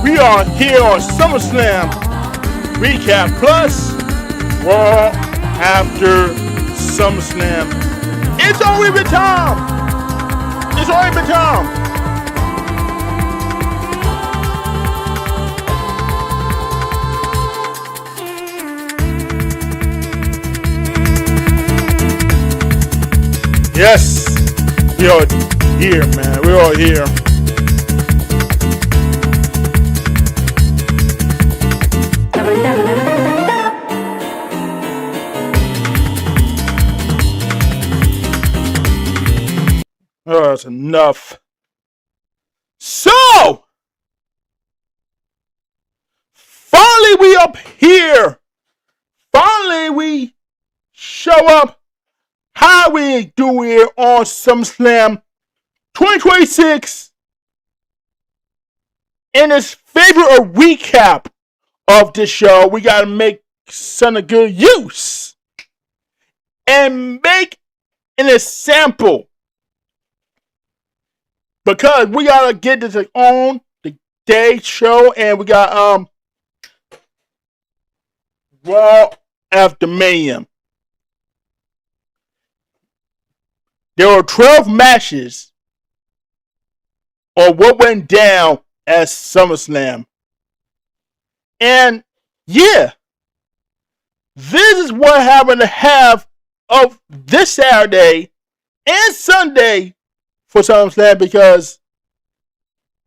We are here on SummerSlam Recap Plus Raw after SummerSlam. It's already been time. It's already been time. Yes, we are here, man. We're all here. Oh, that's enough. So, finally we up here. Finally we show up. How we do here on SummerSlam 2026 in this favorite recap of this show. We got to make some good use and make an example, because we got to get this on the day show, and we got Raw after Mania. There were 12 matches on what went down at SummerSlam. And yeah, this is what happened to have of this Saturday and Sunday for SummerSlam, because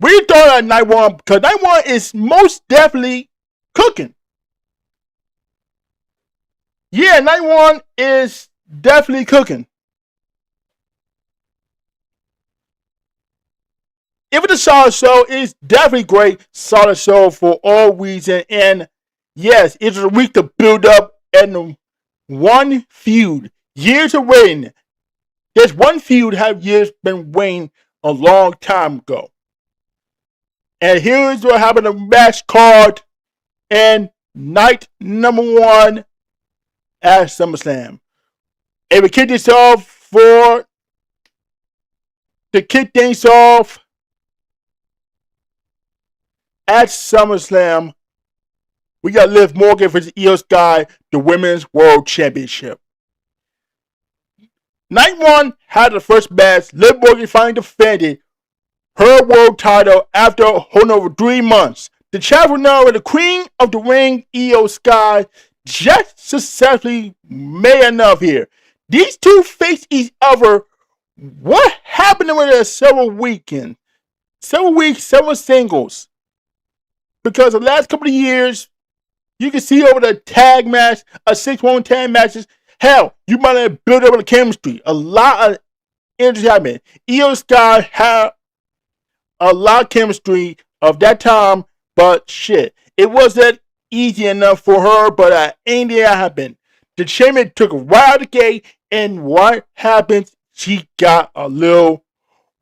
We thought at night one because night one is most definitely cooking. Yeah, night one is definitely cooking. If it's a solid show, it's definitely great solid show for all reasons. And yes, it's a week to build up and one feud. Years of waiting. There's one feud have years been waiting a long time ago. And here's what happened to match card and night number one at SummerSlam. And we kick this off for to kick things off at SummerSlam. We got Liv Morgan versus Io Sky, the Women's World Championship. Night one had the first match. Liv Morgan finally defended her world title after holding over 3 months. The champion now and the queen of the ring, Io Sky, just successfully made enough here. These two face each other. What happened to them several weekends? Several weeks, several singles. Because the last couple of years, you can see over the tag match, a 6-1 tag matches. Hell, you might have built up the chemistry. A lot of energy happened. Io Sky had a lot of chemistry of that time, but shit, it wasn't easy enough for her, but ain't that happened. The champion took right out of the gate, and what happens? She got a little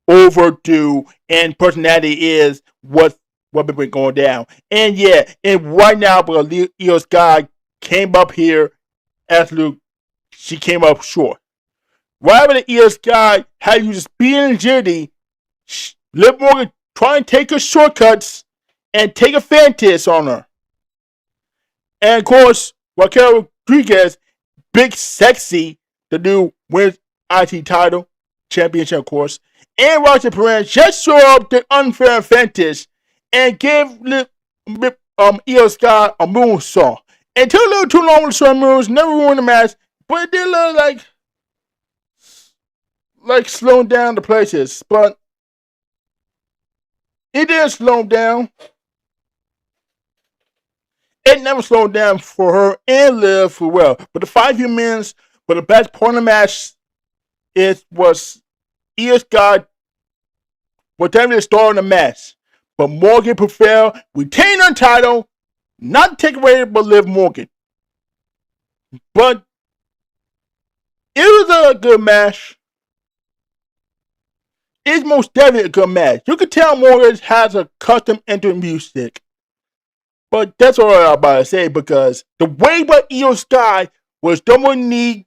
overdue, and personality is what been going down. And yeah, and right now, because Io Sky came up here, absolutely, she came up short. Right when the Io Sky had to use speed and agility, Liv Morgan trying to take her shortcuts and take advantage on her. And of course, Raquel Rodriguez, Big Sexy, the new women's IT title, championship, of course, and Roger Perez just show up the unfair advantage and give Io Sky a moonsault. It took a little too long with the short moves, never ruined the match, but it did look like slowing down the places. But it did slow down. It never slowed down for her and Liv for well. But the 5 few minutes, but the best part of the match was Io Sky was definitely the star of the match. But Morgan prevailed, retained her title, not take away but Liv Morgan. But it was a good match. It's most definitely a good match. You can tell Morgan has a custom entrance music. But that's all I'm about to say, because the way but Io Sky was Dominique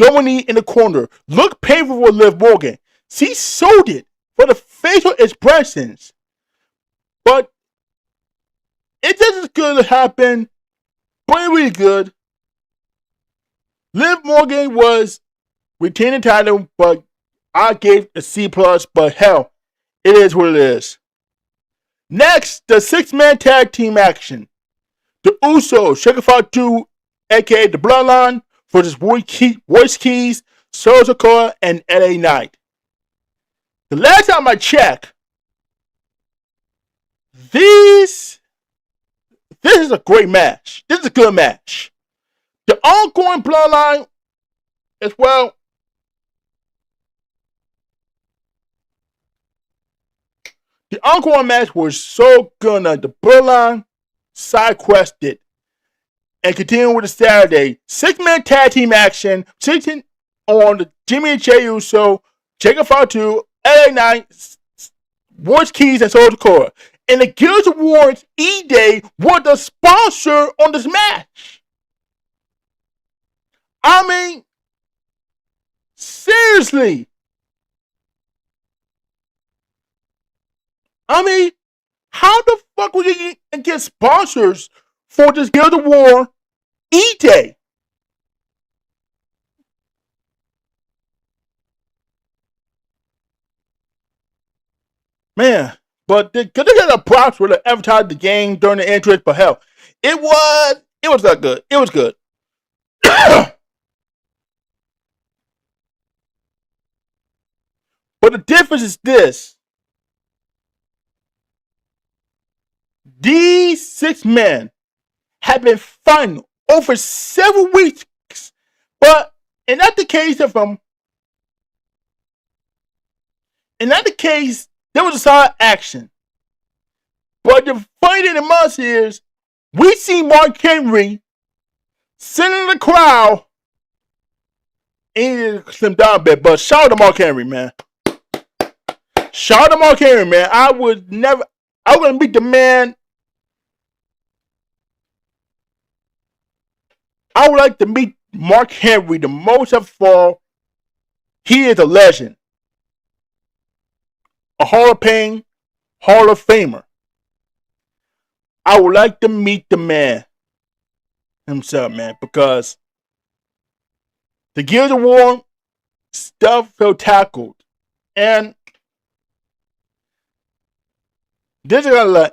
in the corner looked painful with Liv Morgan. She sold it for the facial expressions. But it doesn't good to happen, but it really good. Liv Morgan was retaining the title, but I gave a C+, but hell, it is what it is. Next, the 6-man tag team action. The Usos, Sugar 2, aka the Bloodline, versus Royce Keys, Soul Core, and LA Knight. The last time I checked, this is a great match. This is a good match. The ongoing Bloodline as well. The encore match was so good that the Bloodline side quested and continued with the Saturday 6-man tag team action, sitting on the Jimmy and Jey Uso, Jacob Fatu, LA Knight, Royce Keys, and Soul Core. And the Guild Awards E-Day were the sponsor on this match. I mean, seriously. I mean, how the fuck would you get sponsors for this Guild of War E-Day? Man, but they got the props where they advertised the game during the entrance, but hell, it was that good. It was good. But the difference is this. These 6 men have been fighting over several weeks, but in not the case of them, in not the case, there was a solid action. But the funny thing in us is, we see Mark Henry sitting in the crowd, and he didn't slim down a bit, but shout out to Mark Henry, man. Shout out to Mark Henry, man. I wouldn't meet the man. I would like to meet Mark Henry the most of all. He is a legend. A Hall of Fame, Hall of Famer. I would like to meet the man himself, man, because the Gears of War stuff felt tackled. And there's a lot of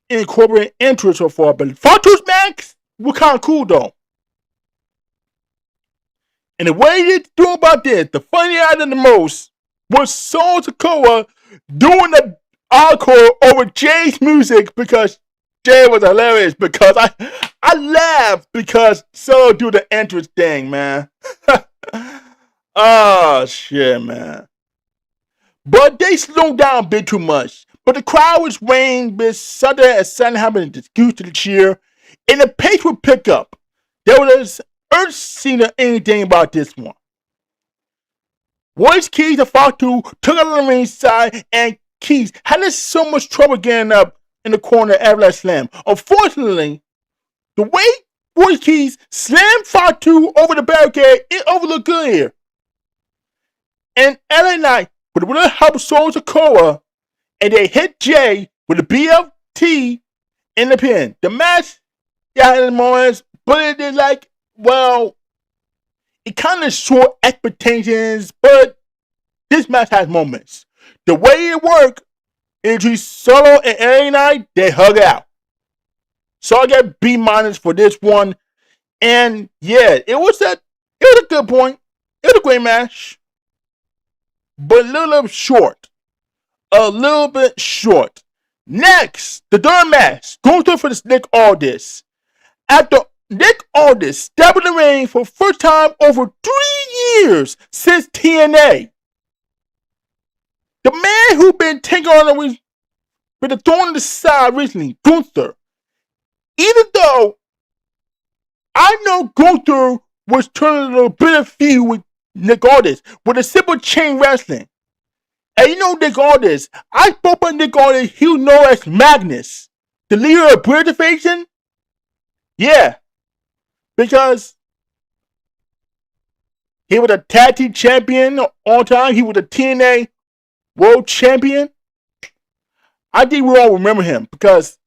incorporated interest so far, but Fatu's Max were kind of cool though. And the way they do about this, the funny item the most was Solo Sikoa doing the encore over Jay's music because Jay was hilarious. Because I laughed because Solo do the entrance thing, man. Oh shit, man. But they slowed down a bit too much. But the crowd was weighing with something happened to excuse to the cheer, and the pace would pick up. There was urgency to anything about this one. Royce Keys and Fatu took out on the ringside, and Keys had so much trouble getting up in the corner after that slam. Unfortunately, the way Royce Keys slammed Fatu over the barricade, it overlooked good here. And LA Knight, with a little help of Solo Sikoa, and they hit Jay with a BFT in the pin. The match, yeah, in moments, but it did it kind of short expectations, but this match has moments. The way it worked, between Solo and LA Knight, they hug out. So I get B- for this one. And yeah, it was a good point. It was a great match. But a little short. A little bit short. Next, the third match. Going through for this Nick Aldis. After Nick Aldis stepped in the ring for the first time over 3 years since TNA. The man who been taking on with the thorn in the side recently, Gunther. Even though I know Gunther was turning a bit of feud with Nick Aldis with a simple chain wrestling. And you know Nick Aldis, I spoke about Nick Aldis, he was known as Magnus, the leader of British Invasion. Yeah, because he was a tag team champion all time. He was a TNA world champion. I think we all remember him because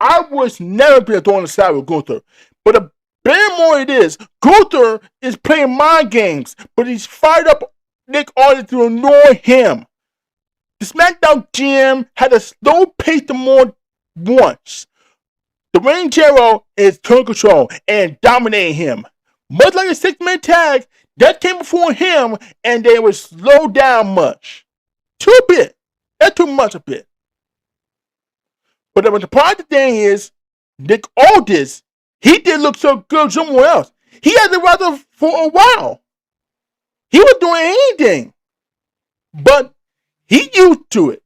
I was never been thrown on the side with Gunther. But the better more it is, Gunther is playing mind games, but he's fired up Nick Aldis to annoy him. The SmackDown GM had a slow pace to more once. The Ring General is turn control and dominating him. Much like a 6-man tag that came before him, and they were slowed down much. Too bit. That's too much a bit. But the surprising thing is, Nick Aldis, he did look so good somewhere else. He had the rather for a while. He was doing anything. But he used to it.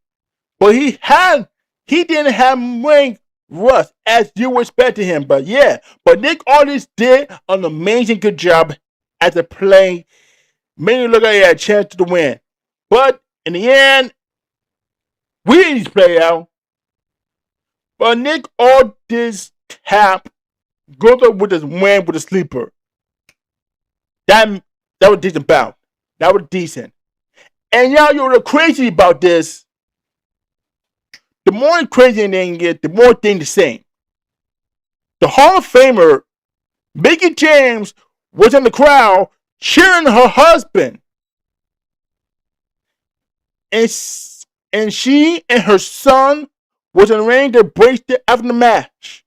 But he didn't have ring rust as you would expect him. But yeah, but Nick Aldis did an amazing good job at the play. Made it look like he had a chance to win. But in the end, we didn't play out. But Nick Aldis tap Gunther with his win with a sleeper. That was decent bout. That was decent. And y'all, you're crazy about this. The more crazy they get, the more thing the same. The Hall of Famer, Mickey James, was in the crowd cheering her husband. And she and her son was in the ring to embrace it after the match.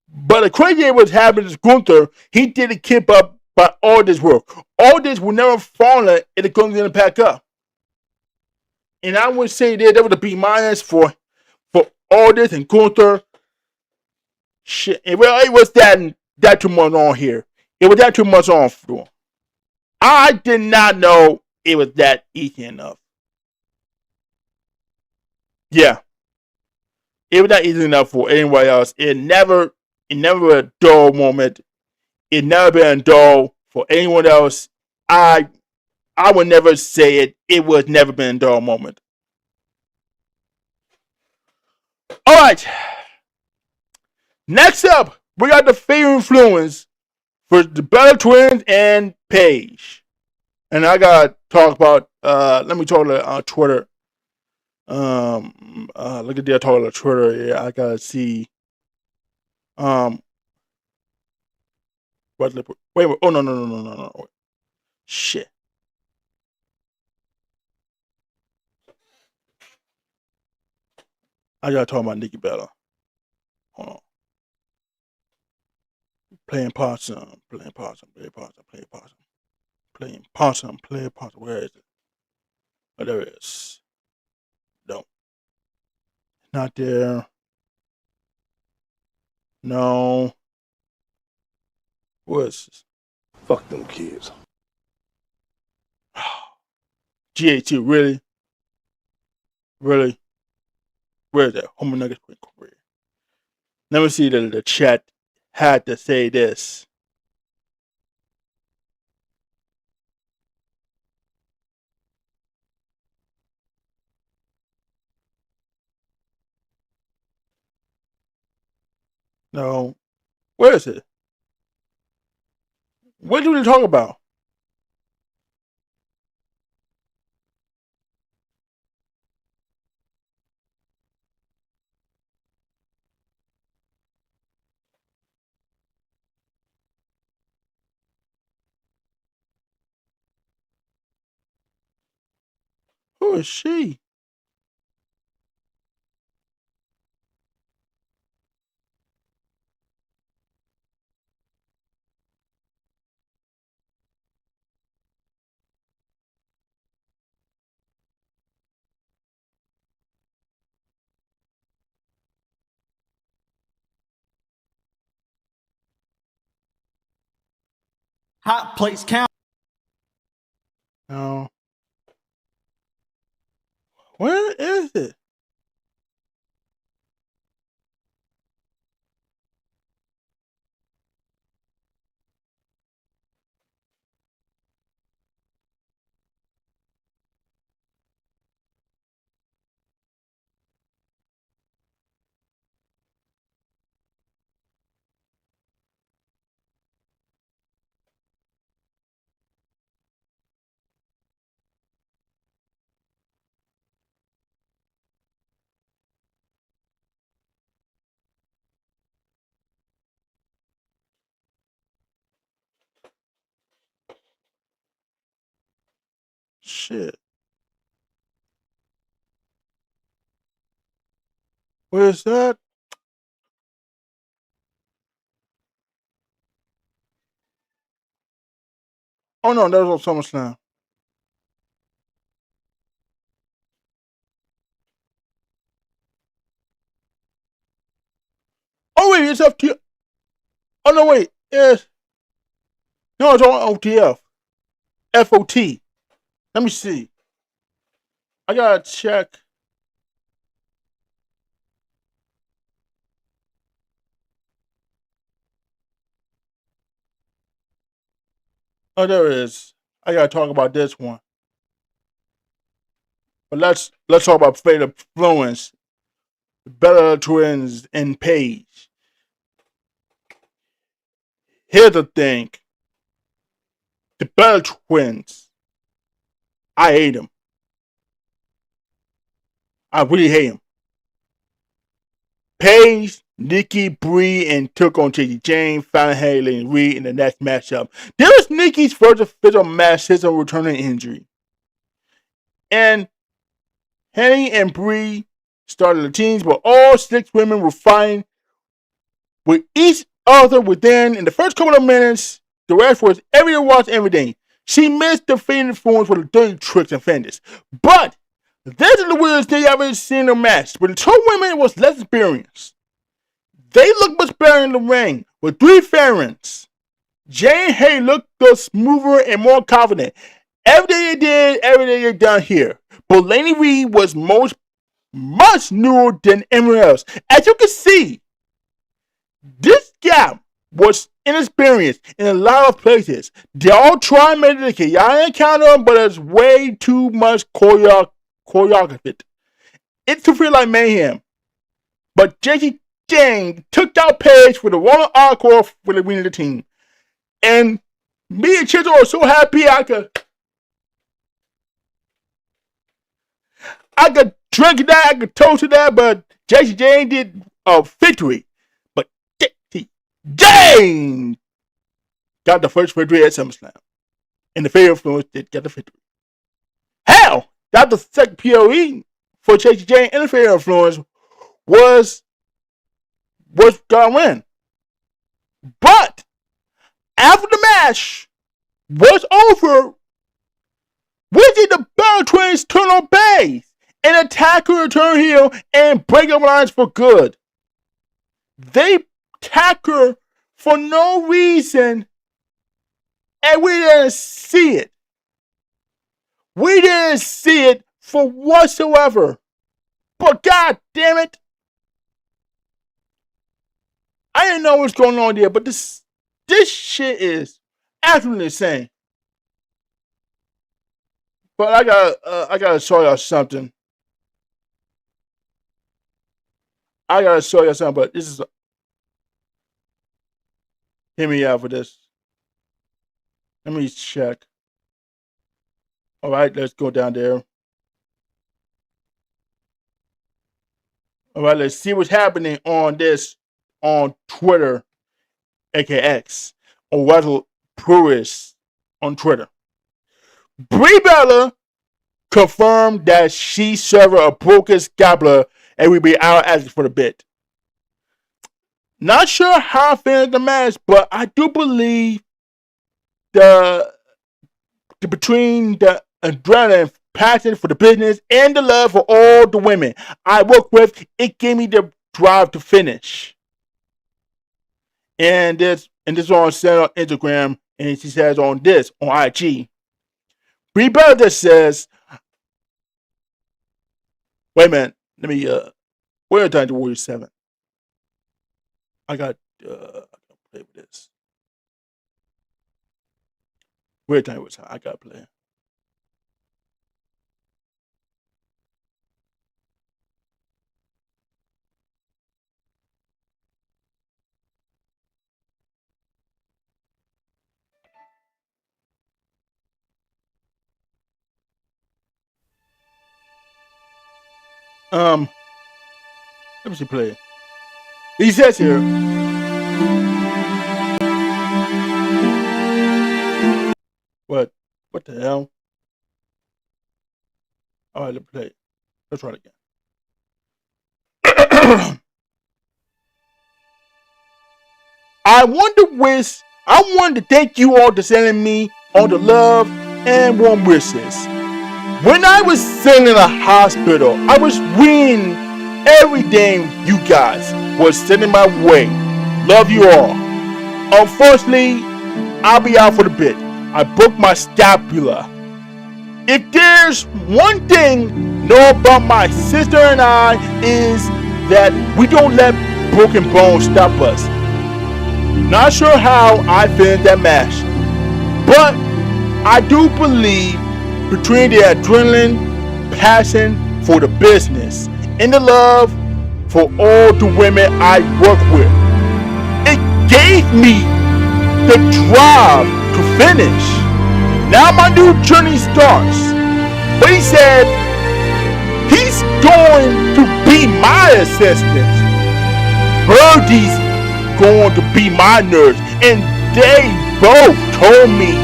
But the crazy thing was happening is Gunther, he didn't keep up by all this work. All this will never fall if the Gunther didn't pack up. And I would say that was a B- for Aldis and Gunther. Shit, it was that too much on here. It was that too much on for them. I did not know it was that easy enough. Yeah, it was not easy enough for anyone else. It never a dull moment. It never been dull for anyone else. I would never say it. It was never been a dull moment. All right. Next up, we got the Fear Influence for the Bella Twins and Paige. And I got to talk about, let me talk on Twitter. Look at that talk on Twitter. Yeah, I got to see. Wait, oh, no. Shit. I got to talk about Nikki Bella. Hold on. Playing possum. Where is it? Oh, there it is. No. Not there. No. What is this? Fuck them kids. GAT, really? Really? Where is that? Homer Nuggets career. Let me see the chat had to say this. No. Where is it? What do they talk about? Who is she? Hot Plates Count. No. Where is it? Shit. Where's that? Oh no, that was on SummerSlam. Oh wait, it's FTF. Oh no, wait. Yes. No, it's on OTF. FOT. Let me see. I gotta check. Oh, there it is. I gotta talk about this one. But let's talk about Fate Influence, Bella Twins, and Paige. Here's the thing. The Bella Twins. I hate them. I really hate them. Paige, Nikki, Brie, and took on J.D. James, Fallon, Haley, and Reed in the next matchup. This was Nikki's first official match since her returning injury. And Haley and Brie started the teams, but all 6 women were fighting with each other within. In the first couple of minutes, the rest was everyone watched everything. She missed the Fate Influence with the dirty tricks and fenders. But This is the weirdest thing I've ever seen in a match, but the two women was less experienced. They looked much better in the ring with 3 variants. Jay and Hay looked smoother and more confident. Everything they did, everything they done here. But Laney Reed was much newer than anyone else. As you can see, this gap was inexperienced in a lot of places. They all try and make it a y'all encounter them, but it's way too much choreographed. It's to feel like mayhem. But J.C. Jane took out Paige for the Roman Encore for the win of the team. And me and Chisel are so happy I could drink that, I could toast to that, but J.C. Jane did a victory. But J.C. Jane got the first victory at SummerSlam. And the Fair Influence did get the victory. Hell, that the second POE for J.C. Jane and the Fair Influence was gonna win. But after the match was over, we did the Battle Twins turn on base and attack her, turn heel, and break up lines for good. They attack her for no reason, and we didn't see it. We didn't see it for whatsoever. But god damn it, I didn't know what's going on there, but this shit is absolutely insane. But I gotta show y'all something. But this is hear me out for this. Let me check. All right, let's go down there. All right, let's see what's happening on Twitter, aka X, or Russell Purist on Twitter. Brie Bella confirmed that she suffered a broken scapula and will be out as for the bit. Not sure how I finished the match, but I do believe between the adrenaline, passion for the business, and the love for all the women I work with, it gave me the drive to finish. And this on Instagram, and she says on IG. Brie Bella just says, wait a minute, let me we're done to Warrior 7. I got play with this. We're done with I gotta play. Let me see play it. He says here. What the hell? Alright, let's play it. Let's try it again. I wanted to thank you all for sending me all the love and warm wishes. When I was sitting in a hospital, I was reading everything you guys was sending my way. Love you all. Unfortunately, I'll be out for the bit. I broke my scapula. If there's one thing know about my sister and I is that we don't let broken bones stop us. Not sure how I finished that match, but I do believe between the adrenaline, passion for the business, and the love for all the women I work with, it gave me the drive to finish. Now my new journey starts. But he said he's going to be my assistant. Birdie's going to be my nurse, and they both told me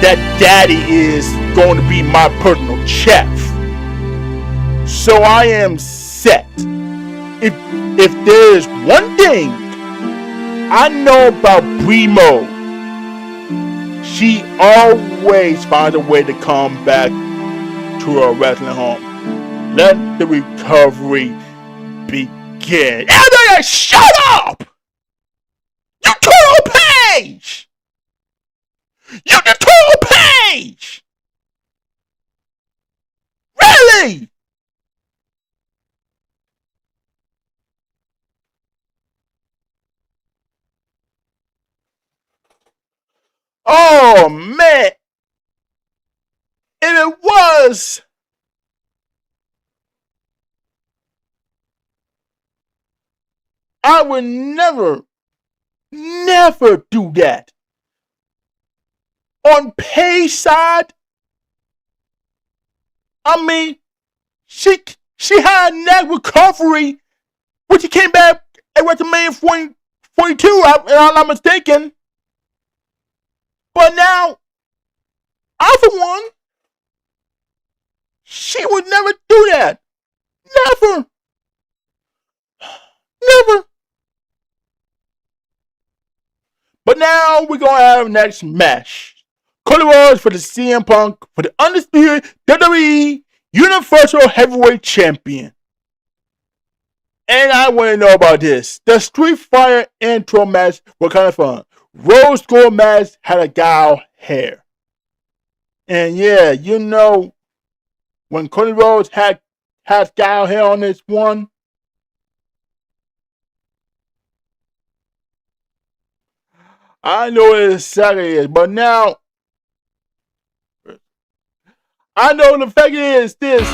that Daddy is going to be my personal chef. So I am set. If there is one thing I know about Brimo, she always finds a way to come back to her wrestling home. Let the recovery begin. Elder, shut up! You total page! You the total page! Really? Oh man! If it was, I would never do that. On Paige side, I mean, she had a neck recovery when she came back at WrestleMania 42, if I'm not mistaken. But now, I for one, she would never do that. Never. Never. But now we're going to have next match. Cody Rhodes for the CM Punk for the undisputed WWE Universal Heavyweight Champion. And I want to know about this. The Street Fighter intro match was kind of fun. Rose Gold match had a gal hair. And yeah, you know, when Cody Rhodes had gal hair on this one, I know what exactly it is, but now I know the fact is this,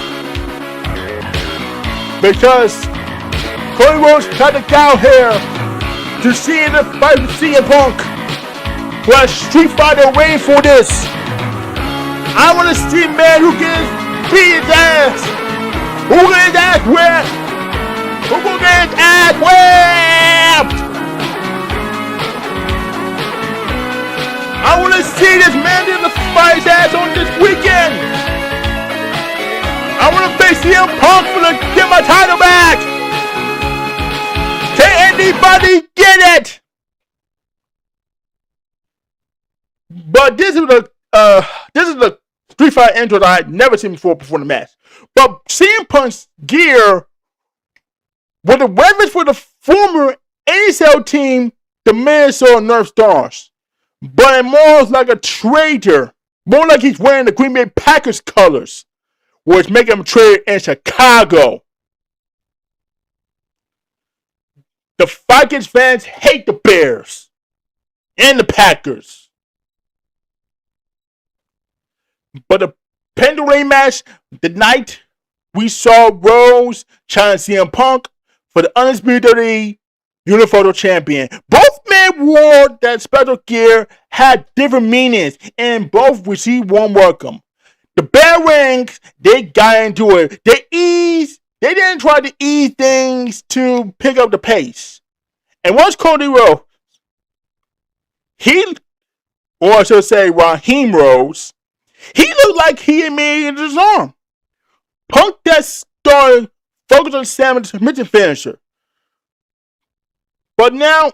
because Cody Rhodes had the cow hair to see in the fight with CM Punk. But Street Fighter waiting for this. I want to see a man who gets beat his ass. Who gets his ass whipped? Who gonna get his ass whipped? I want to see this man in the fight his ass on this weekend. I want to face CM Punk to get my title back. Can anybody get it? But this is the Street Fighter intro that I had never seen before the match. But CM Punk's gear with the weapons for the former ASL team, the Minnesota North Stars. But more like a traitor. More like he's wearing the Green Bay Packers colors, which make him trade in Chicago. The Vikings fans hate the Bears and the Packers. But the pendulum match, the night we saw Rose challenge CM Punk for the undisputed WWE Universal Champion. Both men wore that special gear, had different meanings, and both received warm welcome. The Bear Rings, they got into it. They didn't try to ease things to pick up the pace. And once Cody Rhodes, or I should say Raheem Rose, he looked like he had made his arm. Punk that started focused on Sam's submission finisher. But now,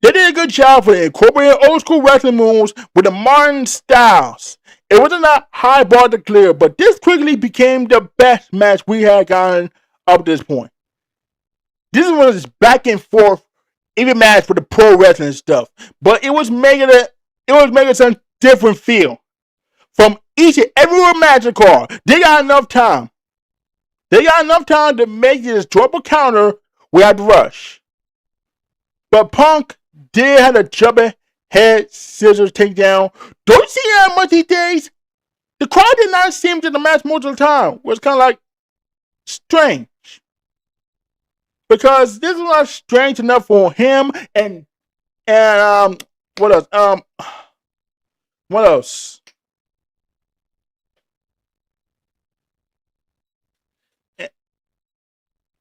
they did a good job for incorporating old school wrestling moves with the modern styles. It wasn't a high bar to clear, but this quickly became the best match we had gotten up to this point. This was back and forth, even match for the pro wrestling stuff, but it was making some different feel. From each and every match card, they got enough time. They got enough time to make this triple counter without the rush. But Punk did have a jumping head scissors takedown. Don't you see how much he did? The crowd did not seem to the match most of the time. It was kind of like strange. Because this was not strange enough for him and what else? What else?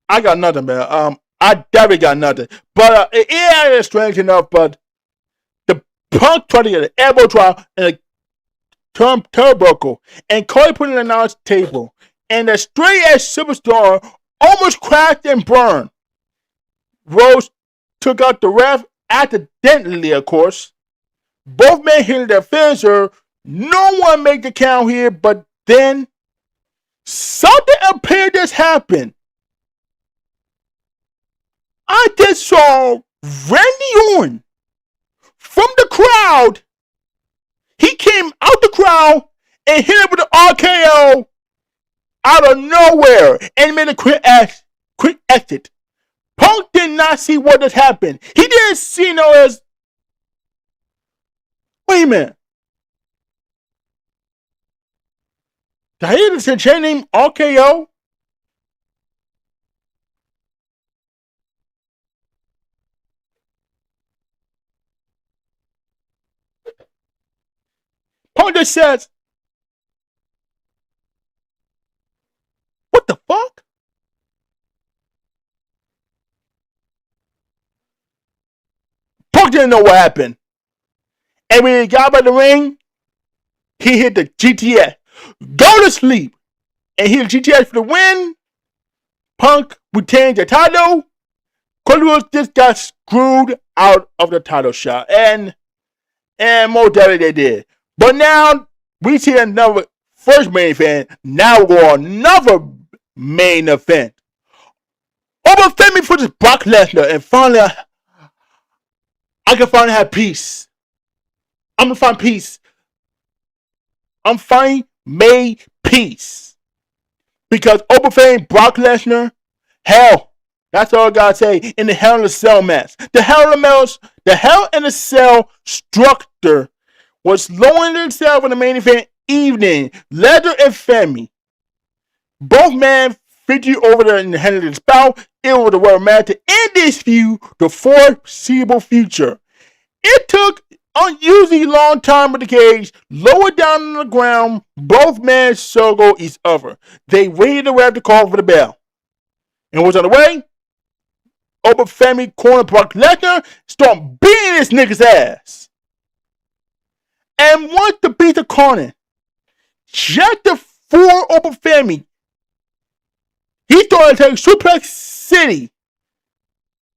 I got nothing, man. I definitely got nothing. But it is strange enough, but the Punk tried to get an elbow drop and a turnbuckle, and Cody put it on the announce table. And the straight edge superstar almost crashed and burned. Rose took out the ref accidentally, of course. Both men hit their finisher. No one made the count here, but then something appeared that's happened. I just saw Randy Orton from the crowd. He came out the crowd and hit him with an RKO out of nowhere and made a quick exit. Punk did not see what had happened. He didn't see no as. Wait a minute. Did I hear the chain name RKO? Punk just says, what the fuck? Punk didn't know what happened. And when he got by the ring, he hit the GTS. Go to sleep. And he hit the GTS for the win. Punk retained the title. Cody Rhodes just got screwed out of the title shot. And more definitely they did. But now we see another first main event. Now we're going another main event. Over Femi for this Brock Lesnar. And finally, I can finally have peace. I'm going to find peace. I'm finally made peace. Because over Fame, Brock Lesnar, hell, that's all I got to say, in the Hell in a Cell match. The Hell in a Cell structure was lowering itself in the main event evening. Lesnar and Femi. Both men figured over there in the Hell in a Cell. It was the world match to end this feud, the foreseeable future. It took unusually long time in the cage, lower down on the ground. Both men circle each other. They waited around the call for the bell. And was on the way. Over Femi corner Brock Lesnar, start beating this nigga's ass. And once to beat the corner, just before over Femi, he started to take Suplex City.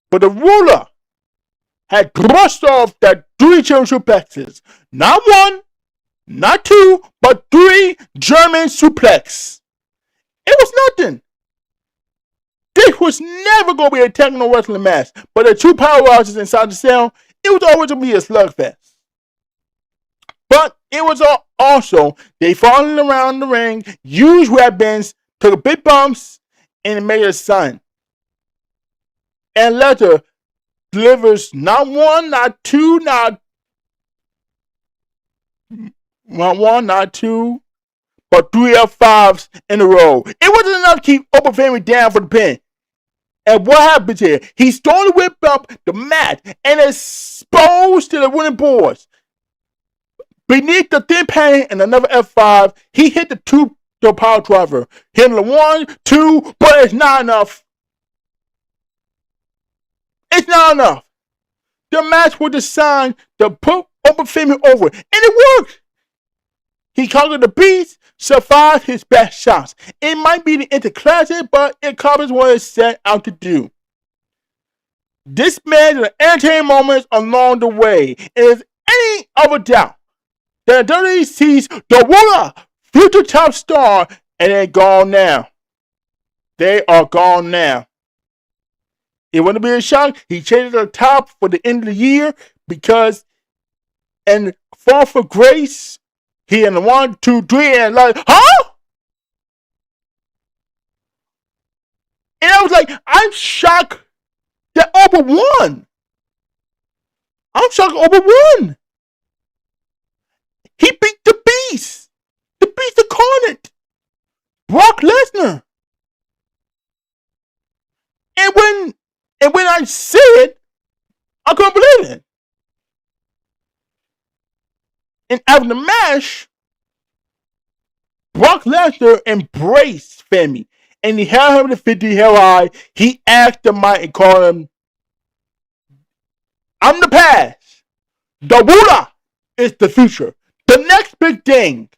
But the ruler had brushed off that 3 German suplexes. Not 1, not 2, but 3 German suplex. It was nothing. This was never going to be a technical wrestling match. But the 2 powerhouses inside the cell, it was always going to be a slugfest. But it was also, they falling around the ring, used weapons, took big bumps, and made a sign. And later, delivers not 1, not 2, not 1, not 2, but 3 F5s in a row. It wasn't enough to keep Open Femi down for the pin. And what happens here? He started to whip up the mat and exposed to the wooden boards. Beneath the thin pan and another F5, he hit the power driver. Hitting the 1, 2, but it's not enough. It's not enough. The match was designed to put Open Femi over, and it worked. He conquered the beast, survived his best shots. It might be the interclassic, but it covers what it's set out to do. This man had entertaining moments along the way. It is any other doubt that WWE sees the winner, future top star, and they're gone now. They are gone now. It wouldn't be a shock. He changed the top for the end of the year because, and fall for grace, he in the 1, 2, 3, and like, huh? And I was like, I'm shocked that Oprah won. I'm shocked Oprah won. He beat the beast. The beast incarnate. Brock Lesnar. And when I see it, I couldn't believe it. And after the match, Brock Lesnar embraced Femi. And he held him to 50 hell high. He asked the mic and called him, I'm the past. The Buddha is the future. The next big thing.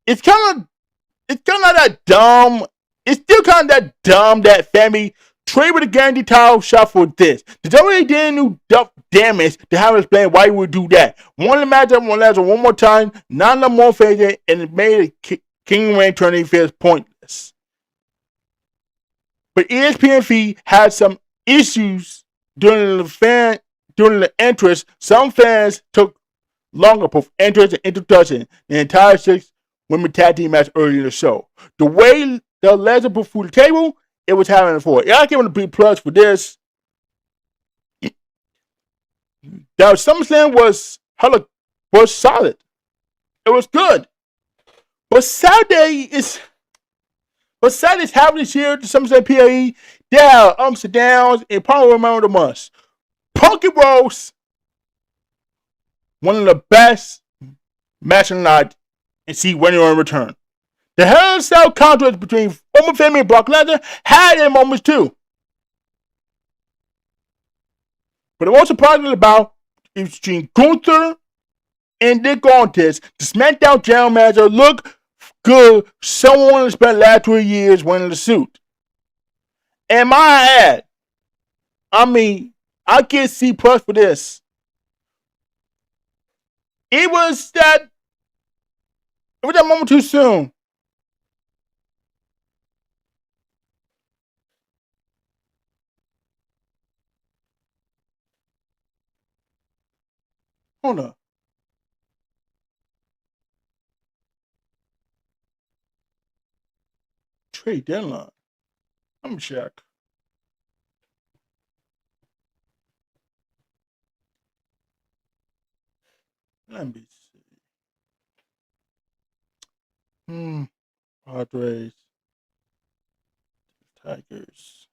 It's kind of that dumb. It's still kind of that dumb that Femi trade with a guaranteed title shot for this. The WWE didn't do damage to have to explain why he would do that. Won the match up on Lesnar one more time, not enough more favorite, and it made it King Ring tourney feels pointless. But ESPN had some issues during the entrance. Some fans took longer for entrance and introduction the entire 6 women tag team match earlier in the show. The way the Lesnar put through the table, it was having it for it. I give him a B plus for this. Now SummerSlam was solid. It was good. But Saturday's happening this year to SummerSlam PLE. There are ups and downs, and probably remember the months. Punky Rose, one of the best matches of the night, and see winning in return. The Hell in a Cell contrast between former family and Brock Lesnar had their moments too. But the most surprising about is between Gunther and Nick Aldis, the SmackDown General Manager looked good. Someone spent the last 2 years winning the suit. And my ad, I get C plus for this. It was that moment too soon. Hold on. Trade deadline. Let me check. Let me see. Padres. Tigers.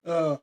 Uh,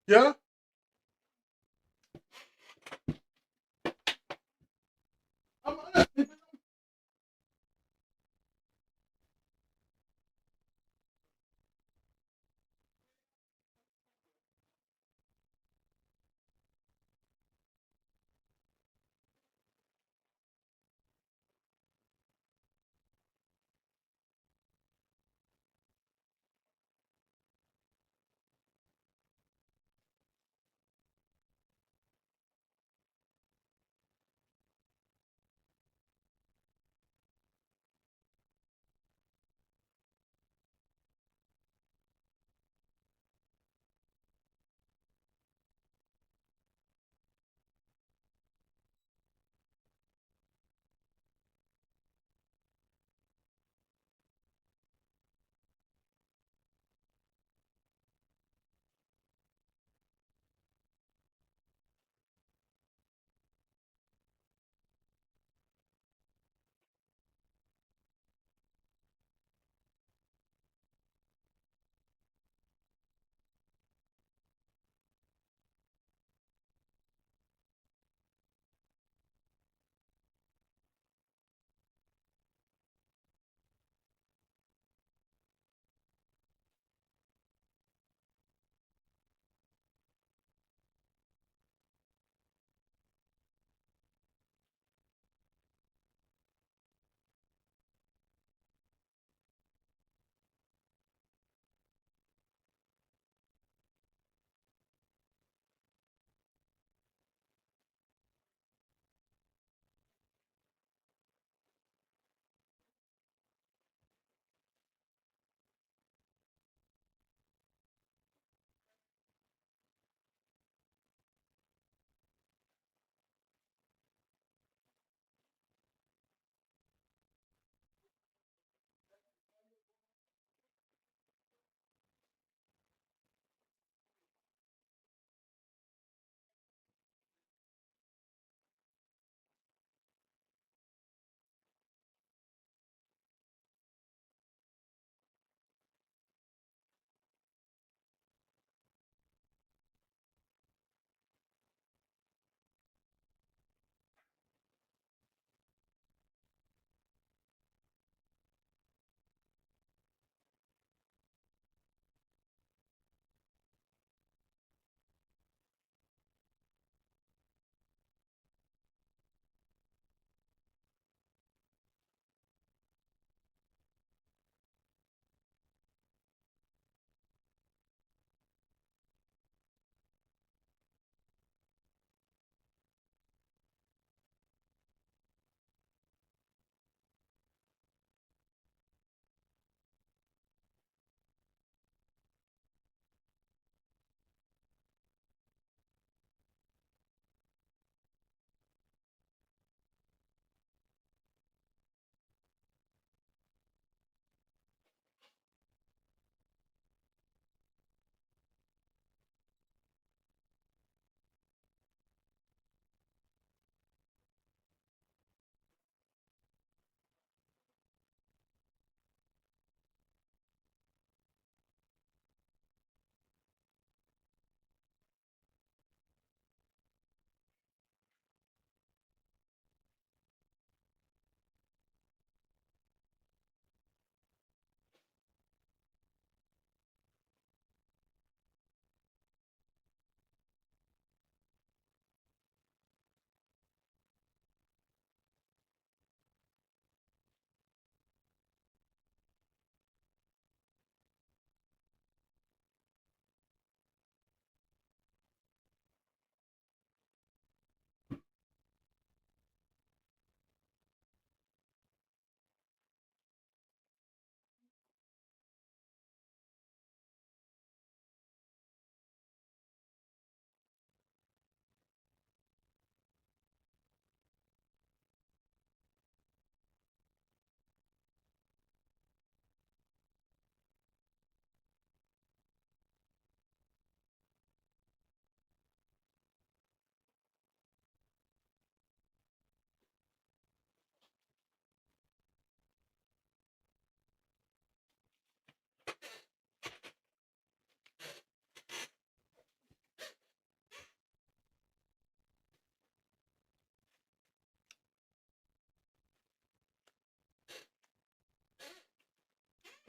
yeah.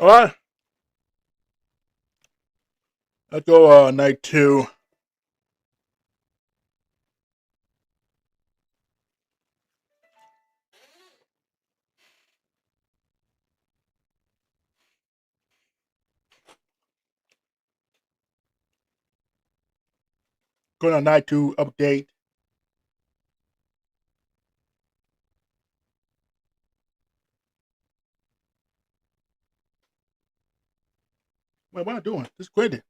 All right. Let's go night 2. Going on night 2 update. Wait, what am I doing? Just quit it.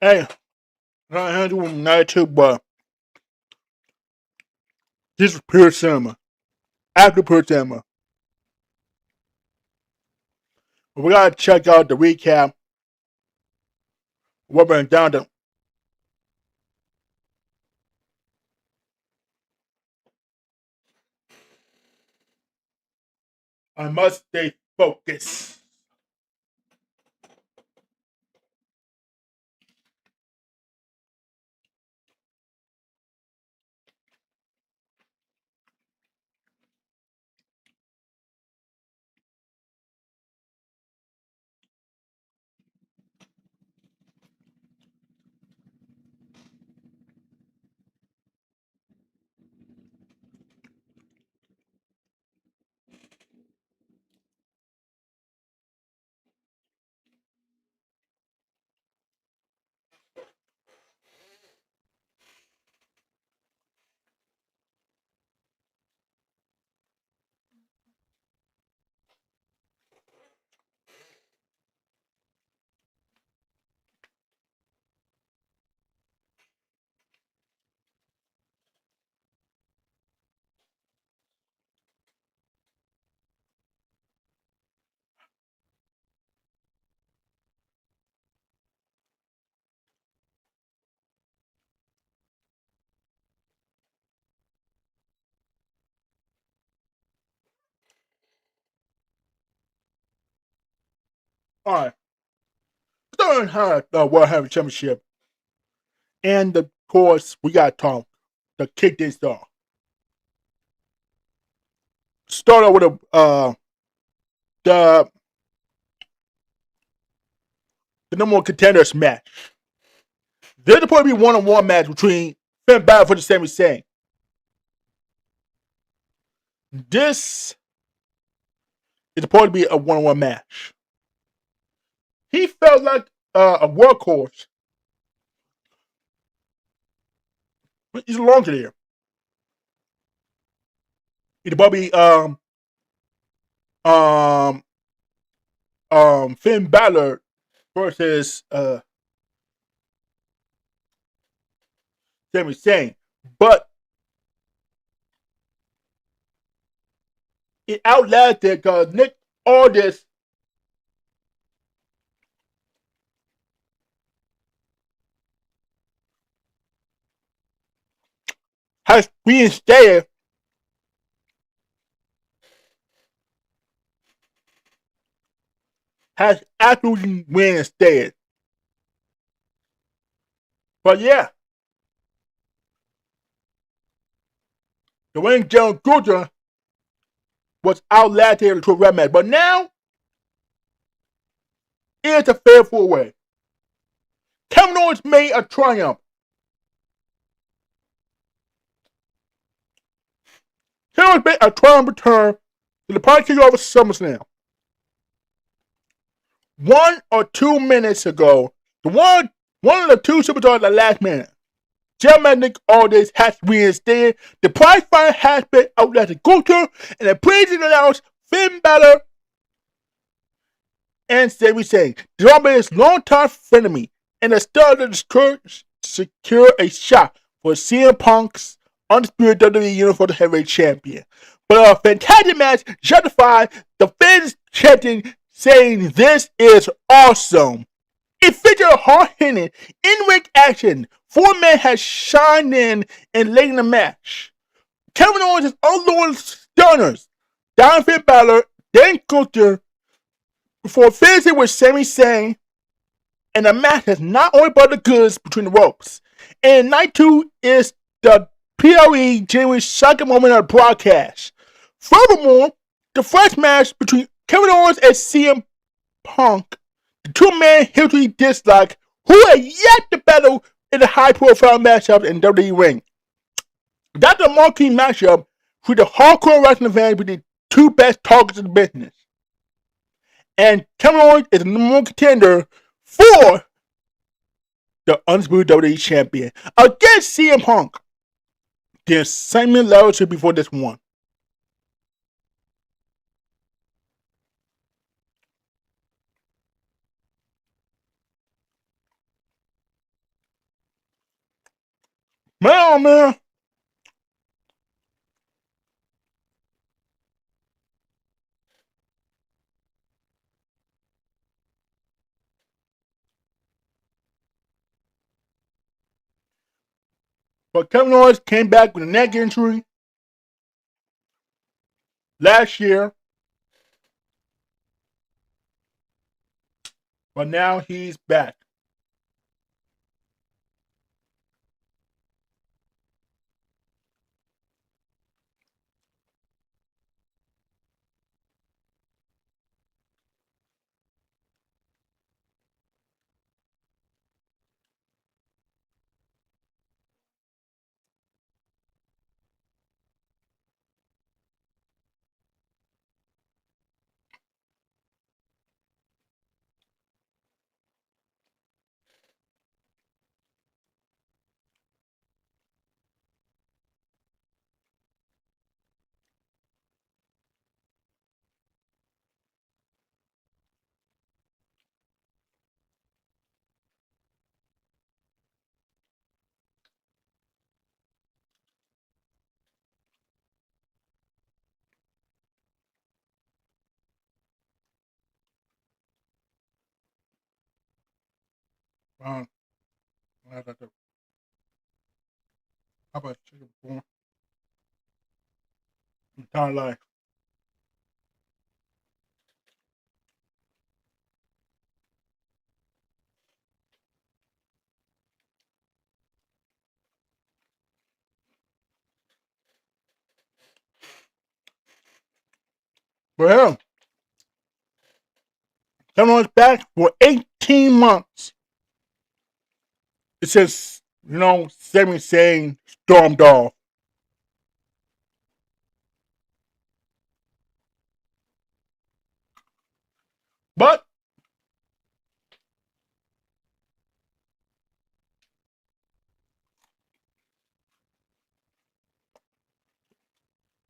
Hey, I had to do night 2, but this is pure cinema. After pure cinema. We gotta check out the recap. What went down to. I must stay focused. Alright. Starting the World Heavyweight Championship. And of course, we got Tom to kick this off. Start out with the number one contenders match. There's supposed to be one-on-one match between Finn Balor for the Sami Zayn. This is supposed to be a one-on-one match. He felt like a workhorse. He's longer there. It's supposed to be Finn Balor versus Sami Zayn, but it outlasted because Nick Aldis has reinstated has absolutely reinstated. But yeah, the Wayne Jones Gunther was outlasted to a red match, but now it's a fair four-way. Kevin Owens made a triumph. Kevin Owens made a triumph return to the party kick over SummerSlam. 1 or 2 minutes ago, one of the two superstars at the last minute, Gentleman Nick Aldis has reinstated. The prize fight has been outlasted Gunther, and the president announced Finn Balor and Sami Zayn. Drama is longtime frenemy, and the star to secure a shot for CM Punk's undisputed WWE Universal Heavyweight Champion. But a fantastic match justified the fans chanting, saying this is awesome. It featured hard-hitting, in-ring action. Four men had shined in and late in the match. Kevin Owens' unloaded stunners, Don Finn Balor, Dan Coulter, before finishing with Sami Zayn, and the match has not only brought the goods between the ropes. And night 2 is the PLE genuine shocking moment of the broadcast. Furthermore, the first match between Kevin Owens and CM Punk, the two-man history dislike, who are yet to battle in the high-profile matchup in WWE ring. That's a marquee matchup for the hardcore wrestling fans with the two best targets in the business. And Kevin Owens is the number one contender for the undisputed WWE champion against CM Punk. The excitement level should be before this one. Man. But Kevin Owens came back with a neck injury last year. But now he's back. How about chicken before? Entire life. For him, Kevin Owens back for 18 months. It says, Sami Zayn stormed off. But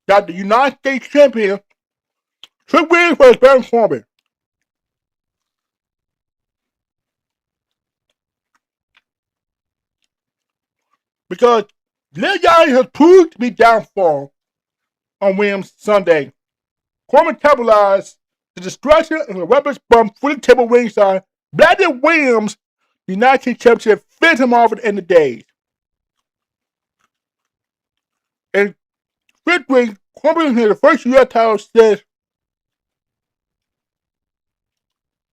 got the United States champion, Trick Williams was Baron Corbin. Because Lil Yachty has proved to be downfall on Williams Sunday. Corbin capitalized the destruction of the weapons bump for the table ringside. Bladed Williams, the United States Championship, finished him off at the end of the day. And victory, Corbin had the first U.S. title since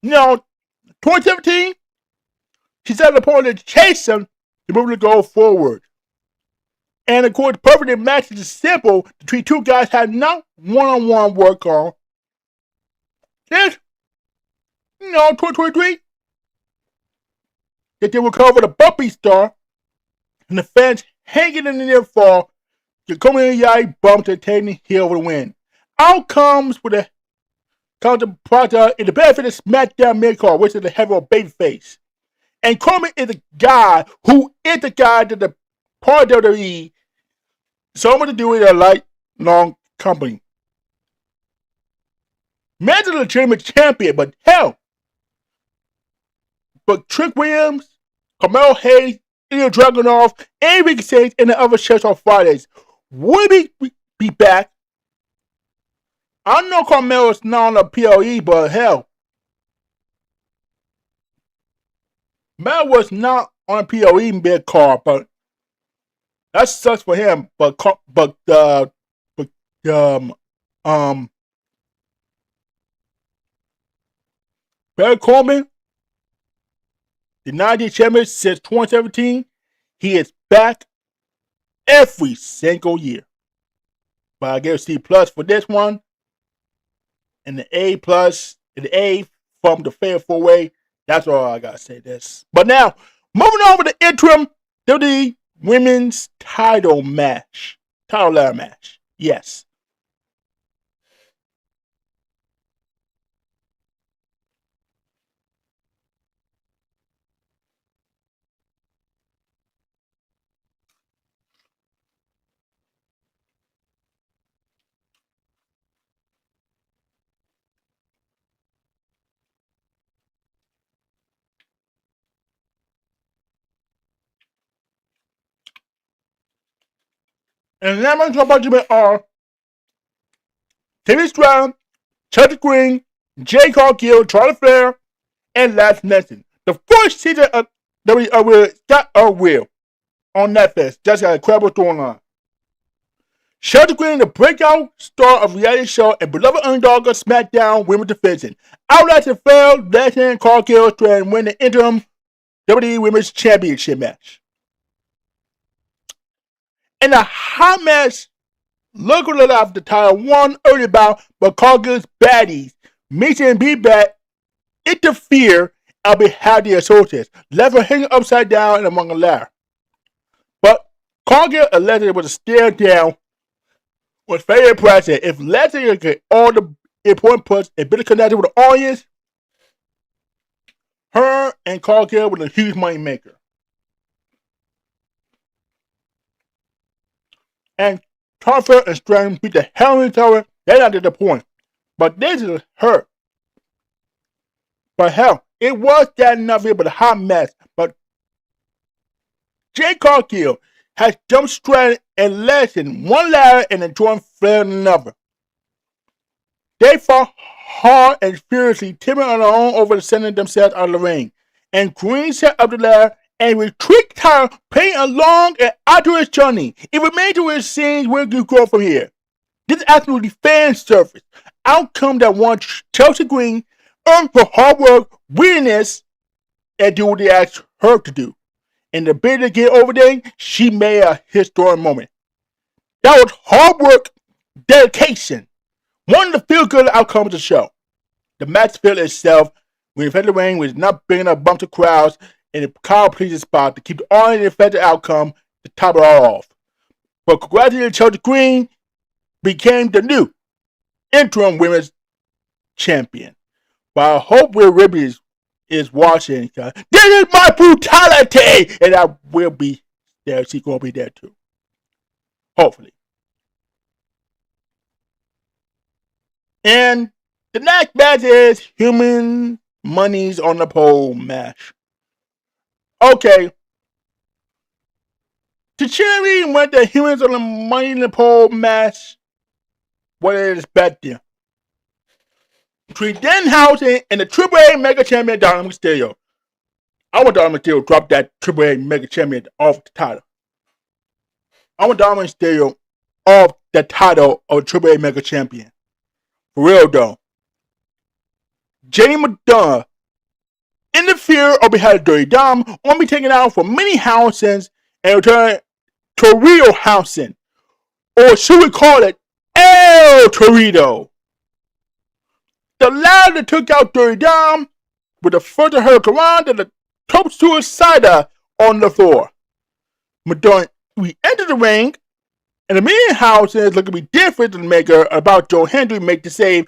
2017. She set upon to chase him to move to go forward. And of course, the perfect match is simple. The two guys had not one-on-one work on. Since, 2023, that they will cover the bumpy star and the fans hanging in the near fall. The Corbin bump to Teddy Hill for the win. Outcomes with the counterproduct in the benefit of SmackDown mid-card, which is the heavyweight babyface. And Corbin is the guy who is the guy that the part of WWE so much to do with a lifelong company. Man's a legitimate champion, but hell. But Trick Williams, Carmelo Hayes, Ilya Dragunov, and Ricky Sage and the other shows on Fridays. Will we be back? I know Carmelo's not on the PLE, but hell, Mel was not on the PLE mid card, but that sucks for him. But Barry Coleman, the 90 champion since 2017, he is back every single year. But I give C plus for this one, and the A plus, and the A from the Fair 4-Way. That's all I gotta say this. But now, moving on with the interim WWE Women's title match. Title ladder match. Yes. And the members of the are Timmy Stroud, Chelsea Green, Jay Cargill, Charlie Flair, and Lance Nelson. The first season of WWE got a wheel on Netflix. Just got a incredible storyline. Chelsea Green, the breakout star of reality show and beloved underdog of SmackDown Women's Division, outlasted Flair, Nelson, and Cargill to win the interim WWE Women's Championship match. In a hot match, local of the title won early bout, but Cargill's baddies, Mason and B-Bat, interfere on behalf of the associates, left her hanging upside down among a ladder. But Cargill allegedly was a stare down, was very impressive. If Leslie could get all the important puts and better connected with the audience, her and Cargill was a huge money maker. And Tarfer and Strand beat the hell out of each other. They're not at the point. But this is her. But hell, it was that nothing but a hot mess. But Jay Cargill has jumped Strand and Lesson one ladder and then joined Flair another. They fought hard and furiously, tipping on their own over to sending themselves out of the ring. And Green set up the ladder and retreat time playing a long and arduous journey. It remains to be seen where you go from here. This is absolutely fan service outcome that won Chelsea Green earned for hard work, weirdness, and do what they asked her to do. In the bid to get over there, she made a historic moment. That was hard work, dedication. One of the feel-good outcomes of the show. The match field itself, when the ring was not big enough bumps of crowds, in a crowd-pleasing spot to keep the audience effective outcome to top it all off. But congratulations, Chelsea Green became the new interim women's champion. But I hope Will Ripley is watching. This is my brutality! And I will be there. She's going to be there too. Hopefully. And the next match is Human Money's on the Pole match. Okay. To Cherry went the Humans on the Money in the Pole match. What is expected? Between Danhausen and the AAA Mega Champion Dominic Mysterio. I want Dominic Mysterio to drop that AAA Mega Champion off the title. I want Dominic Mysterio off the title of AAA Mega Champion. For real though. Jenny Madonna interfere on behalf of Dirty Dom won't be taken out for many Housens and return to Real Housen. Or should we call it El Torito? The latter took out Dirty Dom with a further hurricane and the top suicider on the floor. Madonna re-entered the ring and the million Housen is looking to be different than the maker about Joe Hendry make the save,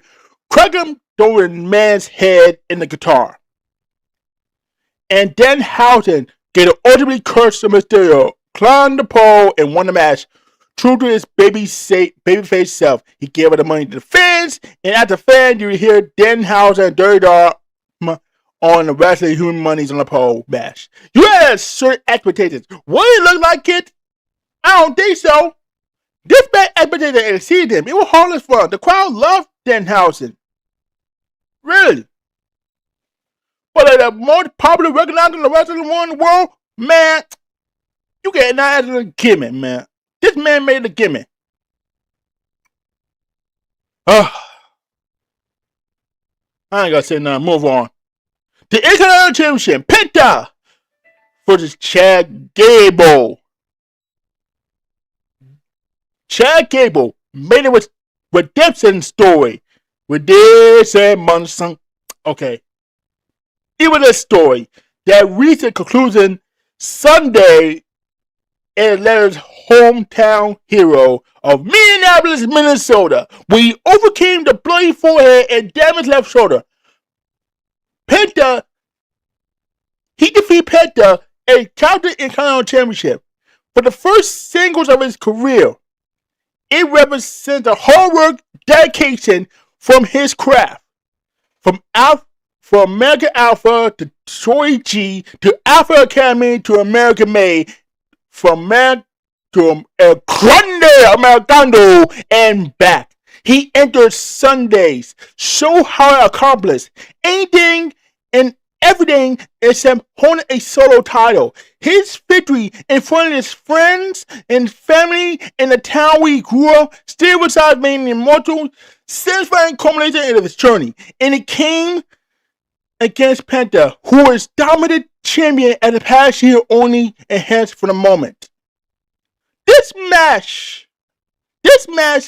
cracking the man's head in the guitar. And then Housen get an ultimately cursed Mysterio, climbed the pole, and won the match. True to his babyface self, he gave her the money to the fans, and at the fan, you hear Danhausen and Dirty Dog on the Wrestling Human Money's on the Pole match. You had certain expectations. What did it look like it? I don't think so. This bad expectation exceeded him. It was harmless fun. The crowd loved Danhausen. Really. But the most popular recognized in the wrestling one in the world, man, you get not as a gimmick, man. This man made a gimmick. I ain't gonna say nothing. Move on. The Intercontinental Championship, Penta versus Chad Gable. Chad Gable made it with redemption story. With this and Munson. Okay. It was a story that reached a conclusion Sunday in Atlanta's hometown hero of Minneapolis, Minnesota, when he overcame the bloody forehead and damaged left shoulder. Penta, he defeated Penta and captured the Intercontinental Championship. For the first singles of his career, it represents the hard work, dedication from his craft. From American Alpha to Troy G to Alpha Academy to American Made, from man to El Grande Americano and back. He entered Sundays, show how to accomplish anything and everything except holding a solo title. His victory in front of his friends and family in the town where he grew up still besides being an immortal, satisfying culmination of his journey. And it came against Penta, who is dominant champion at the past year only enhanced for the moment. This match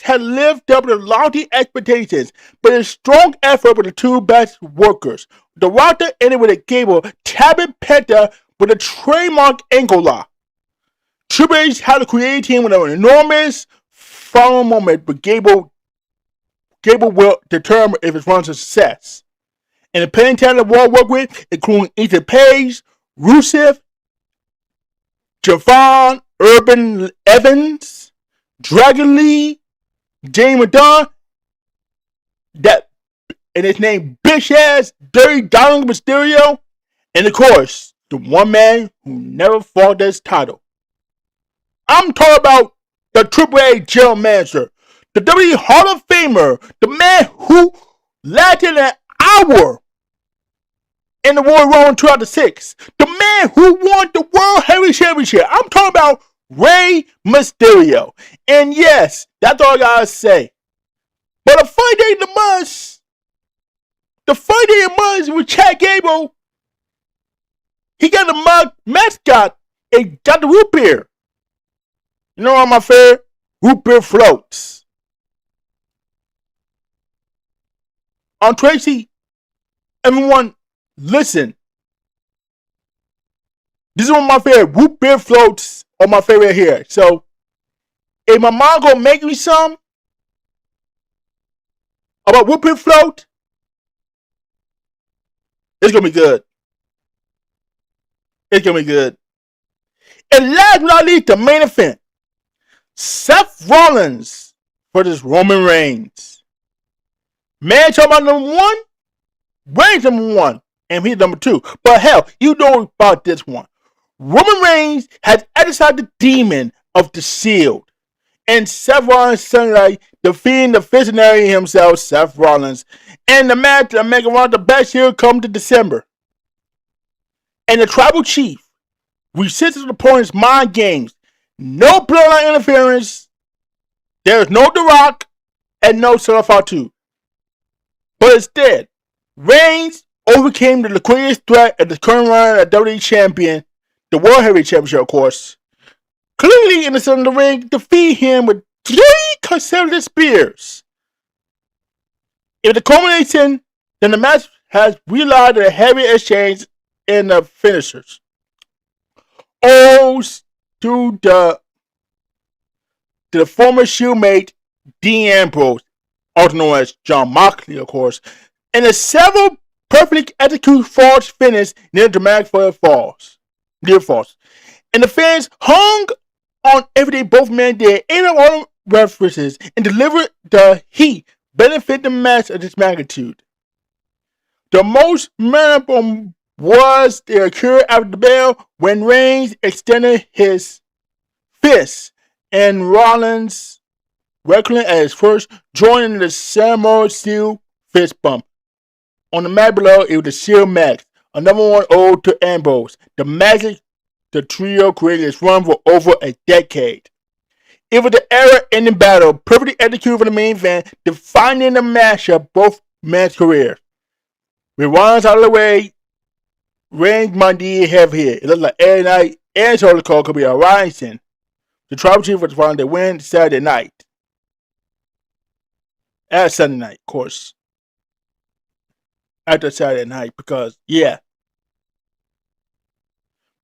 had lived up to lofty expectations, but a strong effort with the two best workers. The roster ended with a Gable tapping Penta with a trademark ankle lock. Triple H had to create a team with an enormous final moment, but Gable will determine if it runs a success. And the paying talent the world worked with, including Ethan Page, Rusev, Javon, Urban Evans, Dragon Lee, James Madonna, and his name bitch ass Dirty Donald Mysterio, and of course, the one man who never fought this title. I'm talking about the Triple A General Manager, the WWE Hall of Famer, the man who lasted an hour in the Royal Rumble in 2006, the man who won the World Heavyweight Championship. I'm talking about Rey Mysterio. And yes, that's all I gotta say. But the fight day in the months with Chad Gable, he got the mascot and got the root beer. You know what my favorite? Root beer floats. On Tracy, everyone, listen. This is one of my favorite root beer floats on my favorite here. So, if my mom gonna make me some about root beer float, it's gonna be good. It's gonna be good. And last but not least, the main event. Seth Rollins versus Roman Reigns. Man talking about number one, Reigns number one, and he's number two. But hell, you know about this one. Roman Reigns has exercised the demon of the Shield, and Seth Rollins Sunday defeating the visionary himself, Seth Rollins, and the match that make around the best year come to December. And the Tribal Chief resisted the opponent's mind games. No bloodline interference. There is no The Rock and no Certified 2. But instead, Reigns overcame the liquidious threat of the current run of WWE Champion, the World Heavyweight Championship, of course. Clearly in the center of the ring, defeat him with 3 consecutive spears. If the culmination, then the match has relied on a heavy exchange in the finishers. Owes to the former Shieldmate Dean Ambrose, also known as John Moxley, of course, and the several perfectly executed falls finish near dramatic falls. Near falls. And the fans hung on everything both men did, ate up all the references, and delivered the heat benefit the match of this magnitude. The most memorable was the occurred after the bell when Reigns extended his fist and Rollins welcomed as first, joining the ceremonial steel fist bump. On the mat below, it was the Shield match, another one owed to Ambrose. The magic the trio created its run for over a decade. It was the era-ending battle, perfectly executed for the main event, defining the matchup both men's careers. With Rollins out of the way, Reigns Monday have here. It looked like every night and Charlie Cole could be a rising. The tribal chief was found to win Saturday night. At Sunday night, of course. After Saturday night, because, yeah.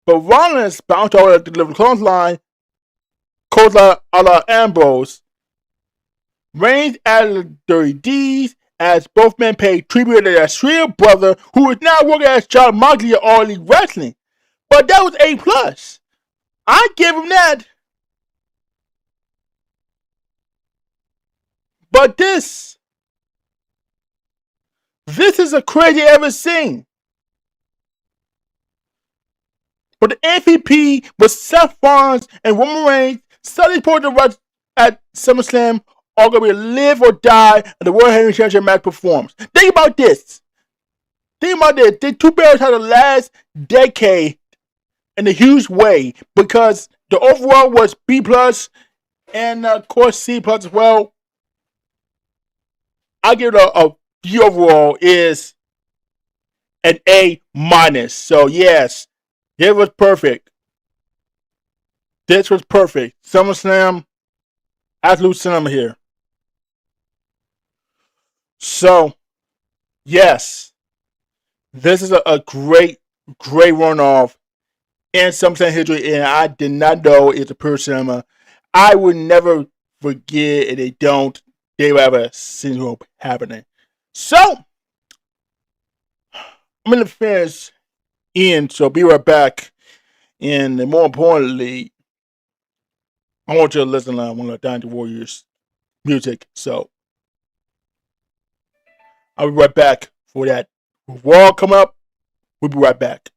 But Rollins bounced over the delivered clothesline a la Ambrose. Reigns added Dirty D's as both men paid tribute to their Shreya brother, who is now working as John Moxley at All Elite Wrestling. But that was A+. I give him that. But this is a crazy ever seen. But the MVP was Seth Rollins and Roman Reigns suddenly pulled the rush at SummerSlam, are going to be live or die at the World Heavyweight Championship match performs. Think about this. The two bears had the last decade in a huge way because the overall was B+, and of course C+ as well. I give it the overall is an A-. So yes, it was perfect. This was perfect. SummerSlam, absolute cinema here. So, yes, this is a great runoff in SummerSlam history, and I did not know it's a pure cinema. I would never forget, and they don't. They will have a syndrome happening. So, I'm going to finish in, so be right back. And more importantly, I want you to listen to one of the Dynasty Warriors music. So, I'll be right back for that. Raw come up. We'll be right back.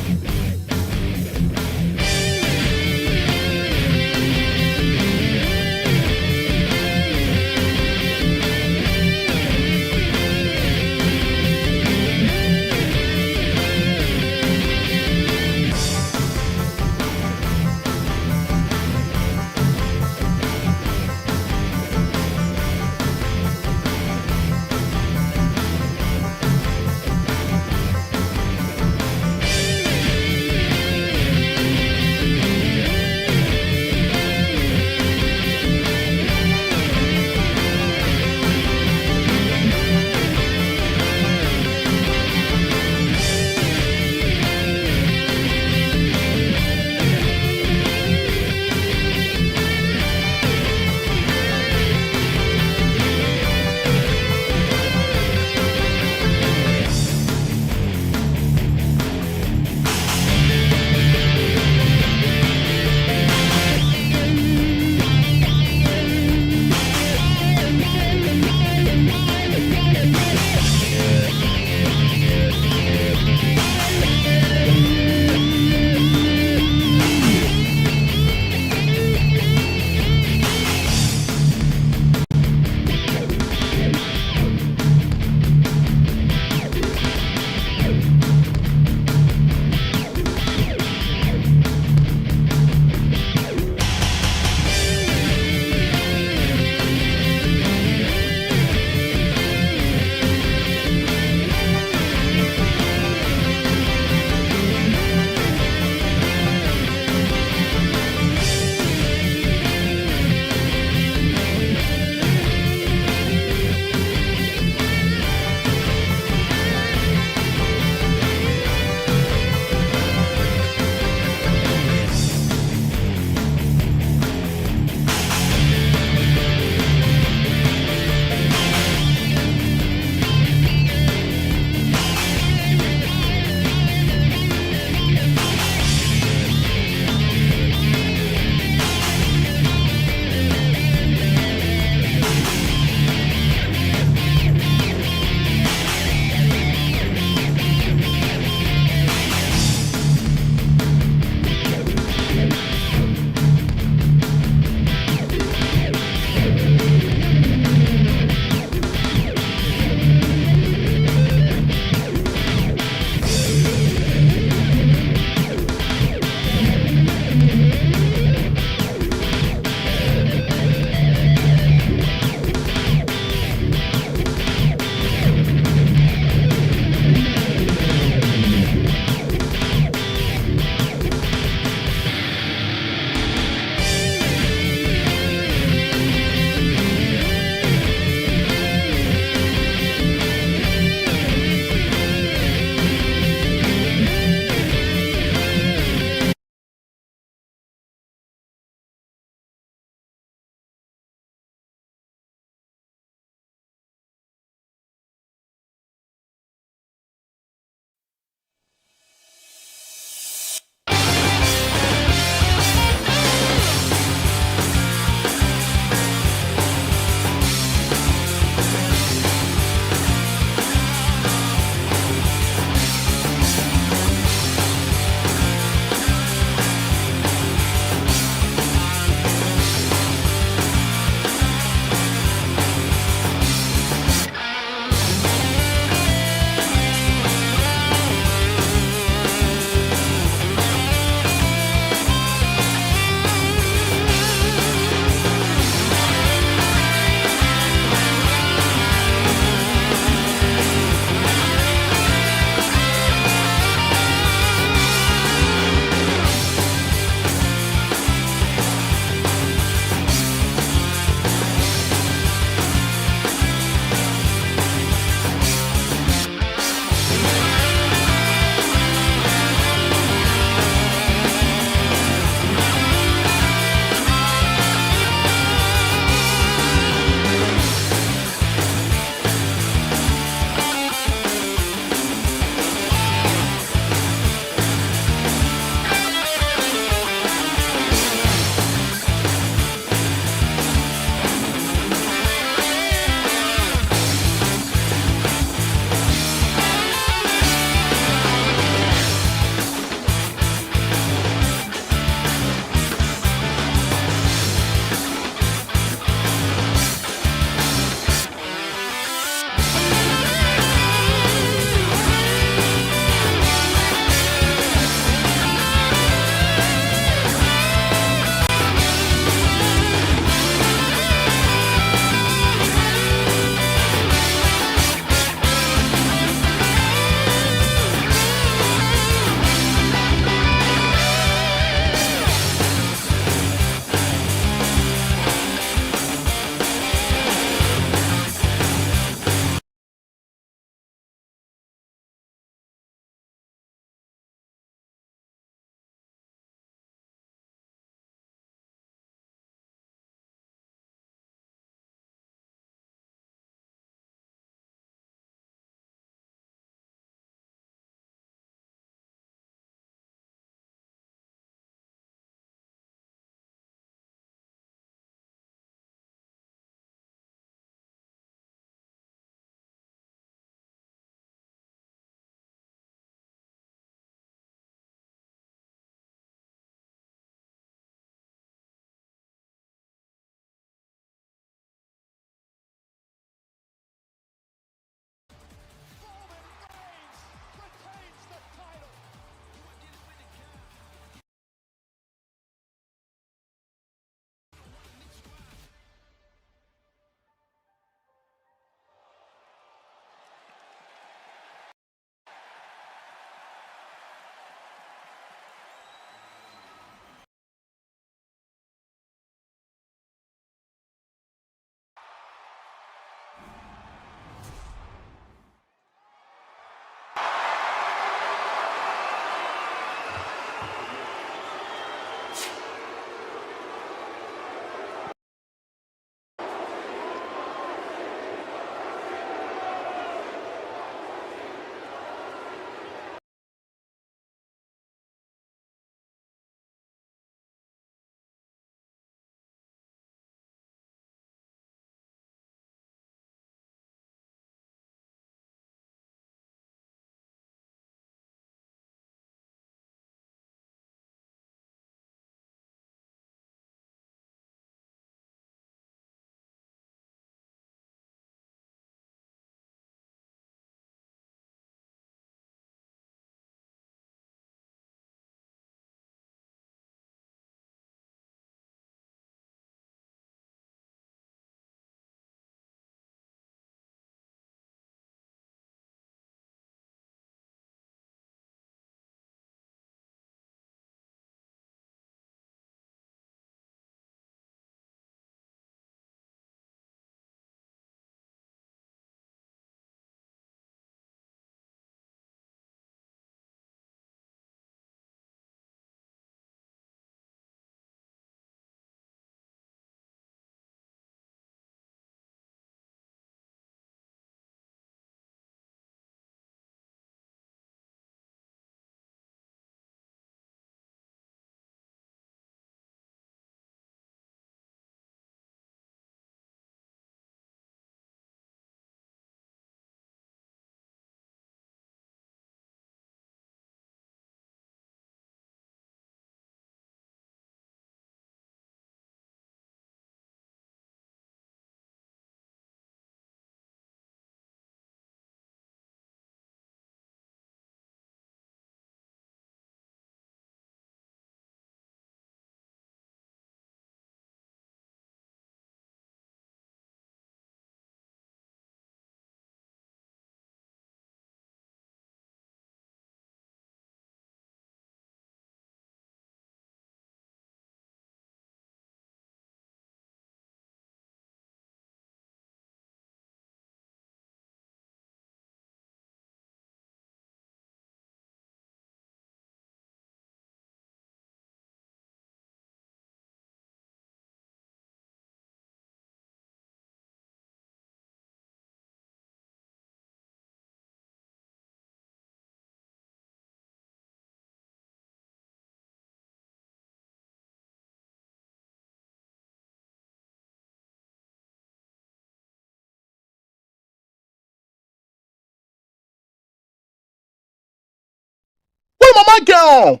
SmackDown.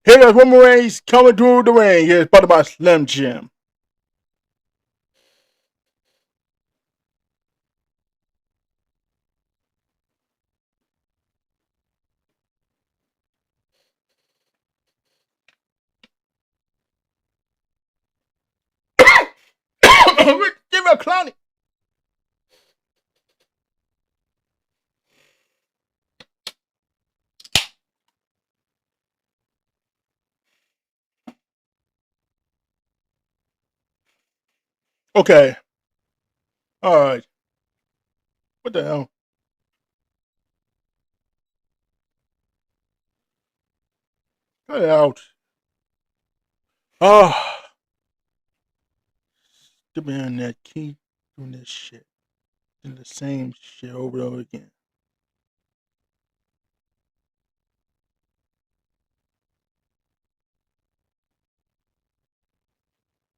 Here's Roman Reigns coming through the ring. Here's part of my Slim Jim. Give me a clowny. Okay. All right. What the hell? Cut it out. Oh. The man that keep doing this shit. Doing the same shit over and over again.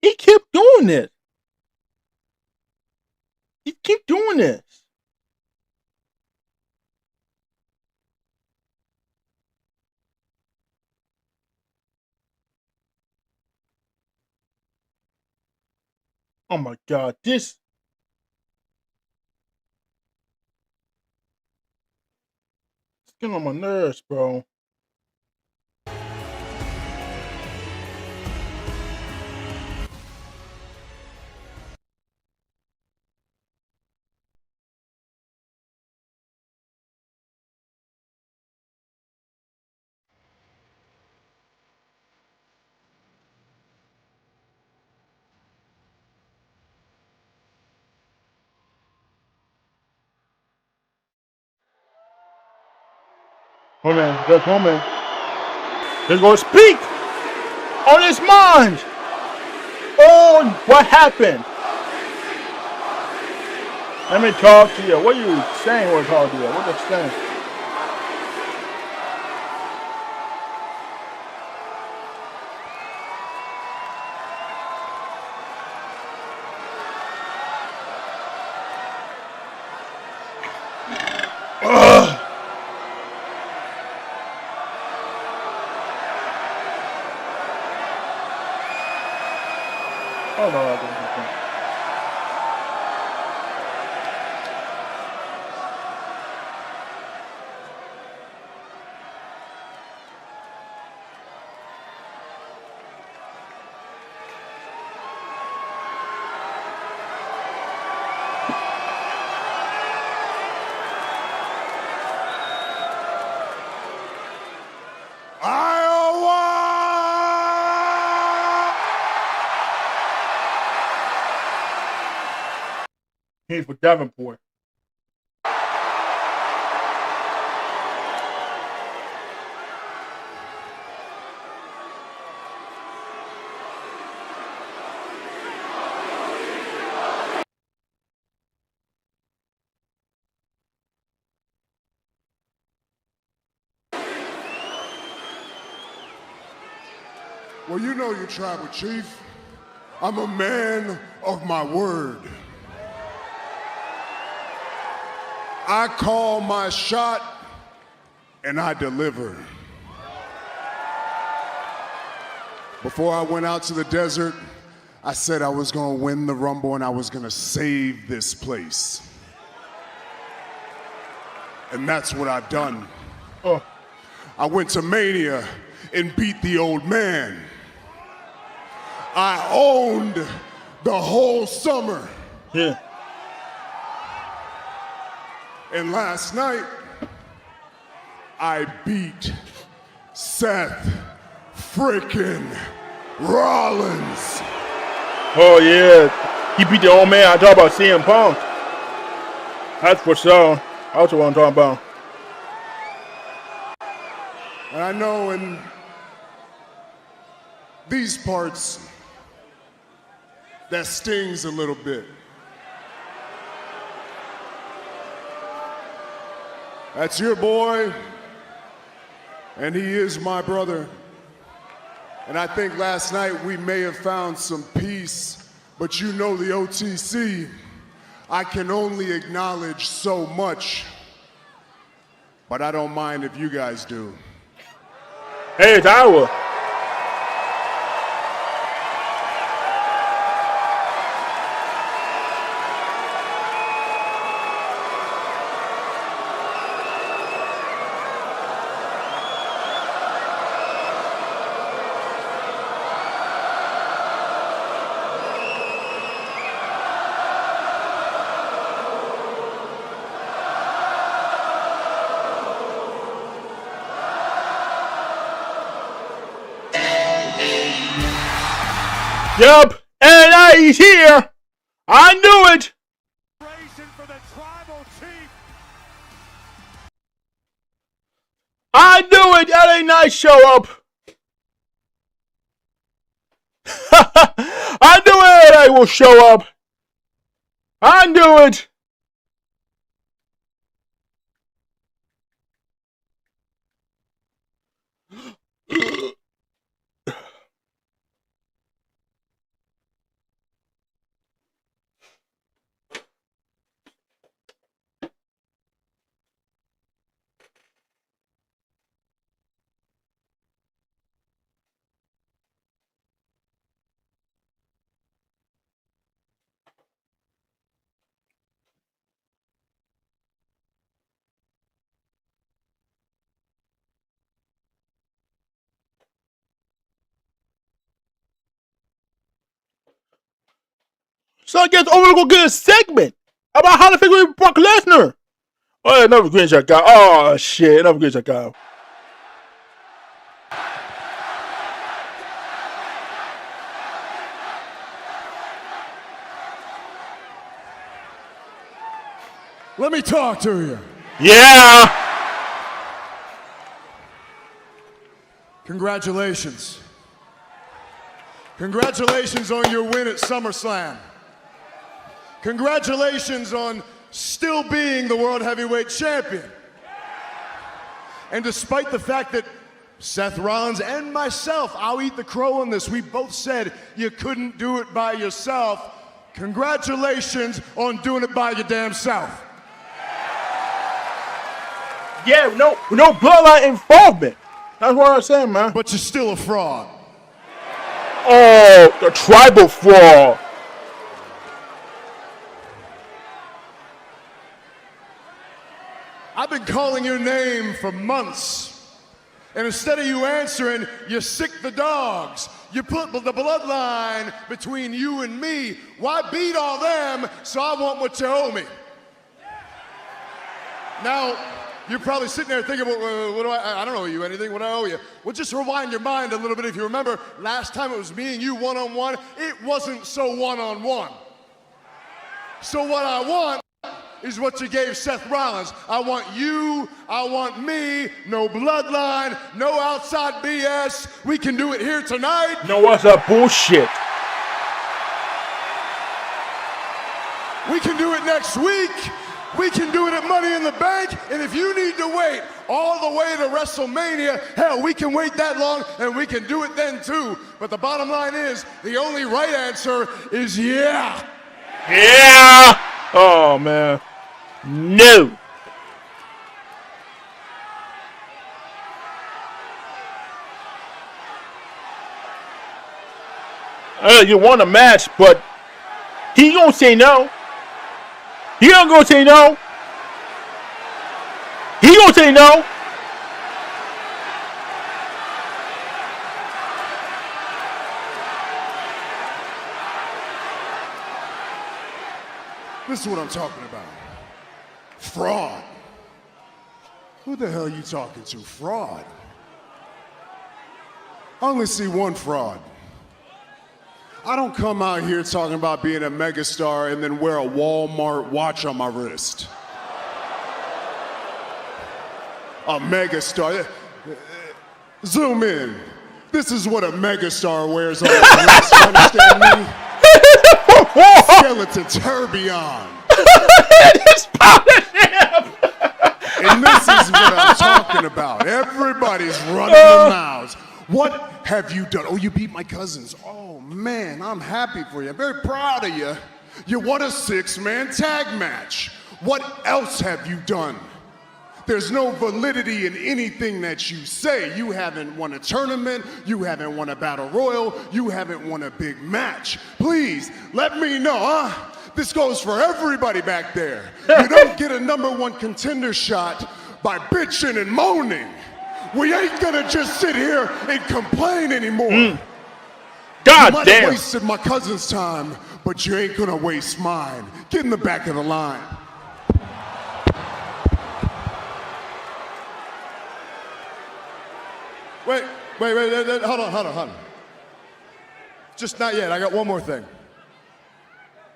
He kept doing this. He keep doing this. Oh my god, this. It's getting on my nerves, bro. Woman, this woman is going to speak on his mind on what happened. Let me talk to you. What are you saying? What talk to you? What are you saying? Oh no, I didn't. He's for Davenport. Well, you know your tribal chief. I'm a man of my word. I call my shot and I deliver. Before I went out to the desert, I said I was gonna win the Rumble and I was gonna save this place. And that's what I've done. I went to Mania and beat the old man. I owned the whole summer. Yeah. And last night, I beat Seth freaking Rollins. Oh yeah, he beat the old man. I talk about CM Punk. That's for sure. That's what I'm talking about. And I know in these parts, that stings a little bit. That's your boy, and he is my brother. And I think last night we may have found some peace, but you know the OTC, I can only acknowledge so much. but I don't mind if you guys do. Hey, it's Iowa. Yup, and he's here. I knew it. For the tribal chief. I knew it. LA Knight show up. I knew LA will show up. I knew it. So I guess over to go get a segment about how to figure out Brock Lesnar. Oh, yeah, another green shot guy. Oh, shit. Another green shot guy. Let me talk to you. Yeah. Congratulations. Congratulations on your win at SummerSlam. Congratulations on still being the World Heavyweight Champion. And despite the fact that Seth Rollins and myself, I'll eat the crow on this, we both said you couldn't do it by yourself. Congratulations on doing it by your damn self. Yeah, no bloodline involvement. That's what I'm saying, man. But you're still a fraud. Oh, the tribal fraud. I've been calling your name for months. And instead of you answering, you sick the dogs. You put the bloodline between you and me. Why beat all them so I want what you owe me? Now, you're probably sitting there thinking, well, what do I don't owe you anything, what do I owe you? Well, just rewind your mind a little bit. If you remember, last time it was me and you one-on-one, it wasn't so one-on-one. So what I want is what you gave Seth Rollins. I want you, I want me, no bloodline, no outside BS. We can do it here tonight. No, what's that bullshit? We can do it next week. We can do it at Money in the Bank. And if you need to wait all the way to WrestleMania, hell, we can wait that long and we can do it then too. But the bottom line is, the only right answer is yeah. Yeah. Oh, man. No. You won a match, but he gonna say no. He don't gonna say no. He gonna say no. This is what I'm talking about. Fraud. Who the hell are you talking to? Fraud. I only see one fraud. I don't come out here talking about being a megastar and then wear a Walmart watch on my wrist. A megastar. Zoom in. This is what a megastar wears on his wrist. You understand me? Skeleton tourbillon. And this is what I'm talking about. Everybody's running their mouths. What have you done? Oh, you beat my cousins. Oh, man, I'm happy for you. I'm very proud of you. You won a 6-man tag match. What else have you done? There's no validity in anything that you say. You haven't won a tournament. You haven't won a battle royal. You haven't won a big match. Please, let me know, huh? This goes for everybody back there. You don't get a #1 contender shot by bitching and moaning. We ain't gonna just sit here and complain anymore. God you might damn. have wasted my cousin's time, but you ain't gonna waste mine. Get in the back of the line. Wait, hold on. Just not yet, I got one more thing.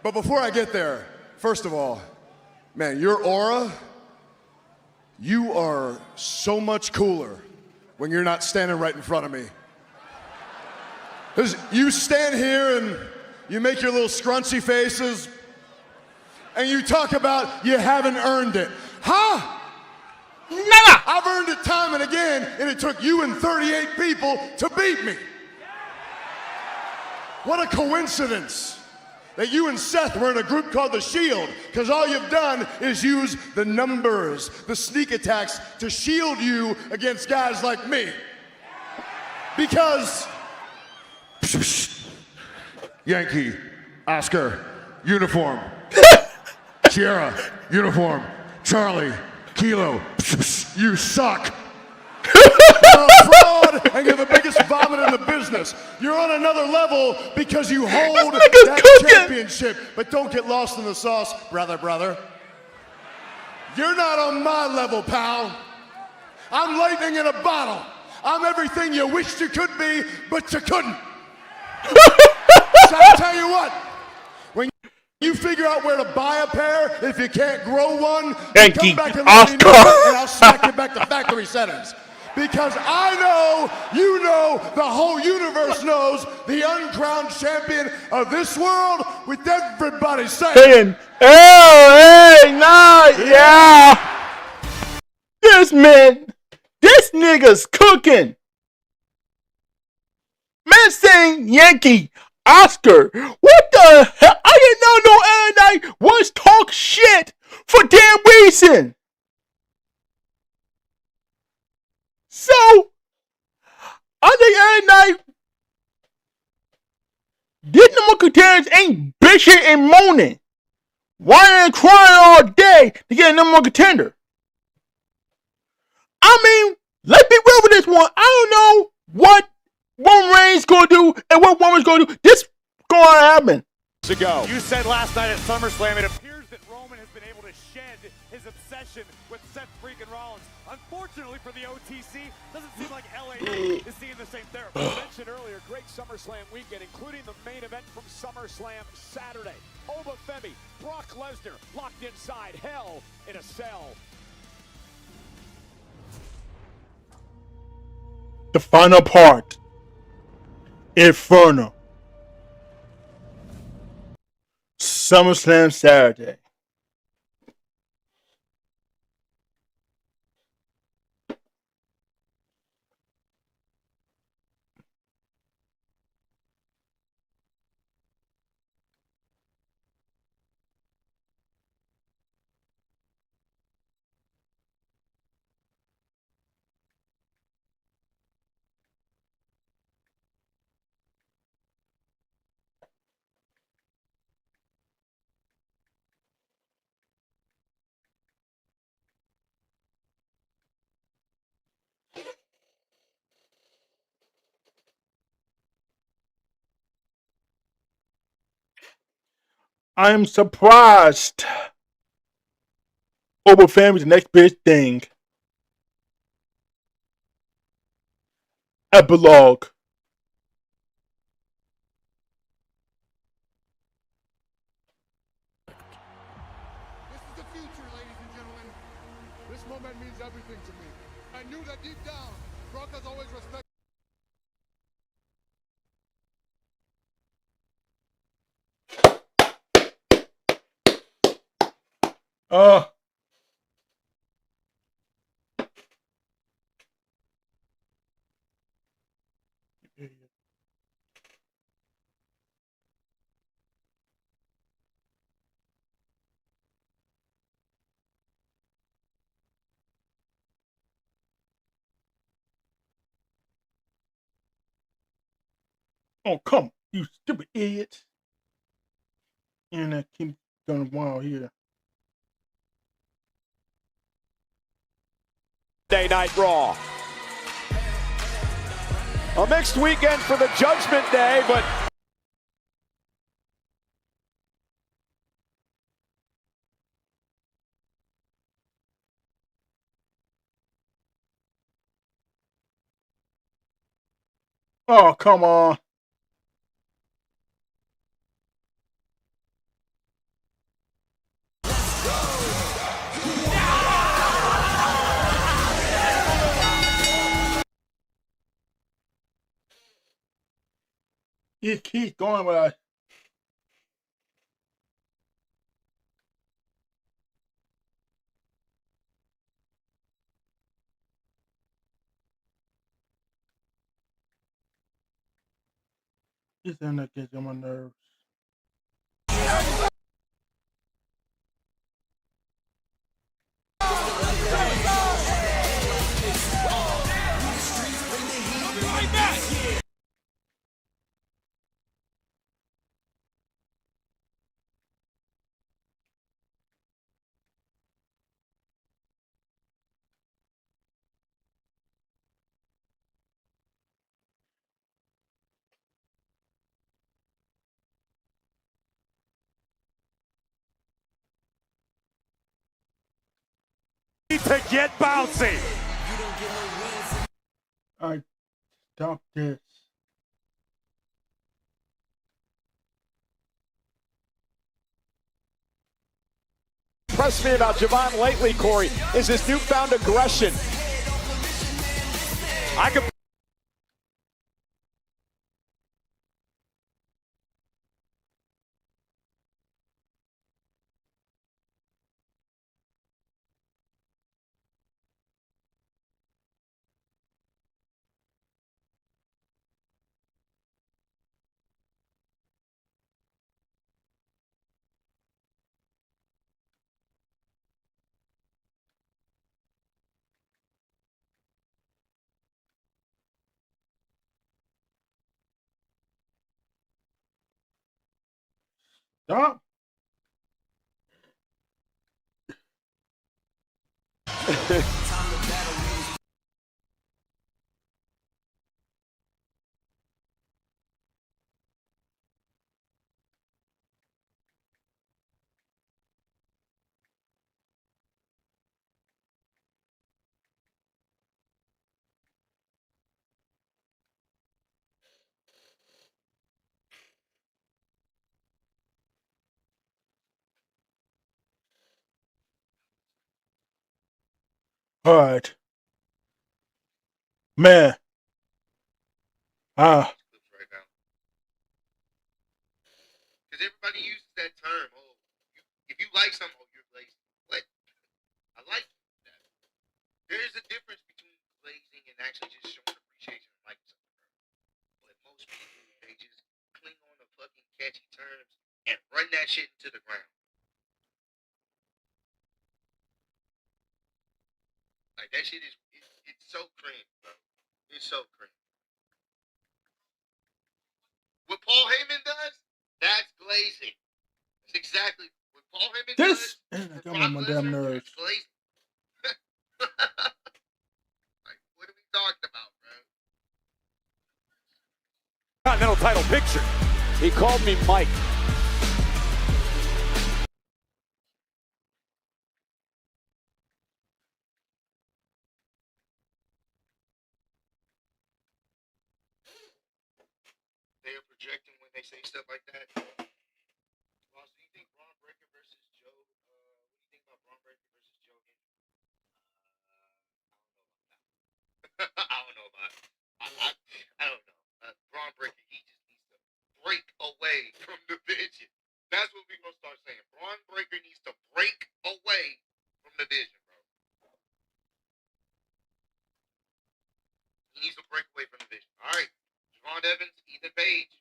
But before I get there, first of all, man, your aura, you are so much cooler when you're not standing right in front of me. Because you stand here and you make your little scrunchy faces and you talk about you haven't earned it. Huh? Never. I've earned it time and again, and it took you and 38 people to beat me. What a coincidence that you and Seth were in a group called The Shield, because all you've done is use the numbers, the sneak attacks, to shield you against guys like me. Because Yankee, Oscar, uniform. Sierra, uniform. Charlie, Kilo, you suck. You're a fraud and you're the biggest vomit in the business. You're on another level because you hold that championship. But don't get lost in the sauce, brother. You're not on my level, pal. I'm lightning in a bottle. I'm everything you wished you could be, but you couldn't. So I'll tell you what, when you figure out where to buy a pair, if you can't grow one, Yankee, come back and let me Oscar. know, and I'll smack you back to factory settings. Because I know, you know, the whole universe knows the uncrowned champion of this world, with everybody saying, yeah. This nigga's cooking. Man saying Yankee, Oscar, what the hell? I didn't know no LA was talk shit for damn reason. So, I think LA these number contenders ain't bitching and moaning. Whining and crying all day to get a number one contender. I mean, let's be real with this one. I don't know what Roman Reigns gonna do and what Roman's gonna do. This gonna happen. Ago. You said last night at SummerSlam it appears that Roman has been able to shed his obsession with Seth freaking Rollins. Unfortunately for the OTC, doesn't seem like LA is seeing the same therapy. I mentioned earlier, great SummerSlam weekend, including the main event from SummerSlam Saturday. Oba Femi, Brock Lesnar locked inside Hell in a Cell. The final part. Inferno. SummerSlam Saturday. I am surprised. Oba Family's next big thing. Epilogue. this is the future, ladies and gentlemen. This moment means everything to me. I knew that deep down, Brock has always respected. Oh, come, you stupid idiot. And I keep going wild here. Day Night Raw. A mixed weekend for the Judgment Day, but Oh, come on. He keeps going with us. This end that gets on my nerves. To get bouncy. I stop this. impressed me about Javon lately, Corey, is his newfound aggression. I could. Stop. All right. Man. Right now. Because everybody uses that term. Oh, if you like something, oh, you're lazy. What? I like that. There's a difference between glazing and actually just showing appreciation and liking something. But most people, they just cling on to fucking catchy terms and run that shit into the ground. Like, that shit is, it's so cream, bro. It's so cream. What Paul Heyman does, that's glazing. That's exactly what Paul Heyman This does. I got on my damn nerves. That's glazing. Like, what are we talking about, bro? Continental title picture. He called me Mike. They are projecting when they say stuff like that. Ross, do you think Braun Breaker versus Joe? What do you think about Braun Breaker versus Joe Hendry? I don't know about. I don't know. Braun Breaker, he just needs to break away from the vision. That's what we're gonna start saying. Braun Breaker needs to break away from the vision, bro. He needs to break away from the vision. All right, Javon Evans, Ethan Page.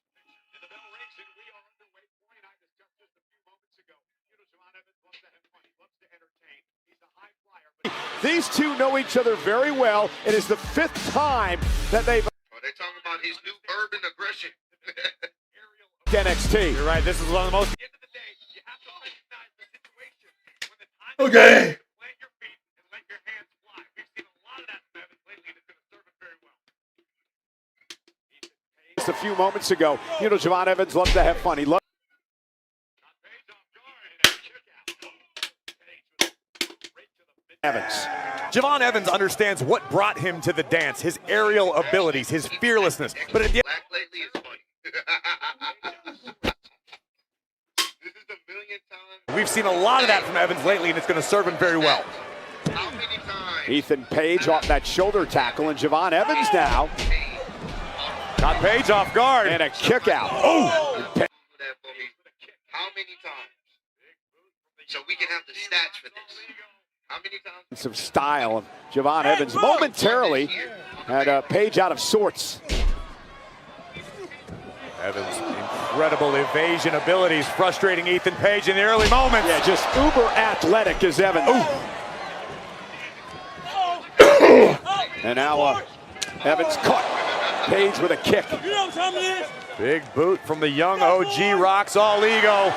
And the bell rings and we are underway. Corey and I discussed just a few moments ago. You know, Javon Evans loves to have fun. He loves to entertain. He's a high flyer. But these two know each other very well. It is the 5th time that they've... Oh, they're talking about his new urban aggression. NXT. You're right. This is one of the most. At the end of the day, you have to recognize the situation when the time is Okay. right, plant your feet and let your hands fly. We've seen a lot of that from Evans lately, and it's going to serve him very well. Just a few moments ago, you know, Javon Evans loves to have fun. He loves. Evans. Javon Evans understands what brought him to the dance, his aerial abilities, his fearlessness. But at the Black lately is funny. This is the millionth time. we've seen a lot of that from Evans lately, and it's going to serve him very well. How many times? Ethan Page off that shoulder tackle, and Javon Evans now. Got Page off guard. And a kick out. Oh! Do that for me. How many times? So we can have the stats for this. How many times? Some style of Javon Evans momentarily had Page out of sorts. Evans' incredible evasion abilities frustrating Ethan Page in the early moments. Yeah, just uber athletic as Evans. And now Evans caught Page with a kick. Big boot from the young OG, rocks all ego.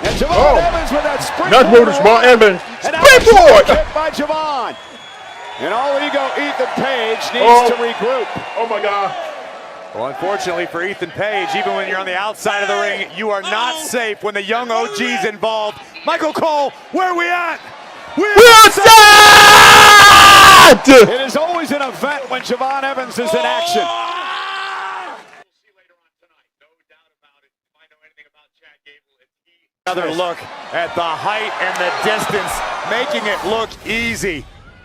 And Javon Evans with that springboard. That's what it's about, Evans. And now a Springboard! kick by Javon. And all ego Ethan Page needs to regroup. Oh my God. Well, unfortunately for Ethan Page, even when you're on the outside of the ring, you are not safe when the young OG's involved. Michael Cole, where are we at? We're set! It is always an event when Javon Evans is in action. Another look at the height and the distance, making it look easy.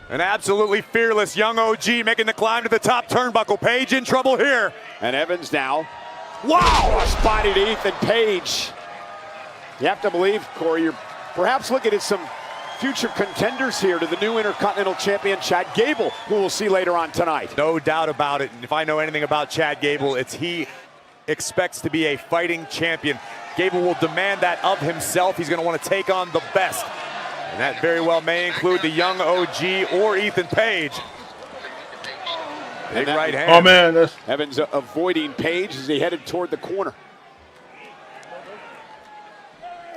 An absolutely fearless young OG making the climb to the top turnbuckle. Page in trouble here. And Evans now. Wow! Spotty to Ethan Page. You have to believe, Corey, you're perhaps looking at some future contenders here to the new Intercontinental Champion, Chad Gable, who we'll see later on tonight. No doubt about it. And if I know anything about Chad Gable, it's he expects to be a fighting champion. Gable will demand that of himself. He's going to want to take on the best. And that very well may include the young OG or Ethan Page. Big right hand. Oh man, that's Evans avoiding Page as he headed toward the corner.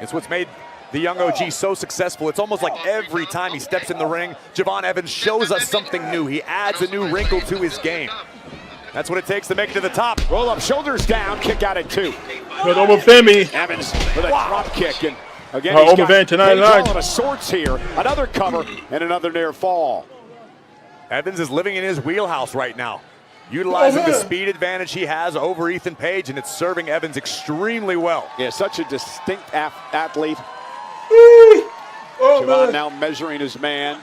It's what's made the young OG so successful. It's almost like every time he steps in the ring, Javon Evans shows us something new. He adds a new wrinkle to his game. That's what it takes to make it to the top. Roll up, shoulders down, kick out at 2. good over Femi. Evans with a drop kick, and again Oh, he's over got Van tonight, Page line. all out of sorts here. Another cover and another near fall. Evans is living in his wheelhouse right now, utilizing the man. speed advantage he has over Ethan Page, and it's serving Evans extremely well. Yeah, such a distinct athlete. Oh Javon man. now measuring his man.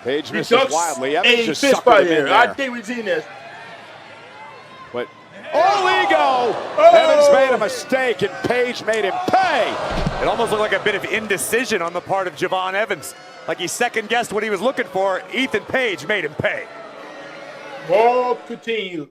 Page He misses ducks wildly. Evans a just fist suckered fight him in here. there. I think we've seen this. But all ego! Evans made a mistake and Page made him pay. It almost looked like a bit of indecision on the part of Javon Evans. Like he second-guessed what he was looking for. Ethan Page made him pay. Ball continues.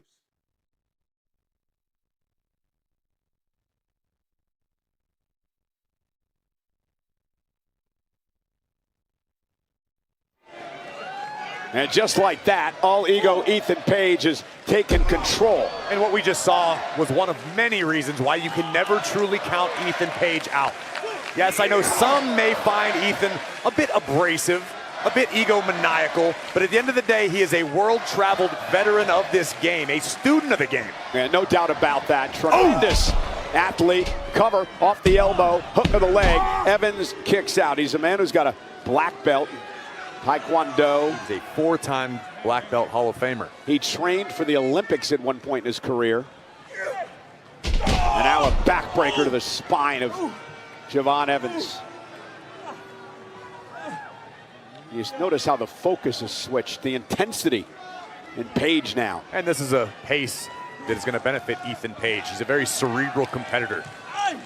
And just like that, all ego Ethan Page has taken control. And what we just saw was one of many reasons why you can never truly count Ethan Page out. Yes, I know some may find Ethan a bit abrasive, a bit egomaniacal, but at the end of the day, he is a world-traveled veteran of this game, a student of the game. And no doubt about that. Tremendous athlete. Cover off the elbow, hook of the leg. Evans kicks out. He's a man who's got a black belt in Taekwondo. He's a four-time black belt Hall of Famer. He trained for the Olympics at one point in his career. And now a backbreaker to the spine of Javon Evans. You notice how the focus has switched, the intensity in Page now. And this is a pace that is going to benefit Ethan Page. He's a very cerebral competitor,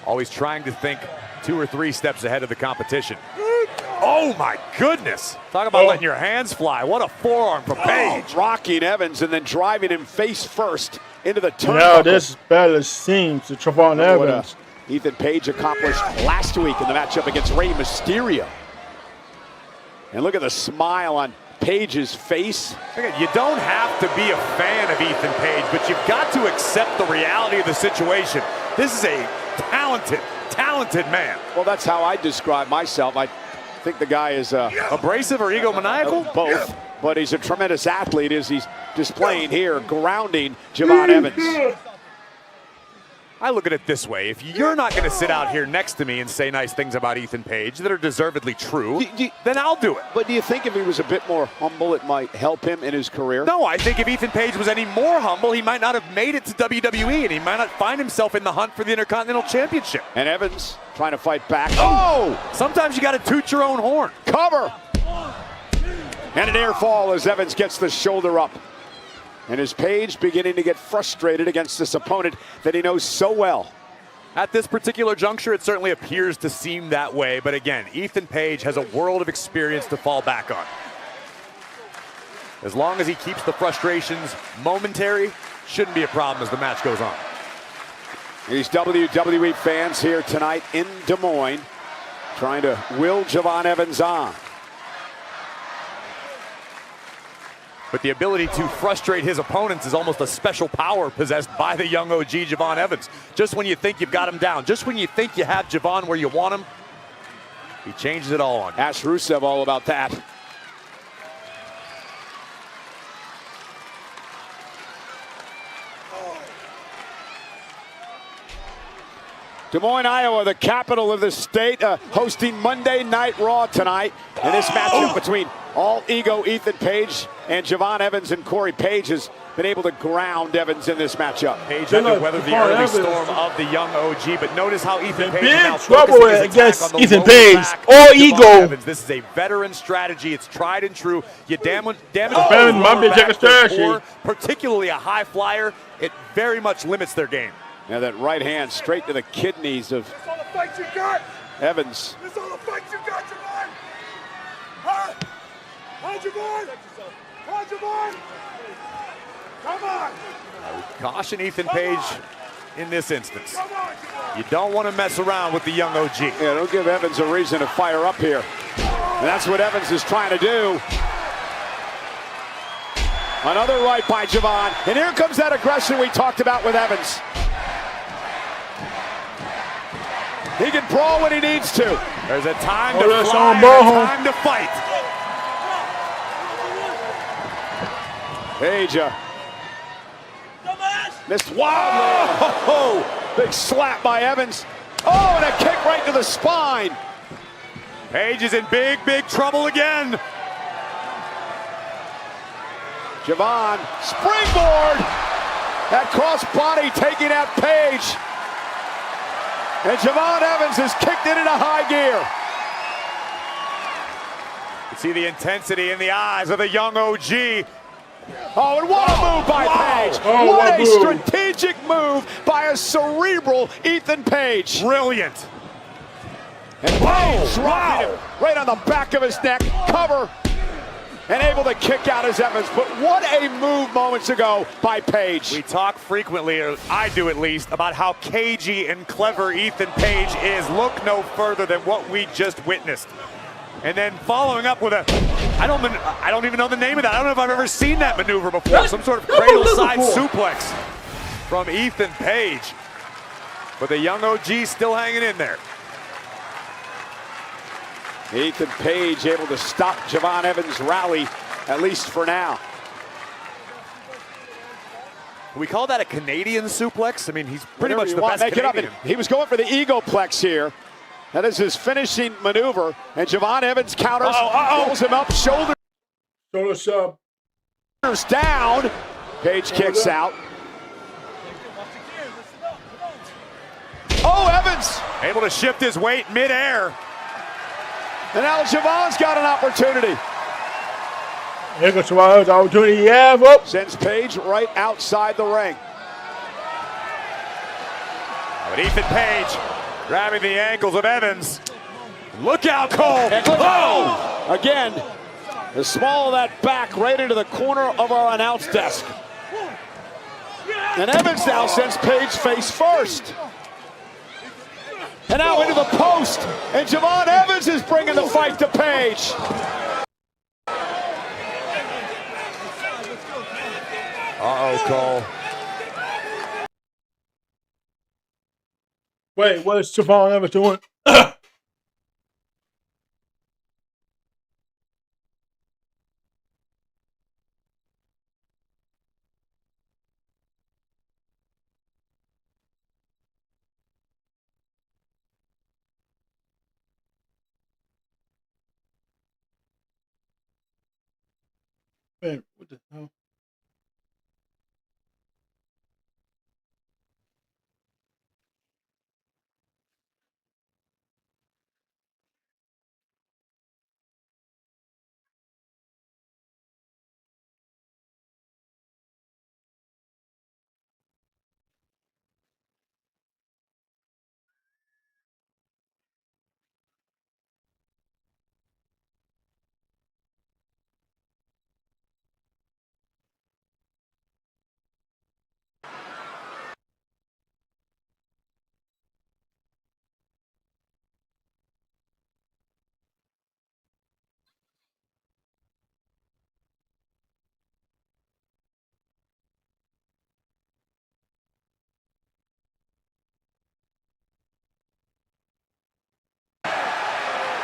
always trying to think 2 or 3 steps ahead of the competition. Oh my goodness! Talk about letting your hands fly. What a forearm from Page. Rocking Evans and then driving him face first into the turnbuckle. Now this battle seems to Javon Evans. Ethan Page accomplished last week in the matchup against Rey Mysterio. And look at the smile on Page's face. Again, you don't have to be a fan of Ethan Page, but you've got to accept the reality of the situation. This is a talented man. Well, that's how I describe myself. I think the guy is abrasive or egomaniacal? Both. But he's a tremendous athlete as he's displaying here, grounding Javon Evans. I look at it this way. If you're not going to sit out here next to me and say nice things about Ethan Page that are deservedly true, then I'll do it. But do you think if he was a bit more humble, it might help him in his career? No, I think if Ethan Page was any more humble, he might not have made it to WWE, and he might not find himself in the hunt for the Intercontinental Championship. And Evans trying to fight back. Oh! Sometimes you got to toot your own horn. Cover! And an air fall as Evans gets the shoulder up. And is Page beginning to get frustrated against this opponent that he knows so well? At this particular juncture, it certainly appears to seem that way. But again, Ethan Page has a world of experience to fall back on. As long as he keeps the frustrations momentary, shouldn't be a problem as the match goes on. These WWE fans here tonight in Des Moines trying to will Javon Evans on. But the ability to frustrate his opponents is almost a special power possessed by the young OG Javon Evans. Just when you think you've got him down, just when you think you have Javon where you want him, he changes it all on you. Ask Rusev all about that. Des Moines, Iowa, the capital of the state, hosting Monday Night Raw tonight. And this matchup between All Ego Ethan Page and Javon Evans, and Corey Page has been able to ground Evans in this matchup. Page had to weather the early storm of the young OG, but notice how Ethan Page is now trouble focusing his against attack on the Ethan lower Page. back All of ego. Javon Evans. This is a veteran strategy. It's tried and true. You damage the lower back to the core, particularly a high flyer. It very much limits their game. Now that right hand straight to the kidneys of Evans. This all the fight you got, Javon! Huh? Huh, Javon? Huh, Javon? Come on! Caution Ethan Page in this instance. You don't want to mess around with the young OG. Yeah, don't give Evans a reason to fire up here. And that's what Evans is trying to do. Another right by Javon. And here comes that aggression we talked about with Evans. He can brawl when he needs to. There's a time to fly and a time to fight. Page missed wildly. Oh, big slap by Evans. Oh, and a kick right to the spine. Page is in big trouble again. Javon, springboard. That crossbody taking out Page. And Javon Evans has kicked it into high gear. You see the intensity in the eyes of the young OG. Oh, and what a move by Page. What a strategic move by a cerebral Ethan Page. Brilliant. And Page dropping him right on the back of his neck. Cover. And able to kick out his Evans. But what a move moments ago by Page. We talk frequently, or I do at least, about how cagey and clever Ethan Page is. Look no further than what we just witnessed. And then following up with a, I don't even know the name of that. I don't know if I've ever seen that maneuver before. Some sort of cradle side suplex from Ethan Page. But the young OG still hanging in there. Ethan Page able to stop Javon Evans' rally, at least for now. We call that a Canadian suplex? I mean, he's pretty much the best Canadian. He was going for the egoplex here. That is his finishing maneuver. And Javon Evans counters, pulls him up, shoulders down. Page kicks out. Oh, Evans! Able to shift his weight midair. And now Javon's got an opportunity. Here goes Javon's opportunity. Yeah, sends Page right outside the ring. But Ethan Page grabbing the ankles of Evans. Look out, Cole! Oh! Again, the small of that back right into the corner of our announce desk. And Evans now sends Page face first. And now into the post. And Javon Evans is bringing the fight to Page. Uh-oh, Cole. Wait, what is Javon ever doing? Wait, what the hell?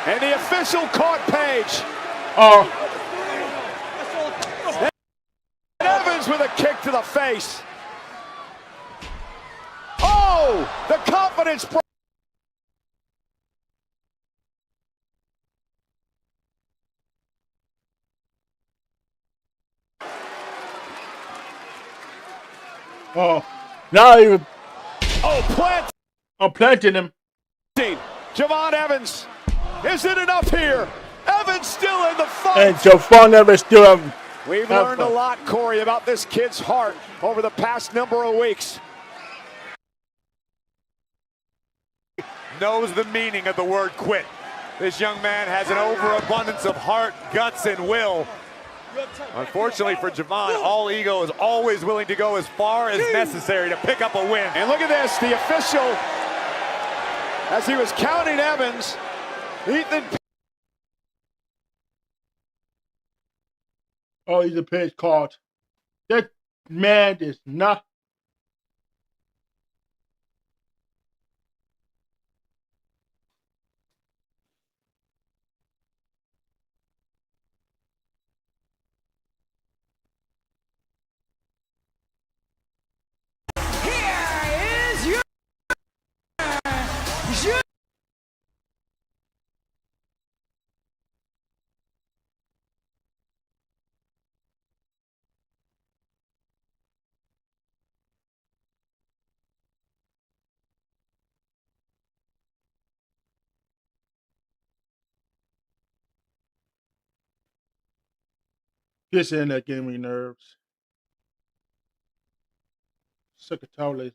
And the official caught Page. Oh, And Evans with a kick to the face. Oh, the confidence. oh. Now even Oh, I'm planting him. Javon Evans. Is it enough here? Evans still in the fight. And Javon Evans still have. We've learned a lot, Corey, about this kid's heart over the past number of weeks. Knows the meaning of the word quit. This young man has an overabundance of heart, guts, and will. Unfortunately for Javon, All Ego is always willing to go as far as necessary to pick up a win. And look at this, the official, as he was counting Evans, Ethan. Oh, he's a Page card. That man is not. This internet getting me nerves. Suck a towel. Week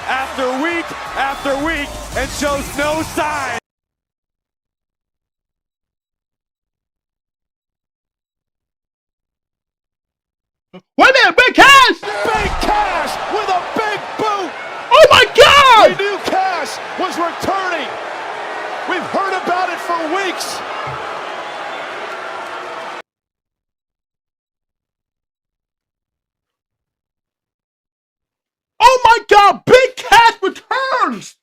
after week after week, and shows no sign. Wait a minute, Big Cass! Big Cash with a big boot. Oh my God! We knew Cash was returning. We've heard about it for weeks. Oh my God! Big Cass returns!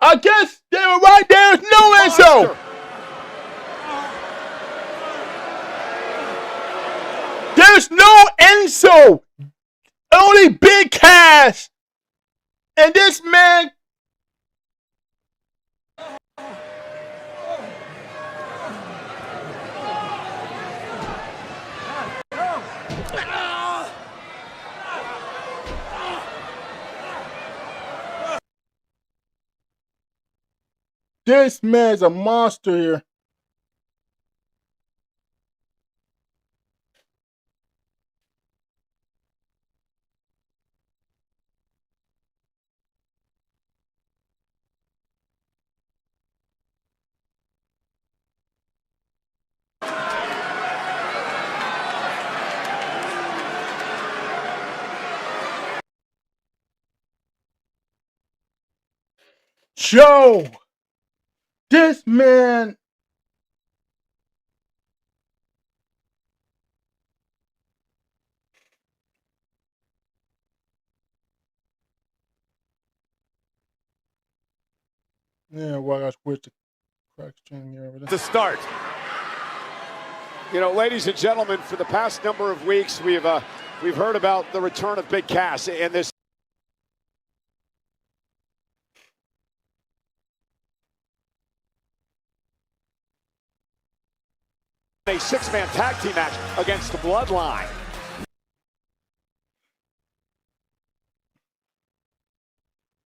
I guess they were right. There's no Enzo. There's no Enzo. Only Big Cass. And this man. This man's a monster here. show. This man. Yeah, well, I switched the crack string here over there. To start. You know, ladies and gentlemen, for the past number of weeks, we've heard about the return of Big Cass and this. A six-man tag team match against the Bloodline.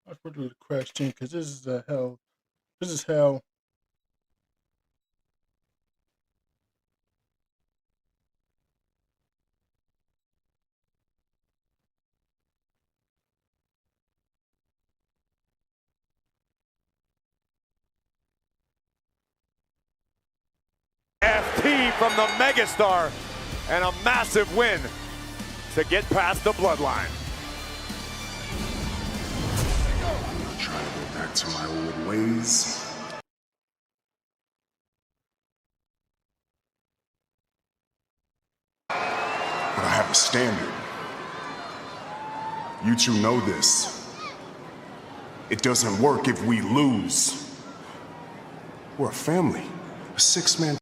Let's put the crack string because this is hell. This is hell. FT from the megastar and a massive win to get past the Bloodline. I'm not trying to go back to my old ways. But I have a standard. You two know this. It doesn't work if we lose. We're a family, a six-man.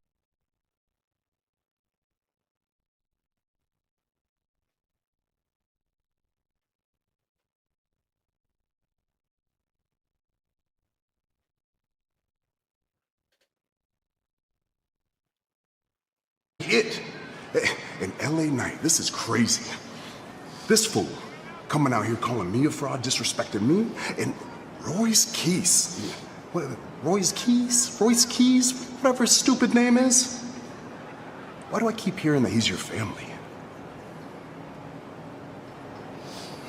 An LA night, this is crazy. This fool coming out here calling me a fraud, disrespecting me, and Royce Keys. What, Royce Keys? Royce Keys? Whatever his stupid name is. Why do I keep hearing that he's your family?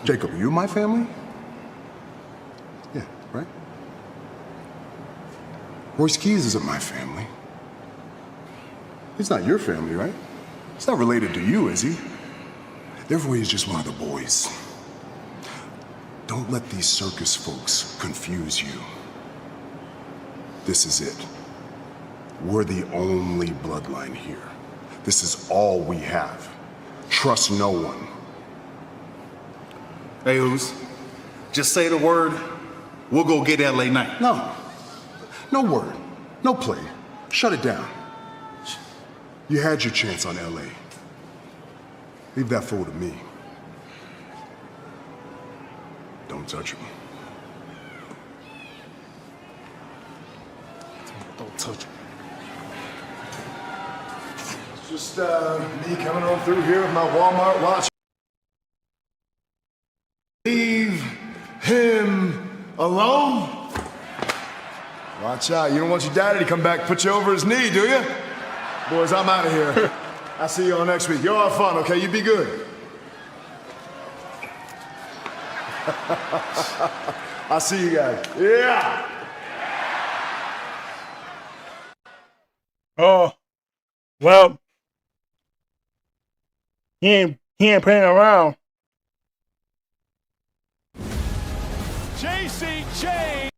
Jacob, are you my family? Yeah, right? Royce Keys isn't my family. He's not your family, right? He's not related to you, is he? Therefore, he's just one of the boys. Don't let these circus folks confuse you. This is it. We're the only bloodline here. This is all we have. Trust no one. Hey, Ooze, just say the word, we'll go get LA Knight. No. No word. No play. Shut it down. You had your chance on LA. Leave that fool to me. Don't touch him. Don't touch him. It's just me coming on through here with my Walmart watch. Leave him alone. Watch out. You don't want your daddy to come back and put you over his knee, do you? Boys, I'm out of here. I'll see you all next week. Y'all have fun, okay? You be good. I'll see you guys. Yeah. Oh, well, he ain't playing around. JCJ.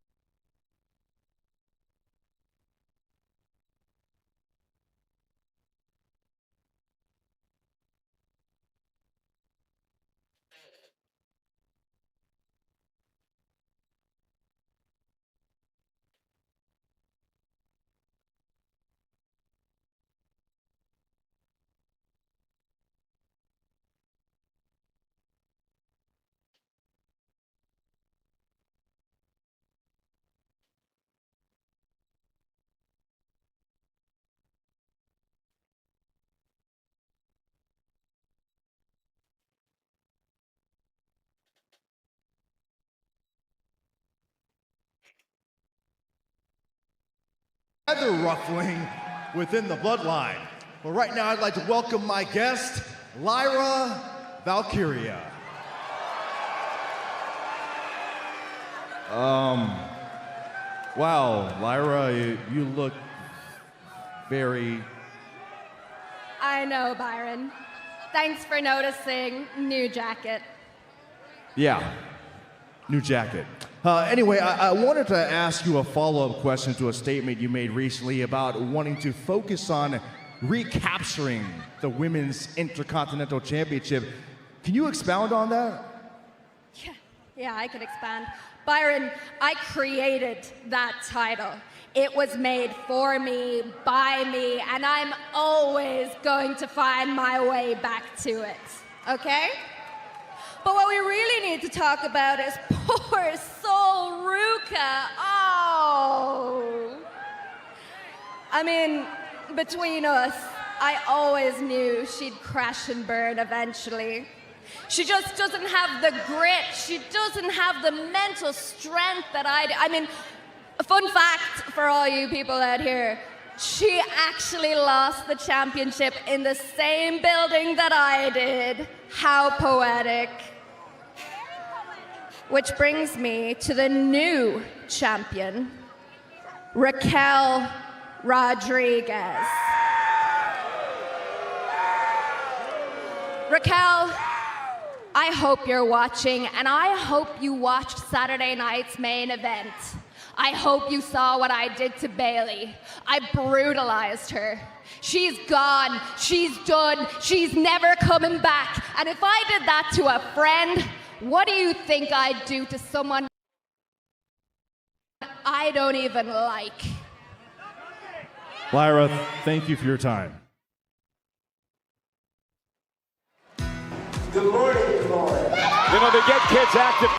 Feather ruffling within the bloodline. But right now, I'd like to welcome my guest, Lyra Valkyria. Wow, Lyra, you look very... I know, Byron. Thanks for noticing. New jacket. Yeah, new jacket. Anyway, I wanted to ask you a follow-up question to a statement you made recently about wanting to focus on recapturing the Women's Intercontinental Championship. Can you expound on that? Yeah, I can expand. Byron, I created that title. It was made for me, by me, and I'm always going to find my way back to it, okay? But what we really need to talk about is poor soul Ruka. Oh. I mean, between us, I always knew she'd crash and burn eventually. She just doesn't have the grit. She doesn't have the mental strength that I do. I mean, a fun fact for all you people out here, she actually lost the championship in the same building that I did. How poetic. Which brings me to the new champion, Raquel Rodriguez. Raquel, I hope you're watching, and I hope you watched Saturday night's main event. I hope you saw what I did to Bayley. I brutalized her. She's gone, she's done, she's never coming back. And if I did that to a friend, what do you think I'd do to someone I don't even like? Lyra, thank you for your time. Good morning, good morning. You know, they get kids active.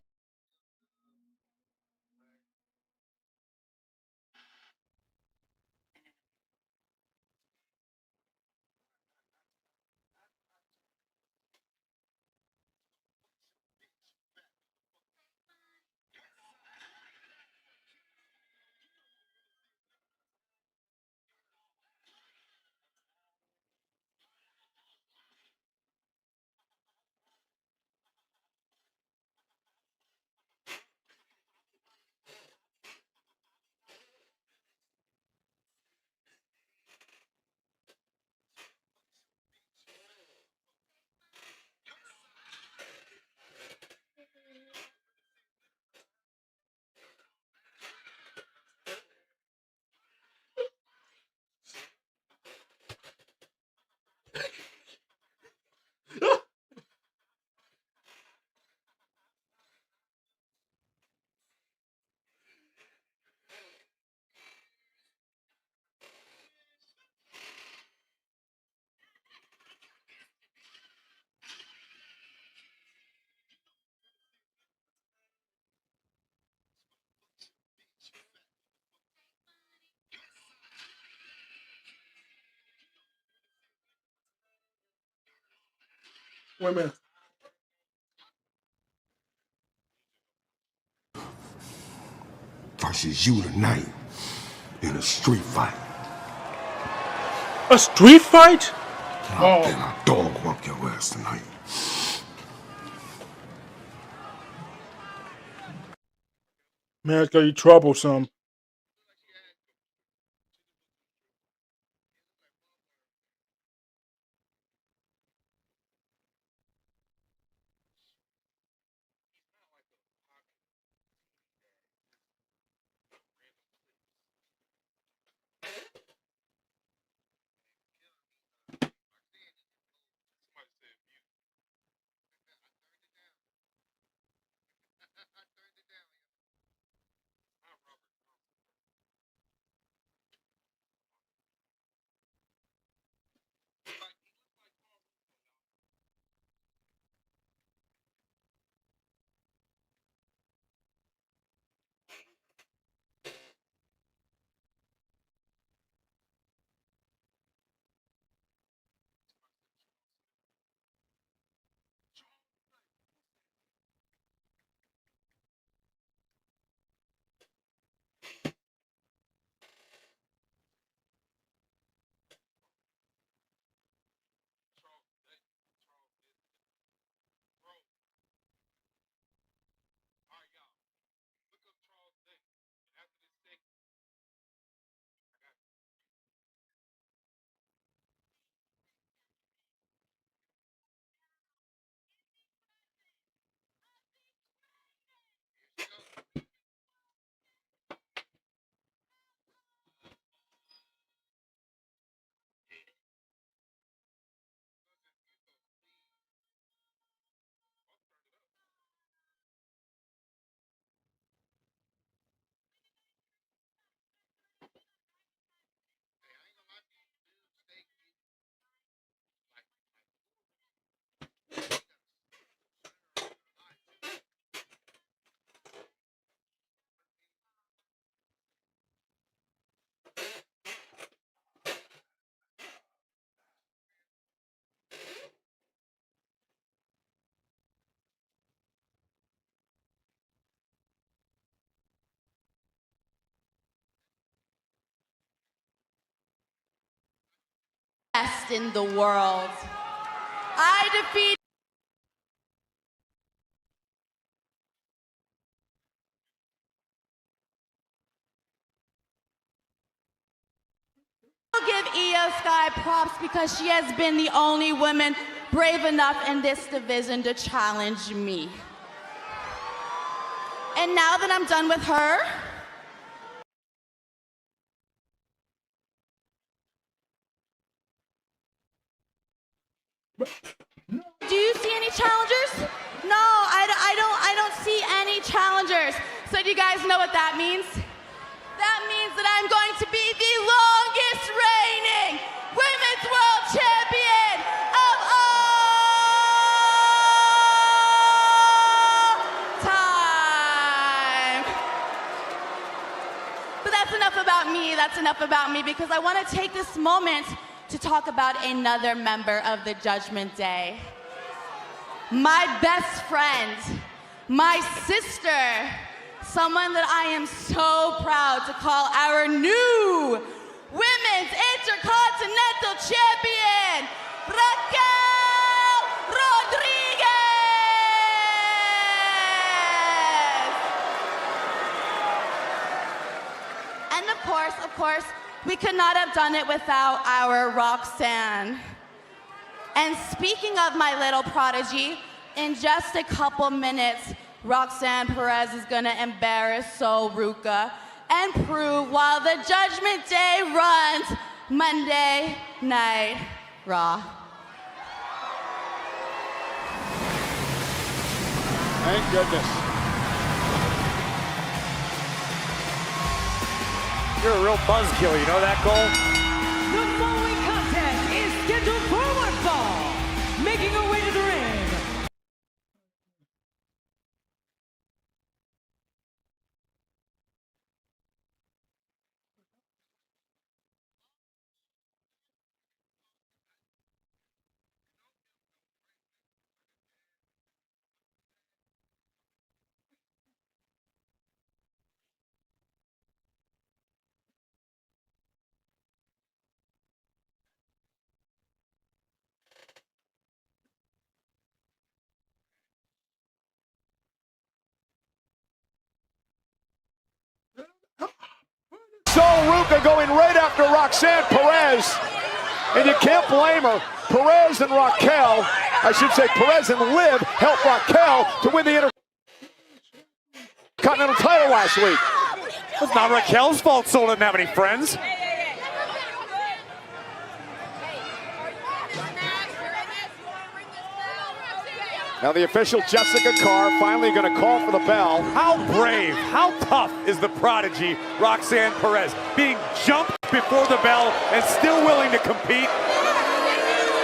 Wait a minute. Versus you tonight in a street fight. A street fight? And I dog walk your ass tonight. Man, it's gonna be troublesome. best in the world. I defeated I'll give Io Sky props because she has been the only woman brave enough in this division to challenge me. And now that I'm done with her, do you see any challengers? No, I don't see any challengers. So do you guys know what that means? That means that I'm going to be the longest reigning Women's World Champion of all time. But that's enough about me. That's enough about me because I want to take this moment to talk about another member of the Judgment Day. My best friend, my sister, someone that I am so proud to call our new Women's Intercontinental Champion, Raquel Rodriguez! And of course, we could not have done it without our Roxanne. And speaking of my little prodigy, in just a couple minutes, Roxanne Perez is gonna embarrass Sol Ruca and prove while the Judgment Day runs Monday Night Raw. Thank goodness. You're a real buzzkill, you know that, Cole? The following contest is scheduled for one fall. Making her way to the ring. Sol Ruca going right after Roxanne Perez, and you can't blame her. Perez and Raquel, I should say Perez and Liv, helped Raquel to win the Intercontinental title last week. It's not Raquel's fault Sol didn't have any friends. Now the official Jessica Carr finally going to call for the bell. How brave, how tough is the prodigy Roxanne Perez? Being jumped before the bell and still willing to compete.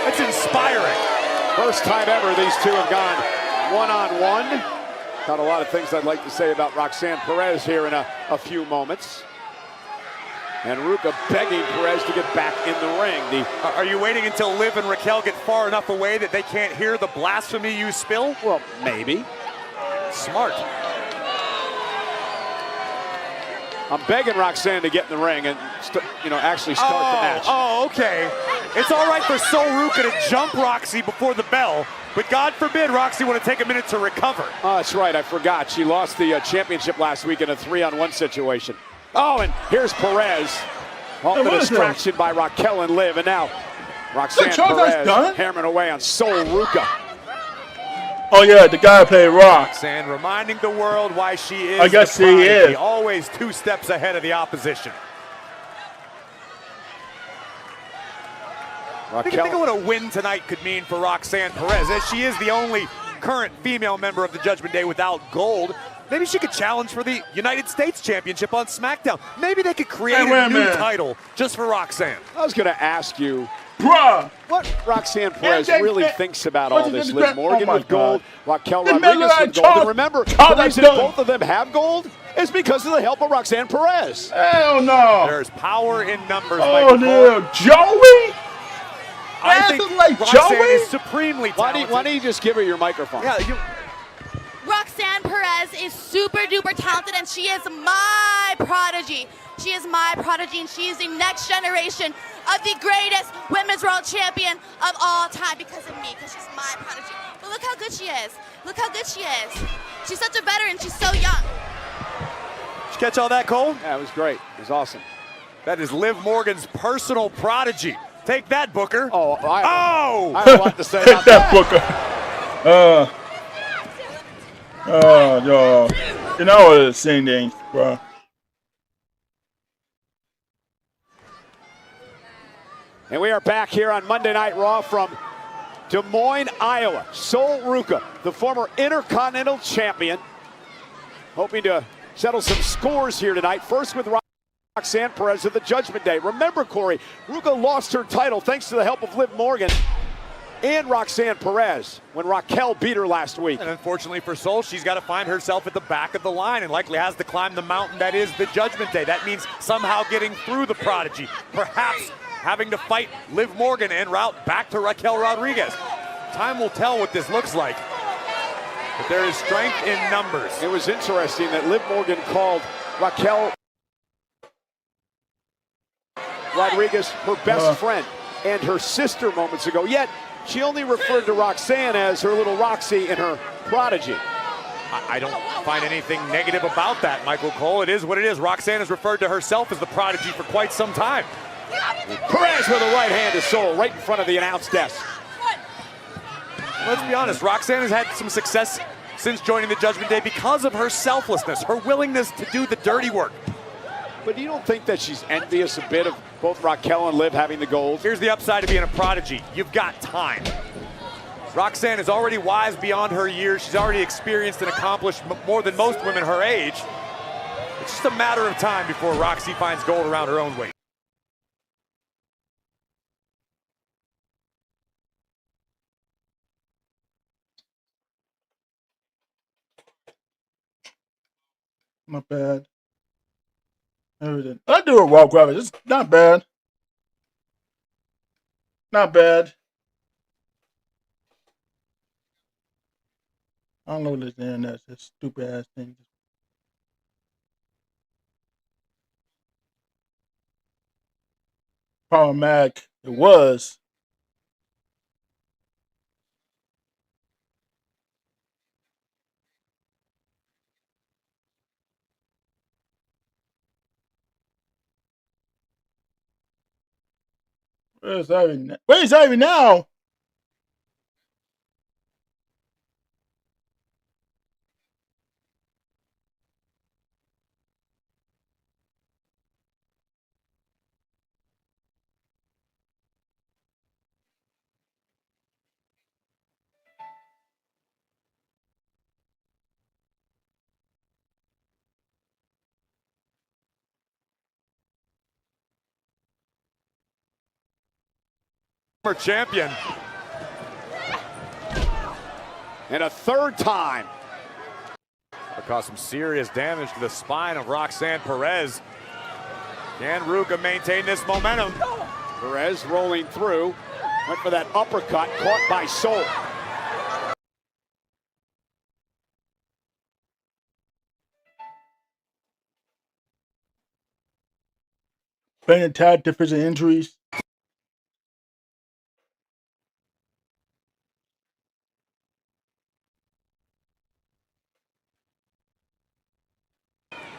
It's inspiring. First time ever these two have gone one-on-one. Got a lot of things I'd like to say about Roxanne Perez here in a few moments. And Ruca begging Perez to get back in the ring. Are you waiting until Liv and Raquel get far enough away that they can't hear the blasphemy you spill? Well, maybe. Smart. I'm begging Roxanne to get in the ring and actually start the match. Oh, okay. It's all right for Sol Ruca to jump Roxy before the bell, but God forbid Roxy want to take a minute to recover. Oh, that's right. I forgot. She lost the championship last week in a 3-on-1 situation. Oh, and here's Perez. Off the distraction by Raquel and Liv, and now Roxanne Perez hammering away on Sol Ruca. Oh yeah, the guy played Rock. Roxanne reminding the world why she is. I guess she is. Always 2 steps ahead of the opposition. Think of what a win tonight could mean for Roxanne Perez, as she is the only current female member of the Judgment Day without gold. Maybe she could challenge for the United States Championship on SmackDown. Maybe they could create a new title just for Roxanne. I was going to ask you, what Roxanne Perez really thinks about all this. Liv Morgan with gold, Raquel Rodriguez with gold. And remember, the reason both of them have gold is because of the help of Roxanne Perez. Hell no. There's power in numbers. Oh, no. Joey? I think like Roxanne is supremely talented. Why don't you just give her your microphone? Yeah, Roxanne Perez is super duper talented and she is my prodigy. She is my prodigy, and she is the next generation of the greatest women's world champion of all time because of me, because she's my prodigy. But look how good she is. Look how good she is. She's such a veteran. She's so young. Did you catch all that, Cole? Yeah, it was great. It was awesome. That is Liv Morgan's personal prodigy. Take that, Booker. Oh! I have a lot to say Take about that, Booker. Yo. You know it's the same thing, bro. And we are back here on Monday Night Raw from Des Moines, Iowa. Sol Ruca, the former Intercontinental Champion, hoping to settle some scores here tonight. First with Roxanne Perez of the Judgment Day. Remember, Corey, Ruca lost her title thanks to the help of Liv Morgan and Roxanne Perez when Raquel beat her last week. And unfortunately for Sol, she's got to find herself at the back of the line and likely has to climb the mountain that is the Judgment Day. That means somehow getting through the prodigy, perhaps having to fight Liv Morgan en route back to Raquel Rodriguez. Time will tell what this looks like. But there is strength in numbers. It was interesting that Liv Morgan called Raquel Rodriguez her best friend and her sister moments ago, yet she only referred to Roxanne as her little Roxy and her prodigy. I don't find anything negative about that, Michael Cole. It is what it is. Roxanne has referred to herself as the prodigy for quite some time. Perez with a right hand to Sol right in front of the announce desk. Let's be honest, Roxanne has had some success since joining the Judgment Day because of her selflessness, her willingness to do the dirty work. But you don't think that she's envious a bit of both Raquel and Liv having the gold? Here's the upside of being a prodigy. You've got time. Roxanne is already wise beyond her years. She's already experienced and accomplished more than most women her age. It's just a matter of time before Roxy finds gold around her own waist. Not bad. Everything. I do a raw graphic. It's not bad. Not bad. I don't know what this internet. This stupid ass thing. Problematic. It was. Where's Ivy now? Champion. And a third time. That caused some serious damage to the spine of Roxanne Perez. Can Ruca maintain this momentum? Perez rolling through. Went for that uppercut, caught by Sol. Playing attack division injuries.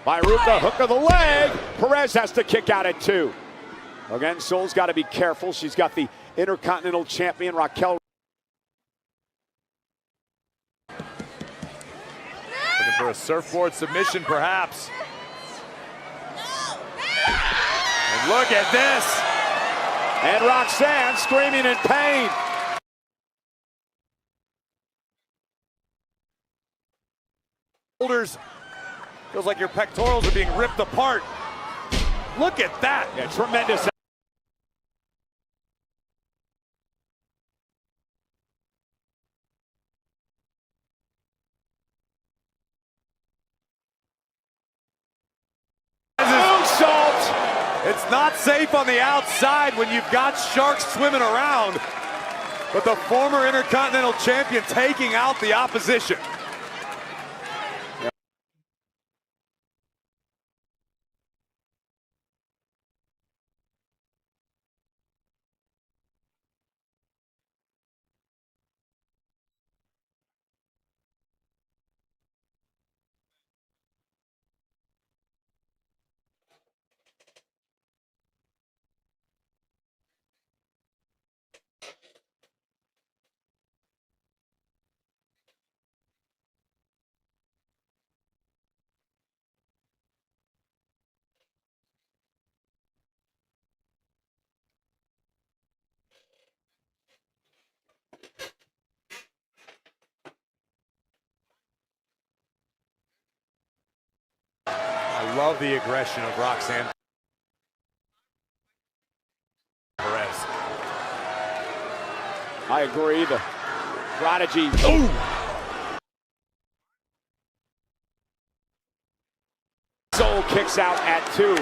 By Ruca, hook of the leg. Perez has to kick out at 2. Again, Sol's got to be careful. She's got the Intercontinental Champion, Raquel. Looking for a surfboard submission, perhaps. And look at this. And Roxanne screaming in pain. Shoulders. Feels like your pectorals are being ripped apart. Look at that. Yeah, tremendous. It's not safe on the outside when you've got sharks swimming around. But the former Intercontinental Champion taking out the opposition. love the aggression of Roxanne Perez. I agree. The prodigy. Ooh! Soul kicks out at 2.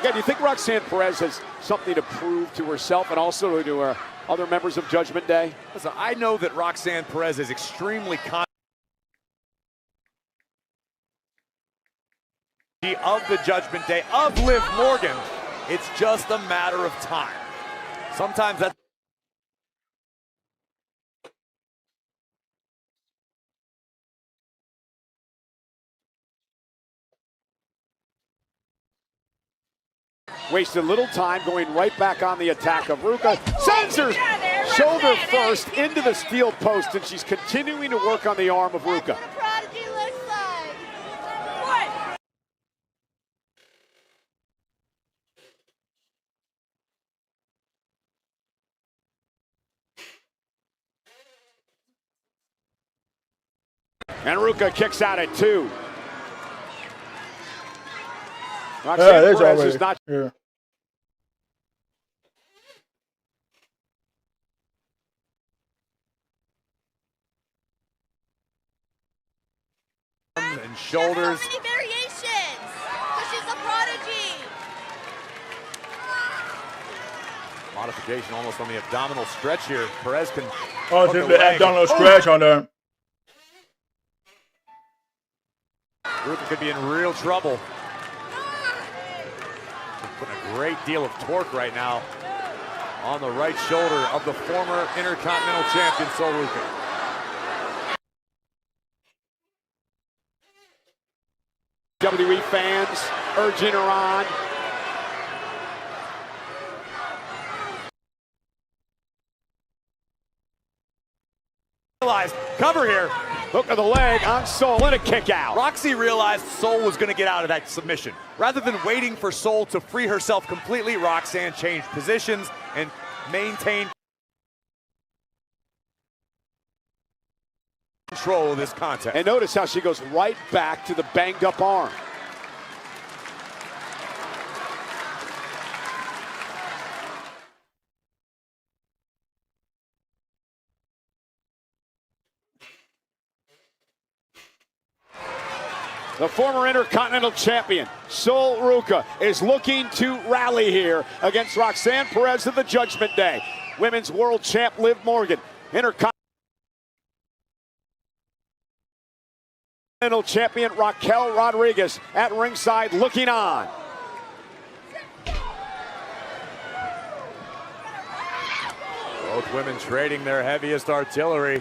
Yeah, do you think Roxanne Perez has something to prove to herself and also to her other members of Judgment Day? Listen, I know that Roxanne Perez is extremely confident of the Judgment Day, of Liv Morgan. It's just a matter of time. Sometimes that's Wasted little time going right back on the attack of Ruka. Sends her shoulder first into the steel post, and she's continuing to work on the arm of Ruka. And Ruka kicks out at 2. Roxanne Perez is not. Yeah. and shoulders. So many variations. Because she's a prodigy. Modification almost on the abdominal stretch here. Perez can. Oh, there's the abdominal stretch on there. Ruka could be in real trouble. Putting a great deal of torque right now on the right shoulder of the former Intercontinental Champion, Sol Ruka. WWE fans urging her on. Cover here. Hook of the leg on Sol and a kick out. Roxy realized Sol was going to get out of that submission. Rather than waiting for Sol to free herself completely, Roxanne changed positions and maintained control of this contest. And notice how she goes right back to the banged up arm. The former Intercontinental Champion, Sol Ruka, is looking to rally here against Roxanne Perez of the Judgment Day. Women's World Champ Liv Morgan, Intercontinental Champion Raquel Rodriguez at ringside looking on. Both women trading their heaviest artillery.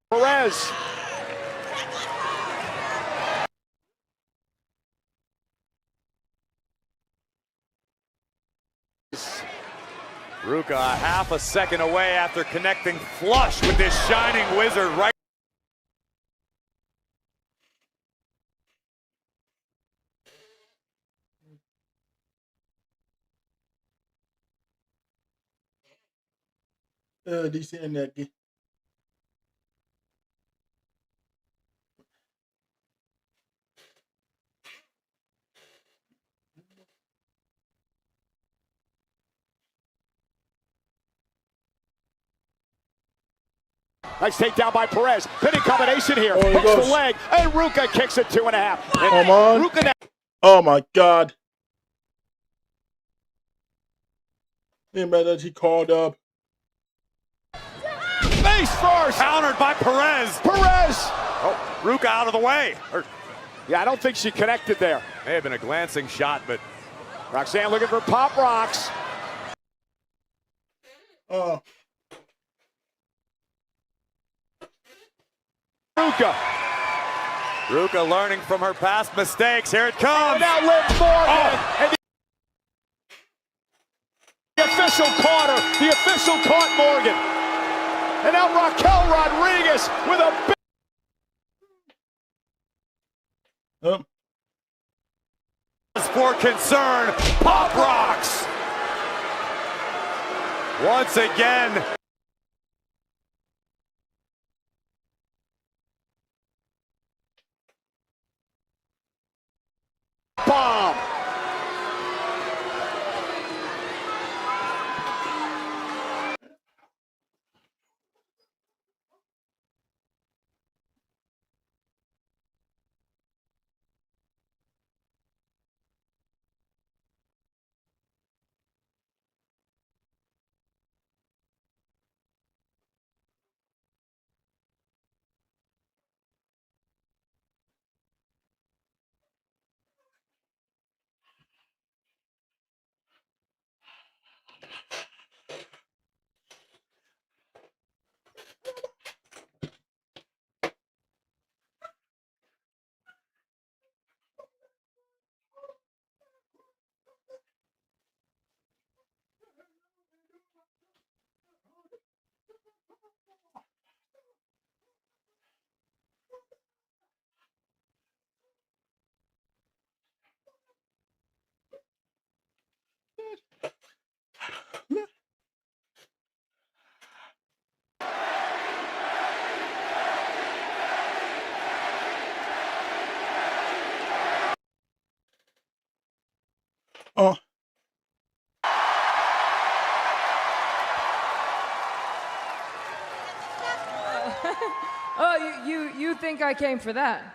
Perez. Ruka a half a second away after connecting flush with this shining wizard right. DC and that. Nice takedown by Perez. Pinning combination here. Oh, hooks the leg, and Ruka kicks it 2.5. Come on. Ruka now. Oh my God. That he called up. Face first. Countered by Perez. Perez. Oh, Ruka out of the way. Yeah, I don't think she connected there. May have been a glancing shot, but Roxanne looking for Pop Rocks. Ruka learning from her past mistakes. Here it comes. And now Liv Morgan. And the official caught her. The official caught Morgan. And now Raquel Rodriguez with a big... For concern, Pop Rocks. Once again. Bomb. Oh, you think I came for that?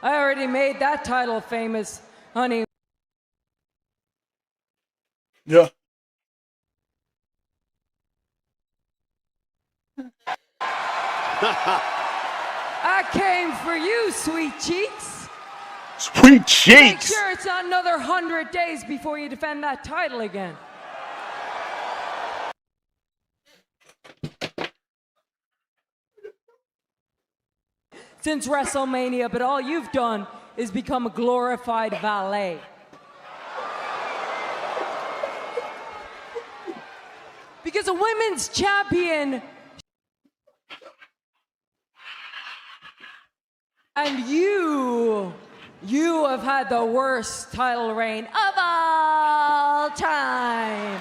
I already made that title famous, honey. Yeah. I came for you, sweet cheeks. Sweet cheeks. Make sure it's not another 100 days before you defend that title again. Since WrestleMania, but all you've done is become a glorified valet. Because a women's champion, and you have had the worst title reign of all time.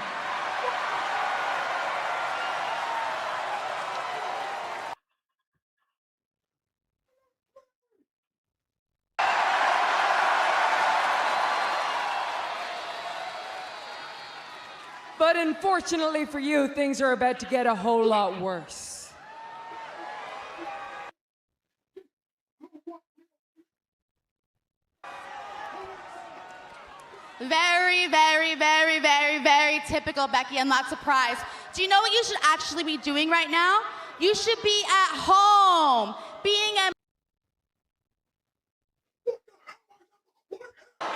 But unfortunately for you, things are about to get a whole lot worse. Very, very, very, very, very typical, Becky. I'm not surprised. Do you know what you should actually be doing right now? You should be at home, being a...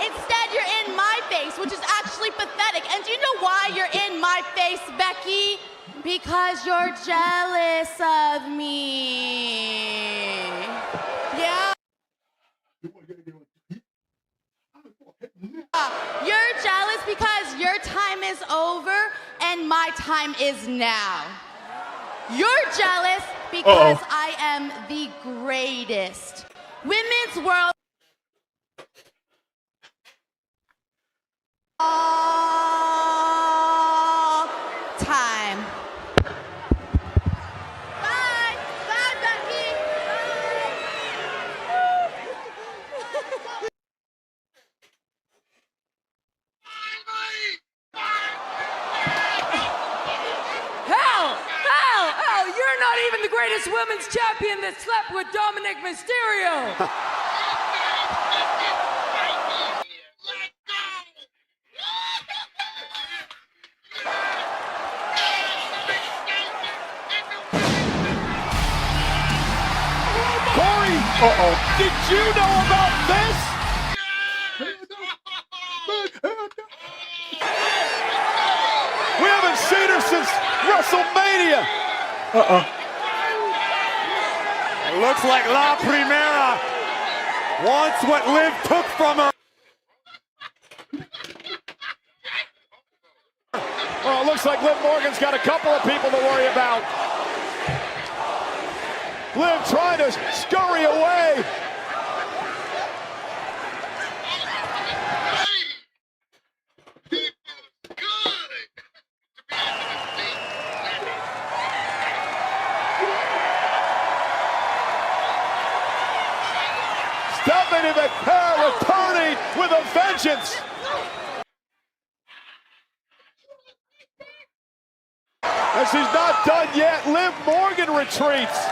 Instead, you're in my face, which is actually pathetic. And do you know why you're in my face, Becky? Because you're jealous of me. Yeah. You're jealous because your time is over and my time is now. You're jealous because I am the greatest. Women's World all time. Bye. Bye, Becky. Hell, you're not even the greatest women's champion that slept with Dominic Mysterio. Did you know about this? WrestleMania. It looks like La Primera wants what Liv took from her. Well, it looks like Liv Morgan's got a couple of people to worry about. Liv trying to scurry away. Stephanie McMahon returning with a vengeance. And she's not done yet. Liv Morgan retreats.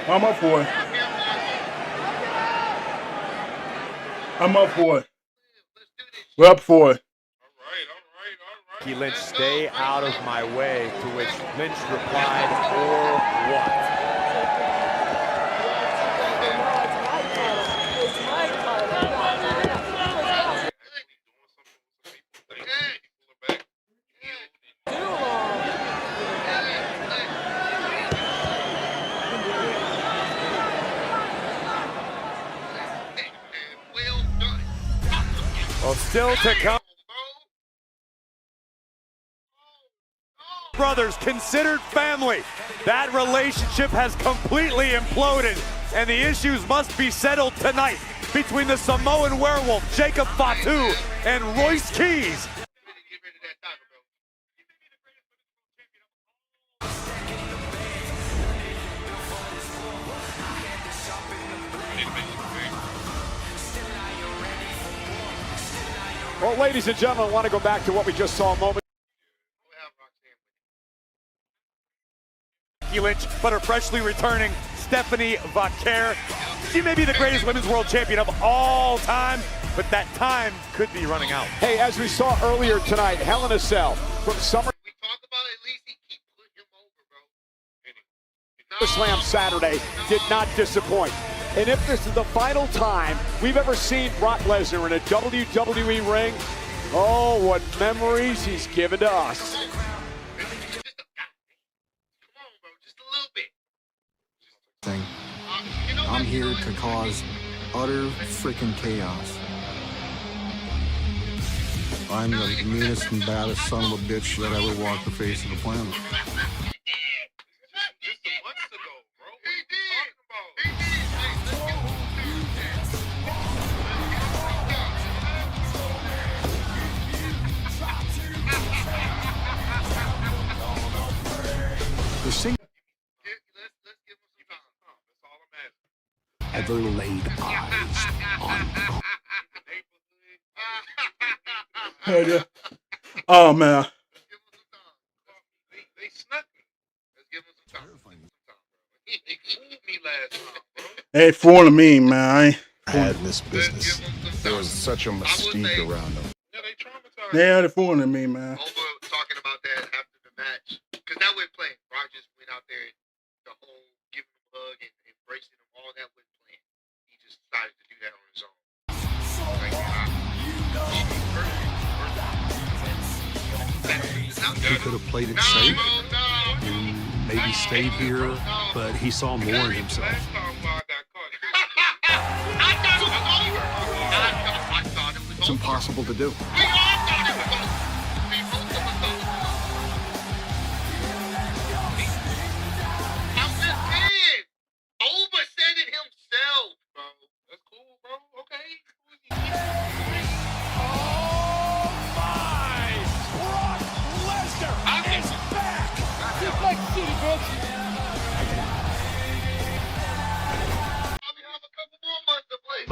I'm up for it. I'm up for it. We're up for it. Becky Lynch, stay out of my way, to which Lynch replied, or what? Well, still to come. Brothers, considered family. That relationship has completely imploded, and the issues must be settled tonight between the Samoan werewolf, Jacob Fatu, and Royce Keys. Well, ladies and gentlemen, I want to go back to what we just saw a moment. Becky Lynch, but her freshly returning Stephanie Vaquer. She may be the greatest women's world champion of all time, but that time could be running out. Hey, as we saw earlier tonight, Hell in a Cell from SummerSlam Saturday did not disappoint. And if this is the final time we've ever seen Brock Lesnar in a WWE ring, oh, what memories he's given to us. I'm here to cause utter freaking chaos. I'm the meanest and baddest son of a bitch that ever walked the face of the planet. The sing ever laid eyes on. Oh man. They snuck me. Let's give them some time. They fooled me last time, bro. They ain't fooling me, man. I ain't Had in this business. There was such a mystique around them. Yeah, they traumatized. They ain't fooling me, man. Over talking about that after the match, because that wasn't playing. Rogers went out there, the whole giving him a hug and embracing him, all that wasn't playing. He just decided to do that on his own. He could have played it safe and maybe stayed here, but he saw more in himself. It's impossible to do.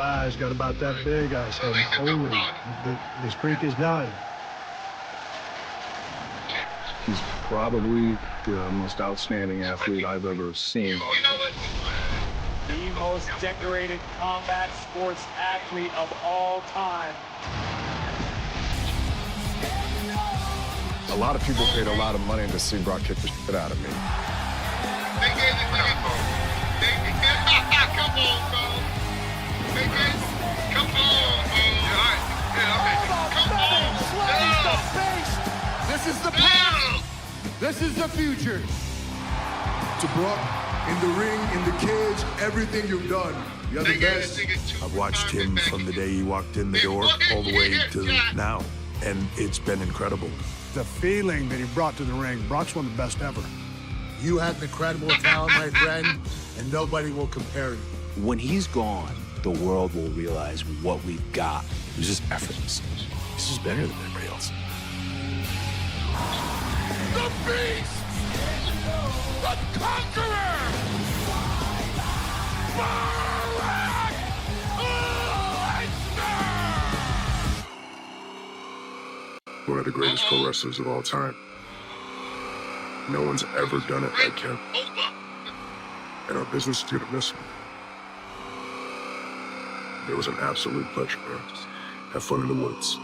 eyes got about that big, I said, holy, this freak is done. He's probably the most outstanding athlete I've ever seen. The most decorated combat sports athlete of all time. A lot of people paid a lot of money to see Brock kick the shit out of me. They gave it to him. Come on, bro. They gave Come on, bro. All right. Yeah, okay. Come on. This is the past. This is the future. To Brock, in the ring, in the cage, everything you've done. You're the best. I've watched him from the day he walked in the door all the way to now, and it's been incredible. The feeling that he brought to the ring, Brock's one of the best ever. You have incredible talent, my friend, and nobody will compare you. When he's gone, the world will realize what we've got. It's just effortless. This is better than everybody else. The Beast! The Conqueror! Brock Lesnar! One of the greatest pro wrestlers of all time. No one's ever done it like him. And our business is gonna miss him. It was an absolute pleasure, man. Have fun in the woods.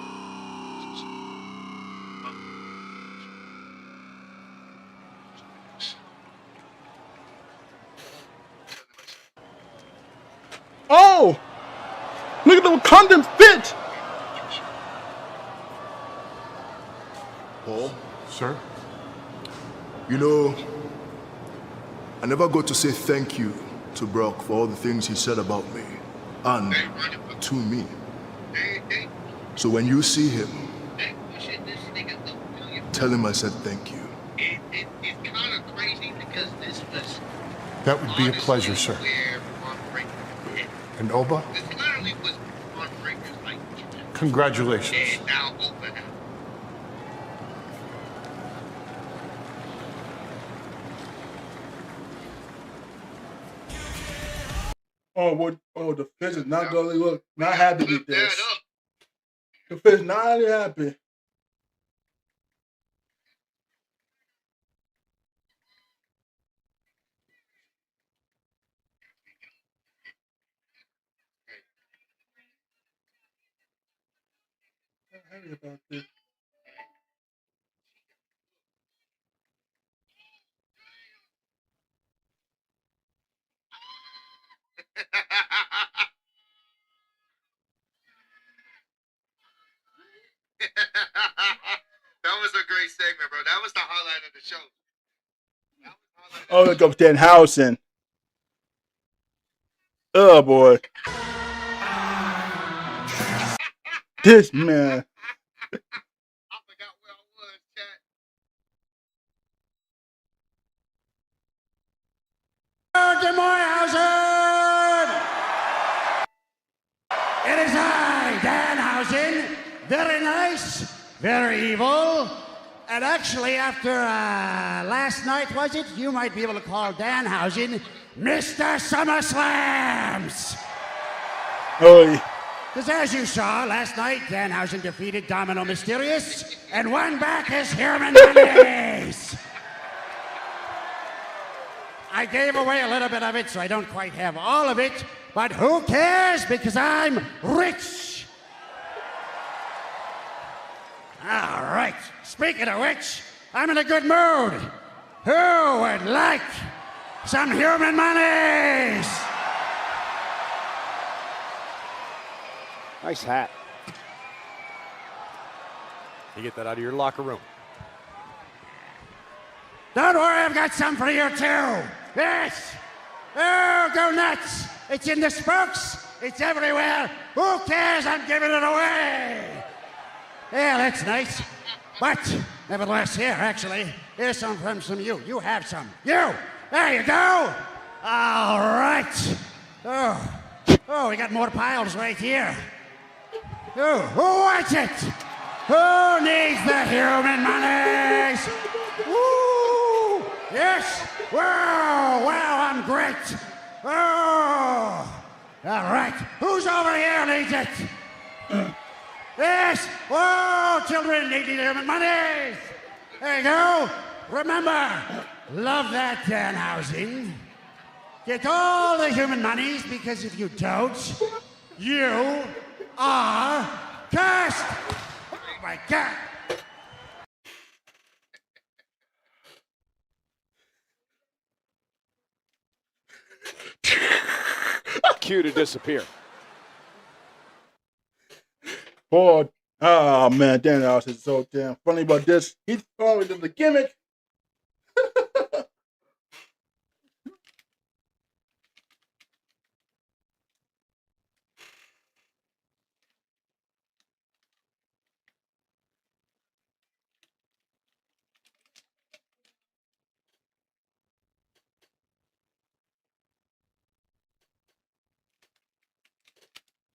Oh! Look at the Wakandan fit! Paul? Sir? You know, I never got to say thank you to Brock for all the things he said about me and to me. So when you see him, tell him I said thank you. It's kind of crazy because this was. That would be a pleasure, sir. And Oba, This literally was on Breaker's like. congratulations. And now Oba. Oh, what? Oh, the Fizz is not gonna look not happy with this. The Fizz not really happy. Not happy about this. That was a great segment, bro. That was the highlight of the show. Oh, look up Danhausen. Oh boy. This man. Des Moines! It is I, Danhausen. Very nice, very evil. And actually, after last night, was it? You might be able to call Danhausen Mr. SummerSlams. Oh, Because as you saw last night, Danhausen defeated Domino Mysterious and won back his Herman Monies. I gave away a little bit of it, so I don't quite have all of it. But who cares? Because I'm rich. All right. Speaking of which, I'm in a good mood. Who would like some human monies? Nice hat. You get that out of your locker room. Don't worry, I've got some for you too. Yes. Oh, go nuts. It's in the spokes. It's everywhere. Who cares? I'm giving it away. Yeah, that's nice. But, nevertheless, here, actually, here's some from some you. You have some. You! There you go! All right. Oh, we got more piles right here. Oh, who wants it? Who needs the human monies? Woo! Yes! Wow, I'm great. Oh! All right. Who's over here needs it? Yes! Oh, children need human monies! There you go. Remember, love that damn housing. Get all the human monies, because if you don't, you are cursed! Oh my God! Cue to disappear. Boy, oh man, Dan Alice is so damn funny about this. He's always in the gimmick.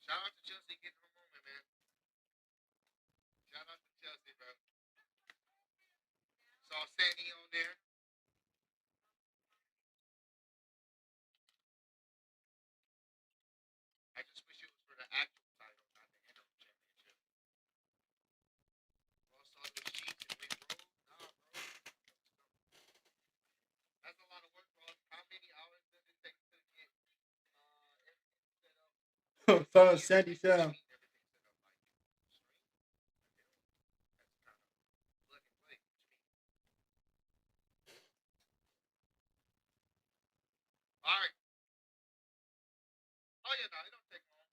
Shout out to Chelsea getting her moment, man. Shout out to Chelsea, bro. Saw Sandy on there. I just wish it was for the actual title, not the interim championship. All saw those sheets and went rogue. Nah, bro. That's a lot of work, bro. How many hours does it take to get everything set up? Son, Sandy Sam. Alright. Oh yeah, no, it don't take long.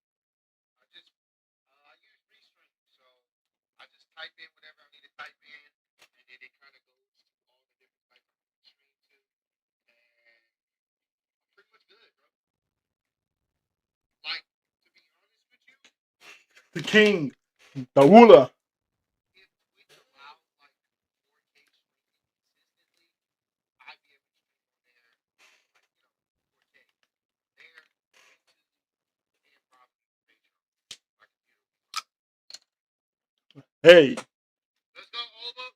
I just I use Restream, so I just type in whatever I need to type in, and then it kind of goes to all the different sites I'm going to stream to, and I'm pretty much good, bro. Like, to be honest with you, The king, the ruler. if Twitch allowed like 4K streaming consistently, I'd be able to stream on there, like, 4K. There, YouTube, and probably Patreon. My computer. Hey. Let's go, Ova.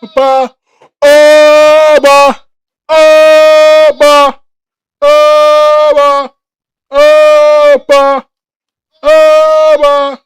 Oba, Oba, Oba, Oba, Oba, Oba.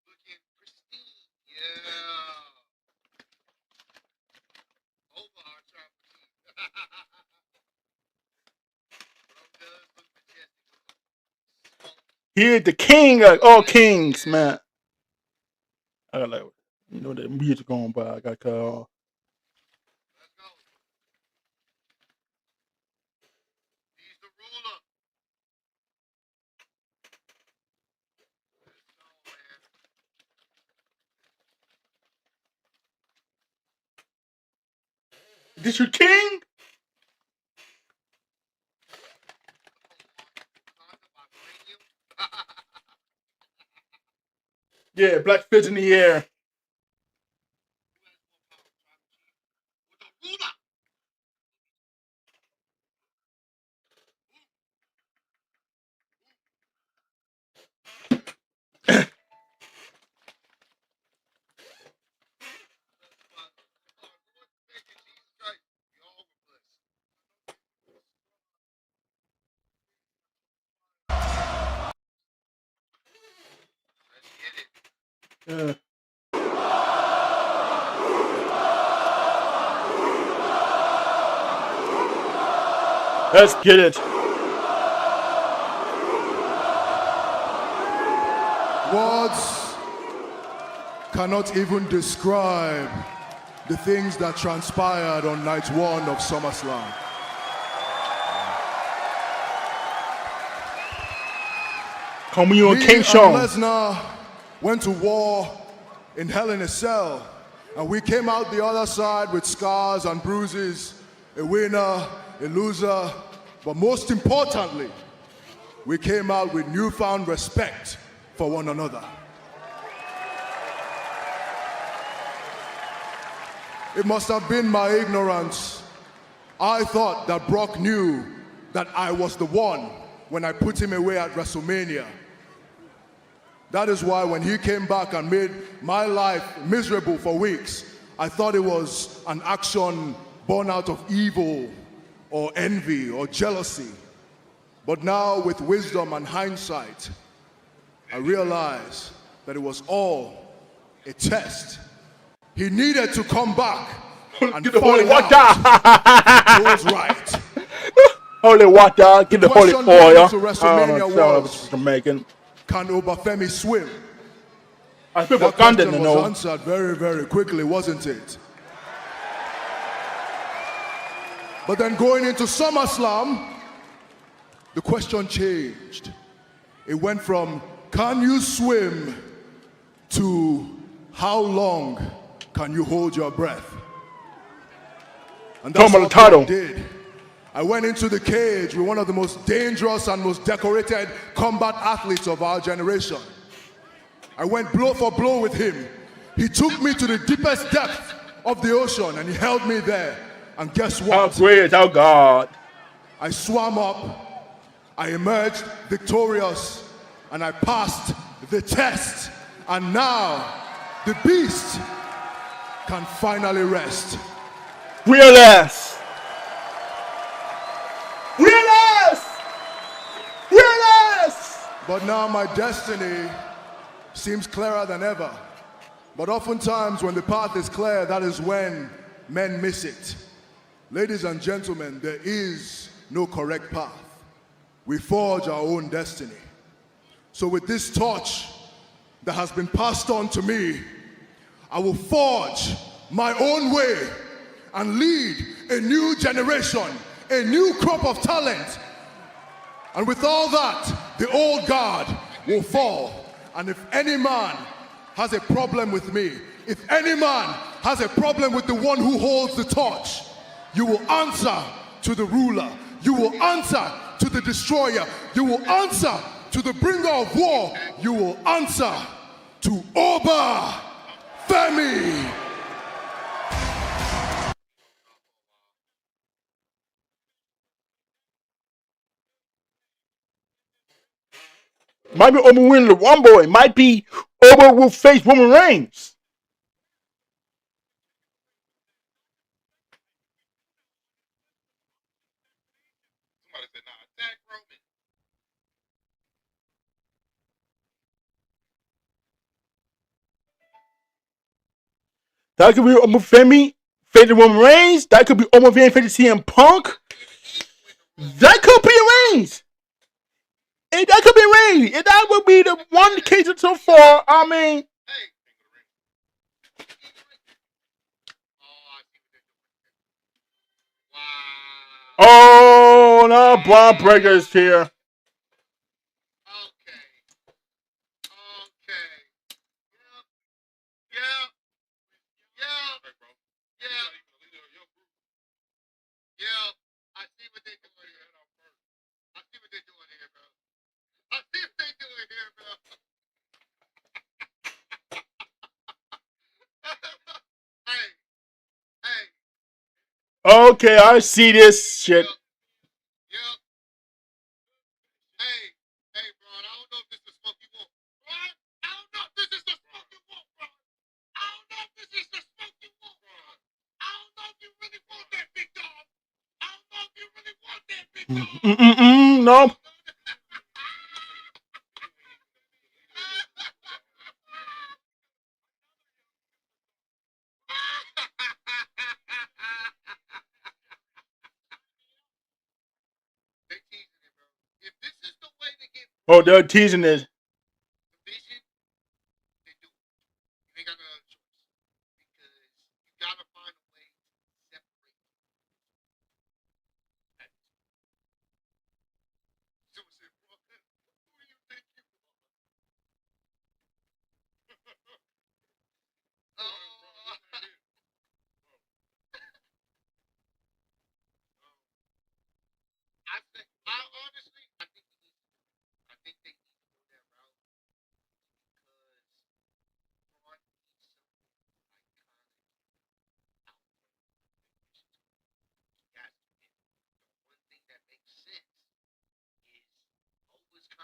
Looking pristine. Yeah. Over our trapeze. Bro does look majestic. He is the king of all kings, man. I got like, you know, the music going by. I got cut off. Let's go. He's the ruler. Let's go, man. Is this your king? Yeah, black fist in the air. Let's get it. Words cannot even describe the things that transpired on night one of SummerSlam. Call me on Lee King and Sean. Lesnar went to war in Hell in a Cell And we came out the other side with scars and bruises, a winner, a loser, but most importantly, we came out with newfound respect for one another. It must have been my ignorance. I thought that Brock knew that I was the one when I put him away at WrestleMania. That is why when he came back and made my life miserable for weeks, I thought it was an action born out of evil or envy or jealousy. But now, with wisdom and hindsight, I realize that it was all a test. He needed to come back and get the holy find water. out who was right. Holy water, get the holy question oil. to WrestleMania was, Jamaican. Can Obafemi swim? I feel That Wakanda, question was answered very, very quickly, wasn't it? But then going into SummerSlam, the question changed. It went from, can you swim, to how long can you hold your breath? And that's what I did. I went into the cage with one of the most dangerous and most decorated combat athletes of our generation. I went blow for blow with him. He took me to the deepest depth of the ocean and he held me there. And guess what? How great is our God? I swam up, I emerged victorious, and I passed the test. And now, the beast can finally rest. Realize! Realize! Realize! But now my destiny seems clearer than ever. But oftentimes when the path is clear, that is when men miss it. Ladies and gentlemen, there is no correct path. We forge our own destiny. So with this torch that has been passed on to me, I will forge my own way and lead a new generation, a new crop of talent. And with all that, the old guard will fall. And if any man has a problem with me, if any man has a problem with the one who holds the torch, you will answer to the ruler. You will answer to the destroyer. You will answer to the bringer of war. You will answer to Oba Femi. Might be Oba winning the Rumble. It might be Oba will face Roman Reigns. That could be Oba Femi facing Roman Reigns. That could be Oba Femi facing CM Punk. That could be Reigns. And that could be Reigns. And that would be the one case so far. I mean, oh no, Braun Breaker is here. Okay, I see this shit. No. Oh, they're teasing this.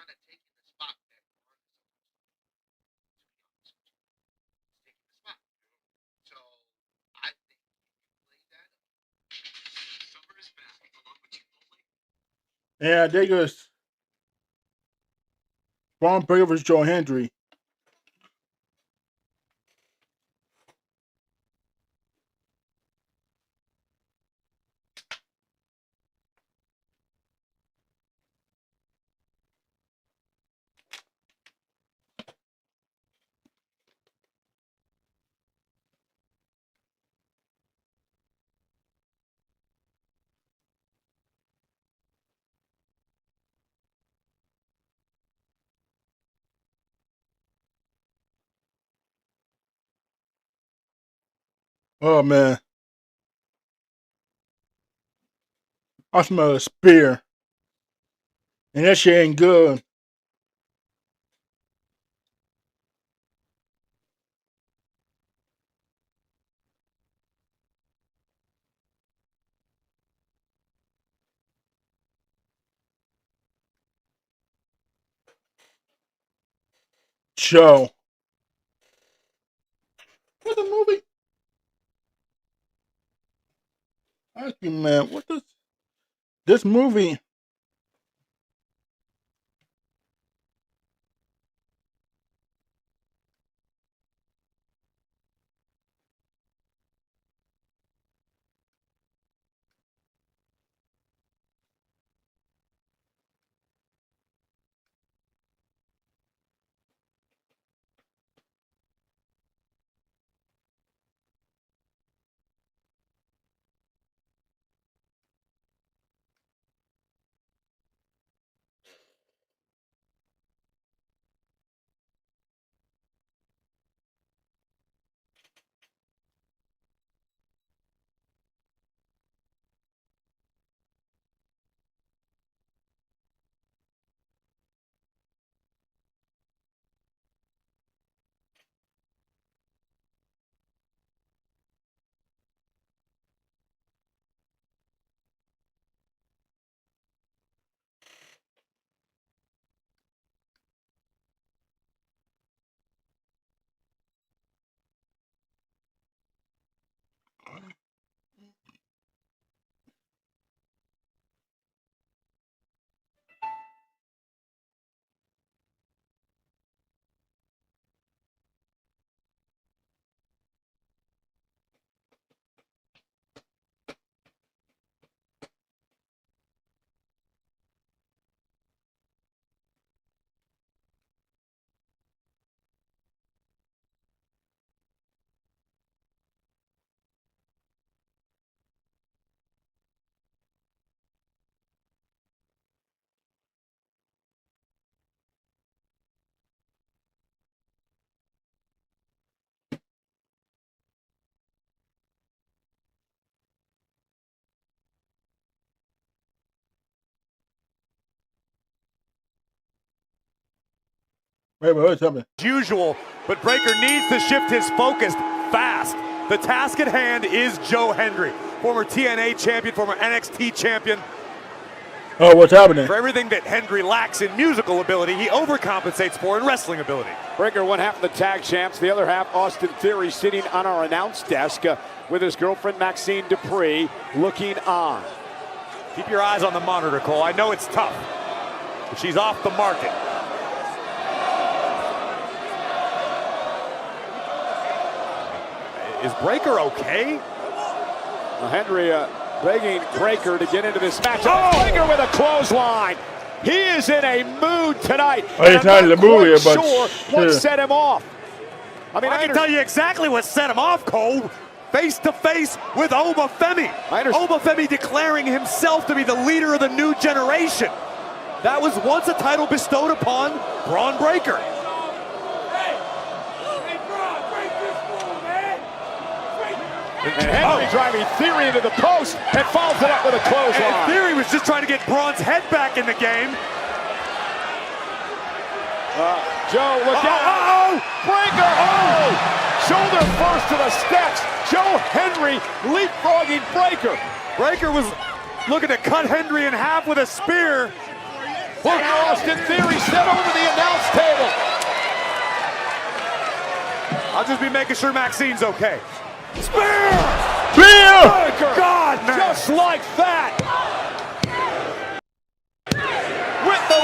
kind of taking the spot that Braun is taking the spot. So I think if you play that up, Summer is back along with Chipotle. Yeah, there goes Braun Breaker versus Joe Hendry. Oh man, I smell a spear, and that shit ain't good. Joe, what's the movie? Ask you, man, what this movie? Wait, tell me. Usual, but Breaker needs to shift his focus fast. The task at hand is Joe Hendry, former TNA champion, former NXT champion. Oh, what's happening? For everything that Hendry lacks in musical ability, he overcompensates for in wrestling ability. Breaker, one half of the tag champs, the other half Austin Theory, sitting on our announce desk with his girlfriend Maxine Dupree looking on. Keep your eyes on the monitor, Cole. I know it's tough, but she's off the market. Is Breaker okay? Well, Hendry begging Breaker to get into this match. Oh! Breaker with a clothesline. He is in a mood tonight. Oh, he's not in the mood here, but sure what set him off. I can tell you exactly what set him off, Cole. Face to face with Obafemi. Obafemi declaring himself to be the leader of the new generation. That was once a title bestowed upon Braun Breaker. And Hendry driving Theory into the post and follows it up with a clothesline. And Theory was just trying to get Braun's head back in the game. Joe, look out. Breaker! Shoulder first to the steps. Joe Hendry leapfrogging Breaker. Breaker was looking to cut Hendry in half with a spear. Look how Austin Theory set over the announce table. I'll just be making sure Maxine's okay. Spear! Spear! God, man. Just like that. With the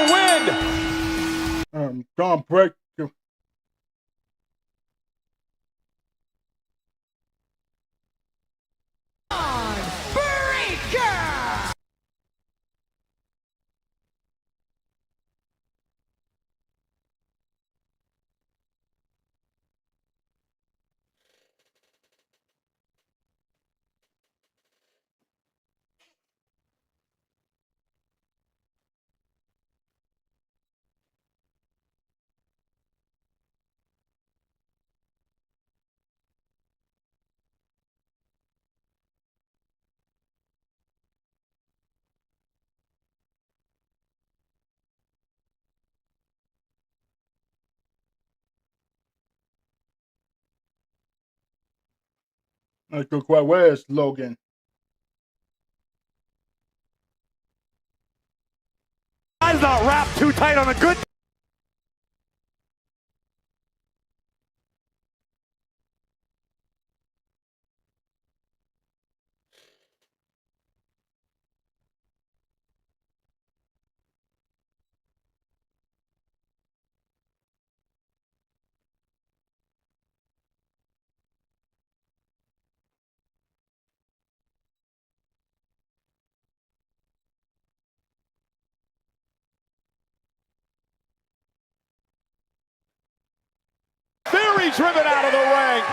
win. John Break. Let's go quiet. Where's Logan? Guy's not wrapped too tight on a good. Theory driven out of the ring.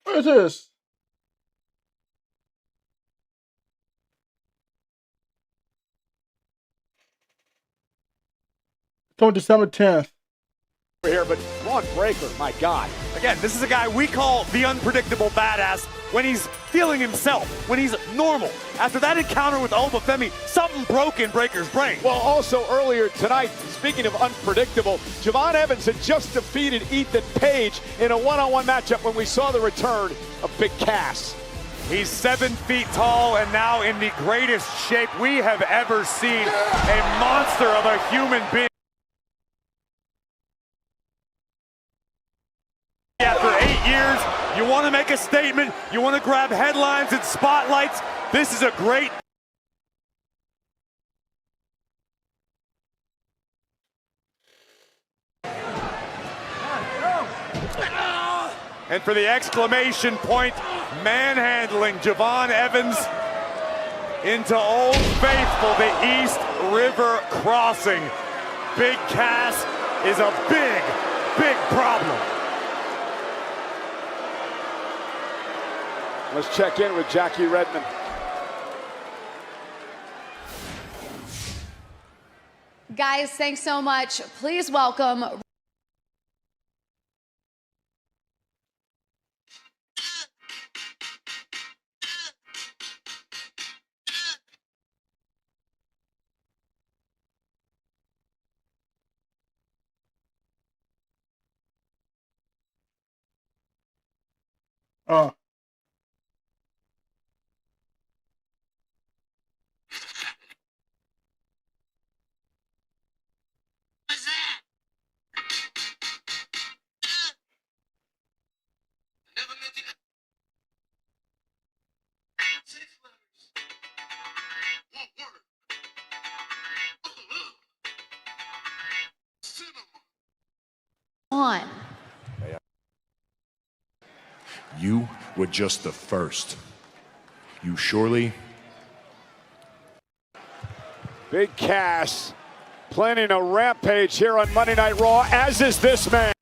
What is this? It's on December 10th. Here, but Braun Breaker, my God. Again, this is a guy we call the unpredictable badass when he's feeling himself, when he's normal. After that encounter with Obafemi, something broke in Breaker's brain. Well, also earlier tonight, speaking of unpredictable, Javon Evans had just defeated Ethan Page in a one-on-one matchup when we saw the return of Big Cass. He's 7 feet tall and now in the greatest shape we have ever seen. A monster of a human being. After 8 years, you want to make a statement, you want to grab headlines and spotlights. This is a great. And for the exclamation point, manhandling Javon Evans into Old Faithful, the East River Crossing. Big Cass is a big, big problem. Let's check in with Jackie Redmond. Guys, thanks so much. Please welcome. On. You were just the first. You surely. Big Cass planning a rampage here on Monday Night Raw, as is this man.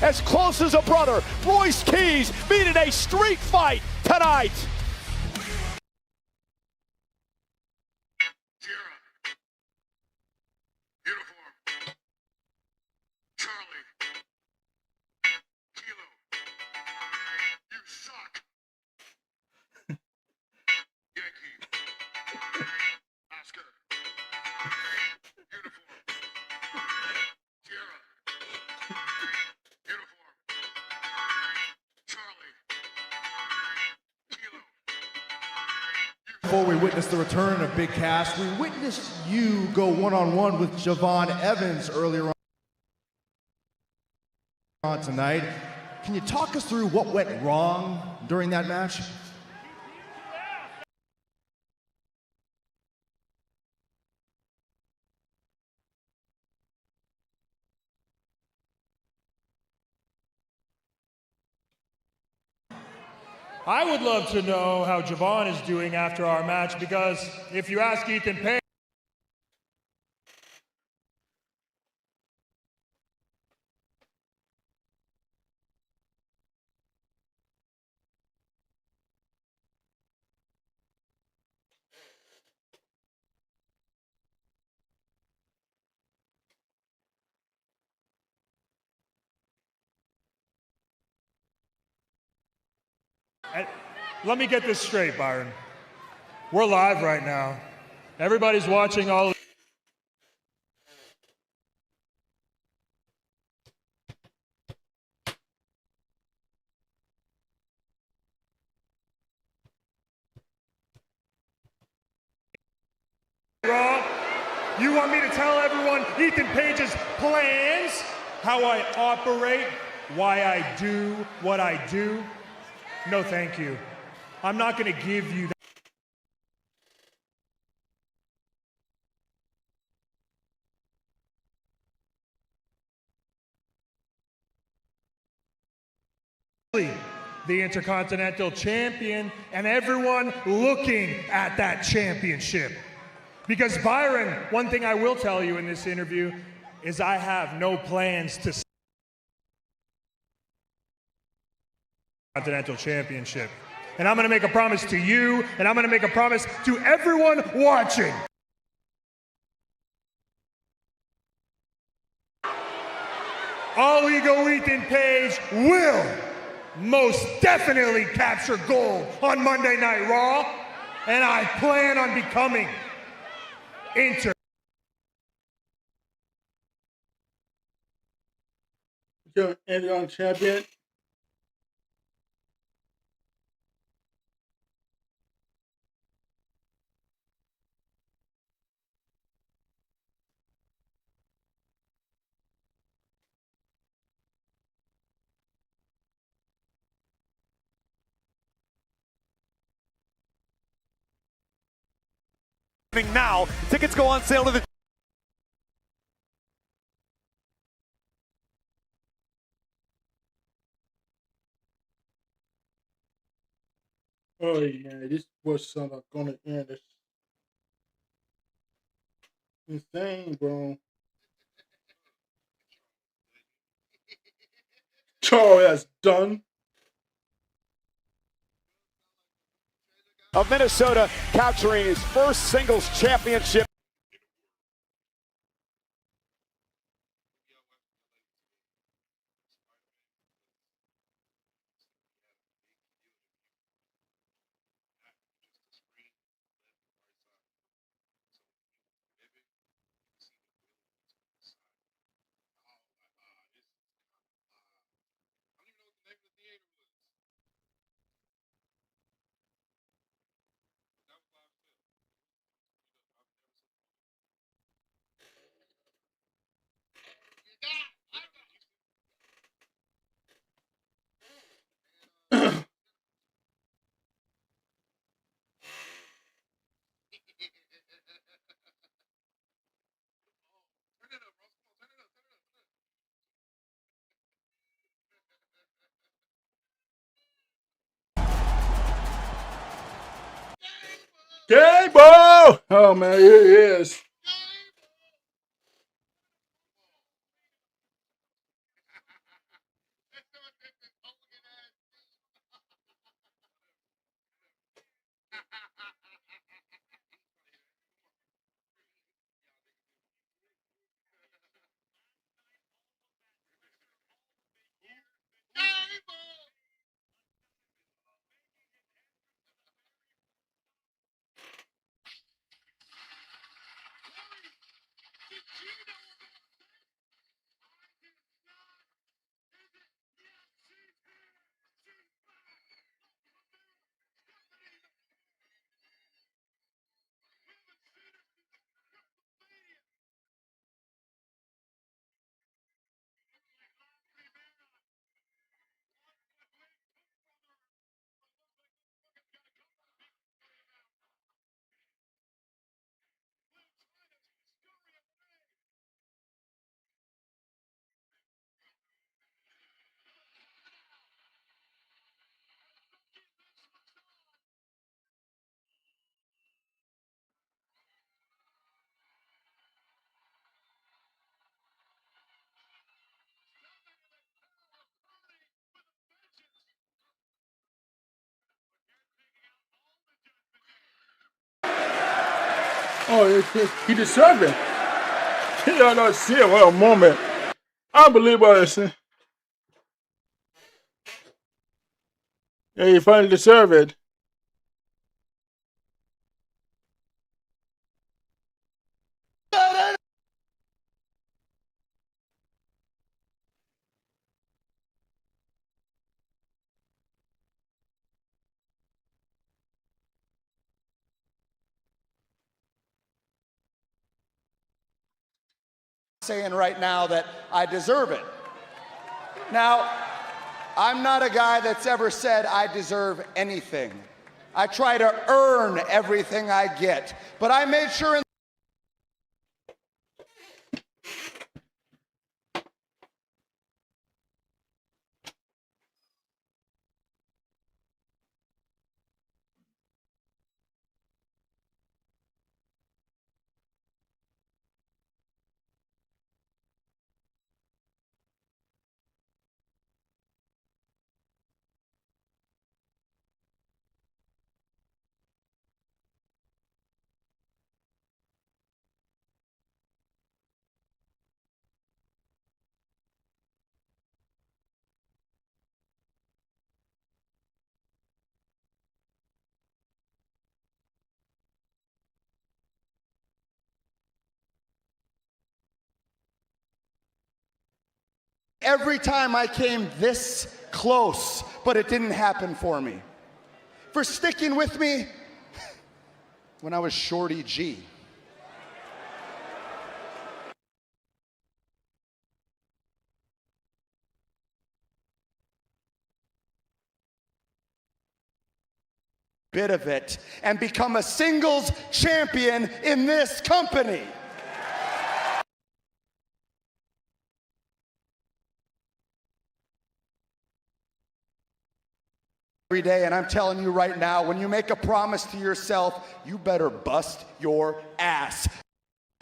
As close as a brother, Royce Keys meeting a street fight tonight. before we witnessed the return of Big Cass, we witnessed you go one-on-one with Javon Evans earlier on tonight. Can you talk us through what went wrong during that match? I would love to know how Javon is doing after our match, because if you ask Ethan Page, let me get this straight, Byron. We're live right now. Everybody's watching all. Raw. You want me to tell everyone Ethan Page's plans, how I operate, why I do what I do? No, thank you. I'm not going to give you that. The Intercontinental Champion, and everyone looking at that championship. Because Byron, one thing I will tell you in this interview is I have no plans to Continental Championship. And I'm going to make a promise to you, and I'm going to make a promise to everyone watching. All Ego Ethan Page will most definitely capture gold on Monday Night Raw, and I plan on becoming Intercontinental Champion. Now, tickets go on sale to the Oh yeah, this was something gonna end. It's insane, bro. Oh, that's done. Of Minnesota capturing his first singles championship. Gable! Oh man, here he is. Oh, he deserved it. Y'all don't see it. What a moment. Unbelievable. Yeah, he finally deserved it. Saying right now that I deserve it. Now, I'm not a guy that's ever said I deserve anything. I try to earn everything I get, but I made sure every time I came this close, but it didn't happen for me. For sticking with me when I was Shorty G. Bit of it and become a singles champion in this company. Every day, and I'm telling you right now, when you make a promise to yourself, you better bust your ass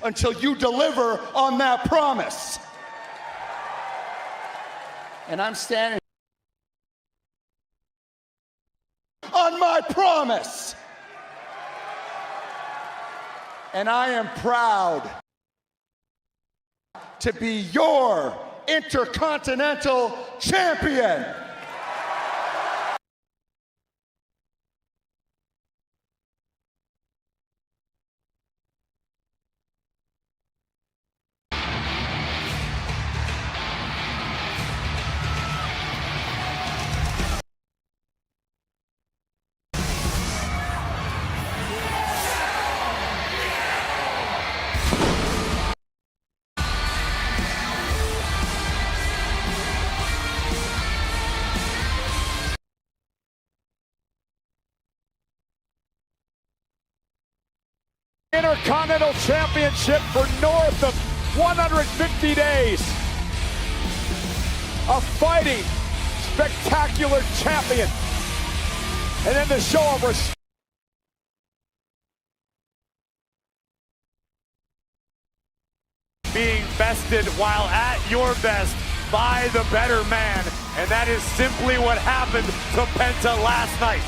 until you deliver on that promise. And I'm standing on my promise. And I am proud to be your Intercontinental Champion. Intercontinental Championship for north of 150 days. A fighting, spectacular champion. And then the show of respect. Being bested while at your best by the better man. And that is simply what happened to Penta last night.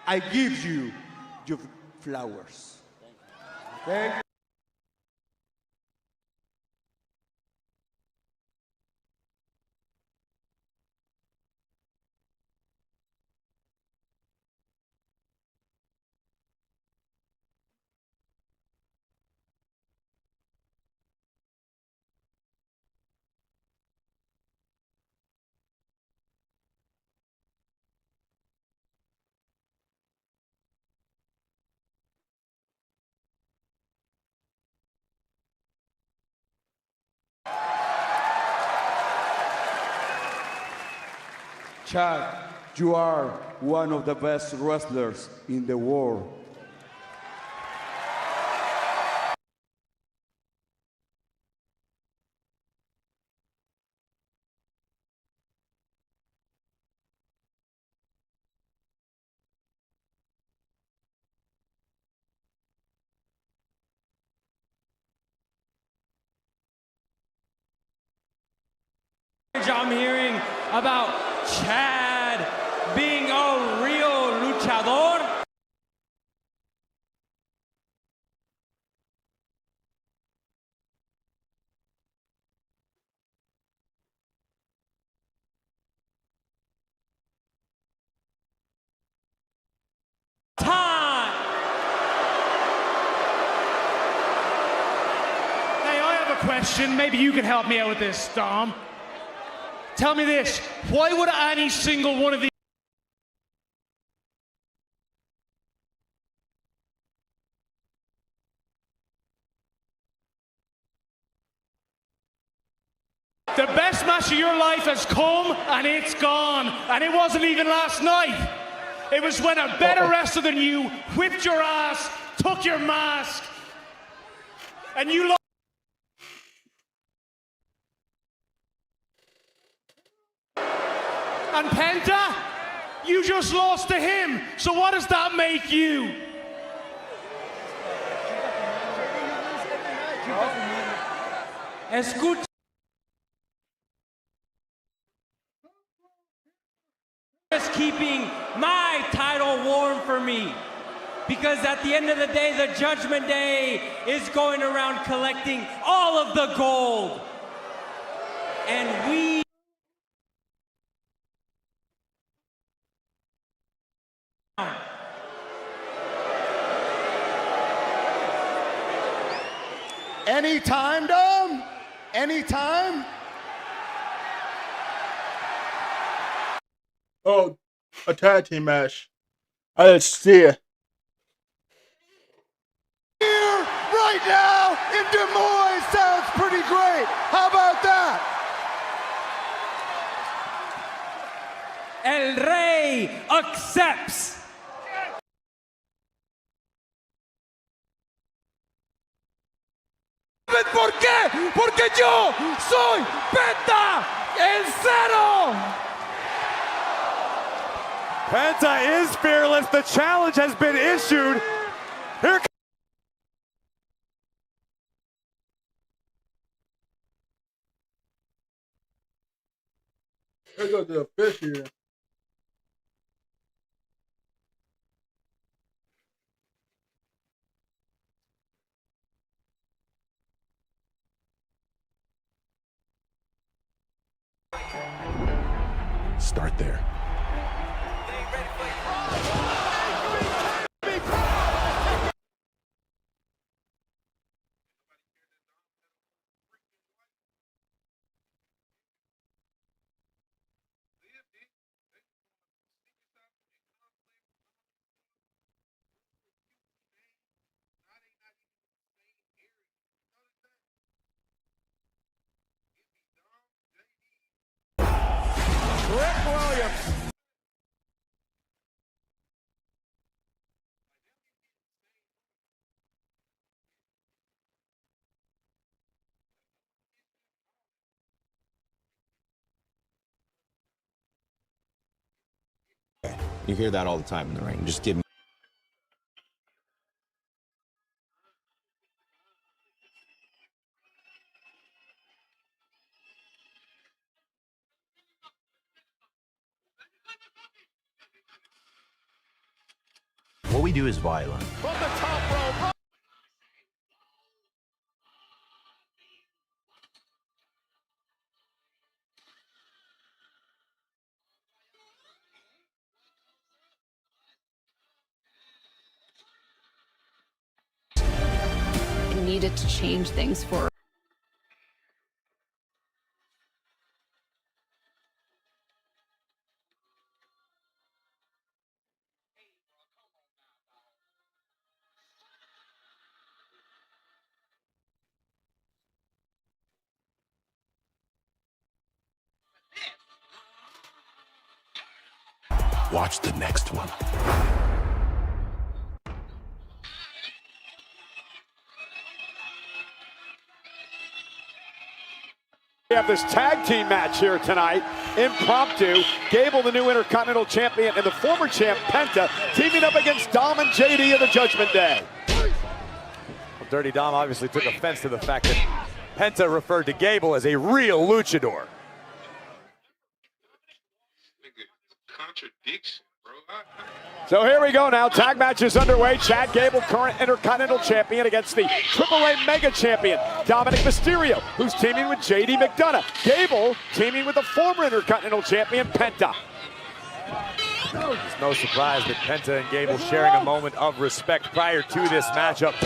I give you your flowers. Thank you. Chad, you are one of the best wrestlers in the world. I'm hearing about Chad being a real luchador. Time. Hey, I have a question. Maybe you can help me out with this, Dom. Tell me this, why would any single one of these the best match of your life has come and it's gone, and it wasn't even last night. It was when a better wrestler than you whipped your ass, took your mask, and you lost. And Penta, you just lost to him. So what does that make you? Escucha. Just keeping my title warm for me. Because at the end of the day, the Judgment Day is going around collecting all of the gold. And we... Anytime, Dom? Anytime? Oh, a tag team match. I didn't see it. Here, right now, in Des Moines sounds pretty great. How about that? El Rey accepts. ¿Por qué? Porque yo soy Penta el Cero. Penta is fearless. The challenge has been issued. Here goes the fish here. Start there. Rick Williams. You hear that all the time in the ring. Just give me. What we do is violent. From the top rope. Needed to change things for Watch the next one. We have this tag team match here tonight. Impromptu. Gable, the new Intercontinental Champion, and the former champ, Penta, teaming up against Dom and JD of the Judgment Day. Well, Dirty Dom obviously took offense to the fact that Penta referred to Gable as a real luchador. Contradiction, bro. So here we go now. Tag match is underway. Chad Gable, current Intercontinental Champion, against the AAA Mega Champion, Dominic Mysterio, who's teaming with JD McDonough. Gable teaming with the former Intercontinental Champion, Penta. It's no surprise that Penta and Gable sharing a moment of respect prior to this matchup.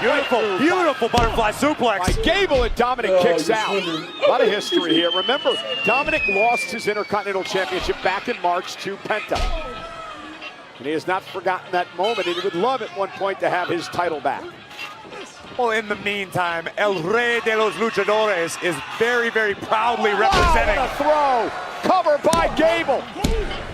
Beautiful, beautiful butterfly suplex. By Gable, and Dominic kicks out. A lot of history here. Remember, Dominic lost his Intercontinental Championship back in March to Penta. And he has not forgotten that moment, and he would love at one point to have his title back. Well, in the meantime, El Rey de los Luchadores is very, very proudly representing. Oh, a throw, cover by Gable,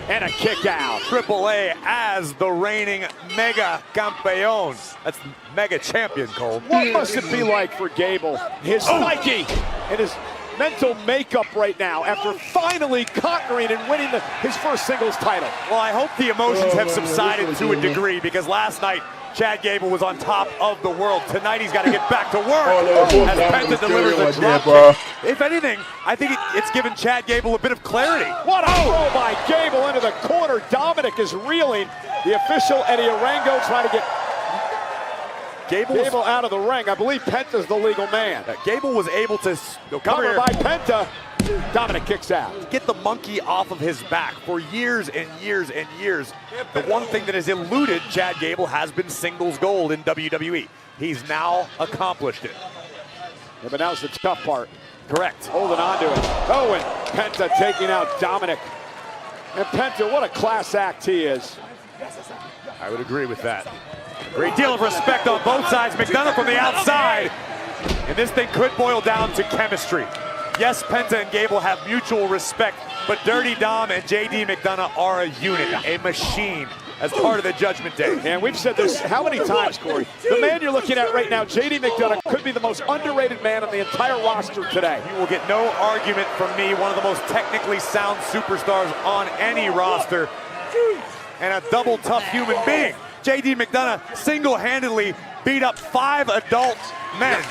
and a kick out. AAA as the reigning Mega Campeón. That's Mega Champion, Cole. What must it be like for Gable, his psyche, and his mental makeup right now after finally conquering and winning his first singles title? Well, I hope the emotions have subsided to a degree, because last night Chad Gable was on top of the world. Tonight he's got to get back to work as Penta delivers a drop kick. If anything, I think it's given Chad Gable a bit of clarity. What a throw by Gable into the corner. Dominic is reeling. The official, Eddie Arango, trying to get Gable out of the ring. I believe Penta's the legal man. Gable was able to cover by Penta. Dominic kicks out. Get the monkey off of his back for years and years and years. The one thing that has eluded Chad Gable has been singles gold in WWE. He's now accomplished it. Yeah, but now's the tough part. Correct. Holding on to it. Oh, and Penta taking out Dominic. And Penta, what a class act he is. I would agree with that. Great deal of respect on both sides. McDonough from the outside. And this thing could boil down to chemistry. Yes, Penta and Gable have mutual respect, but Dirty Dom and JD McDonough are a unit, a machine, as part of the Judgment Day. And we've said this how many times, Corey? The man you're looking at right now, JD McDonough, could be the most underrated man on the entire roster today. You will get no argument from me, one of the most technically sound superstars on any roster, and a double tough human being. JD McDonough single-handedly beat up 5 adult men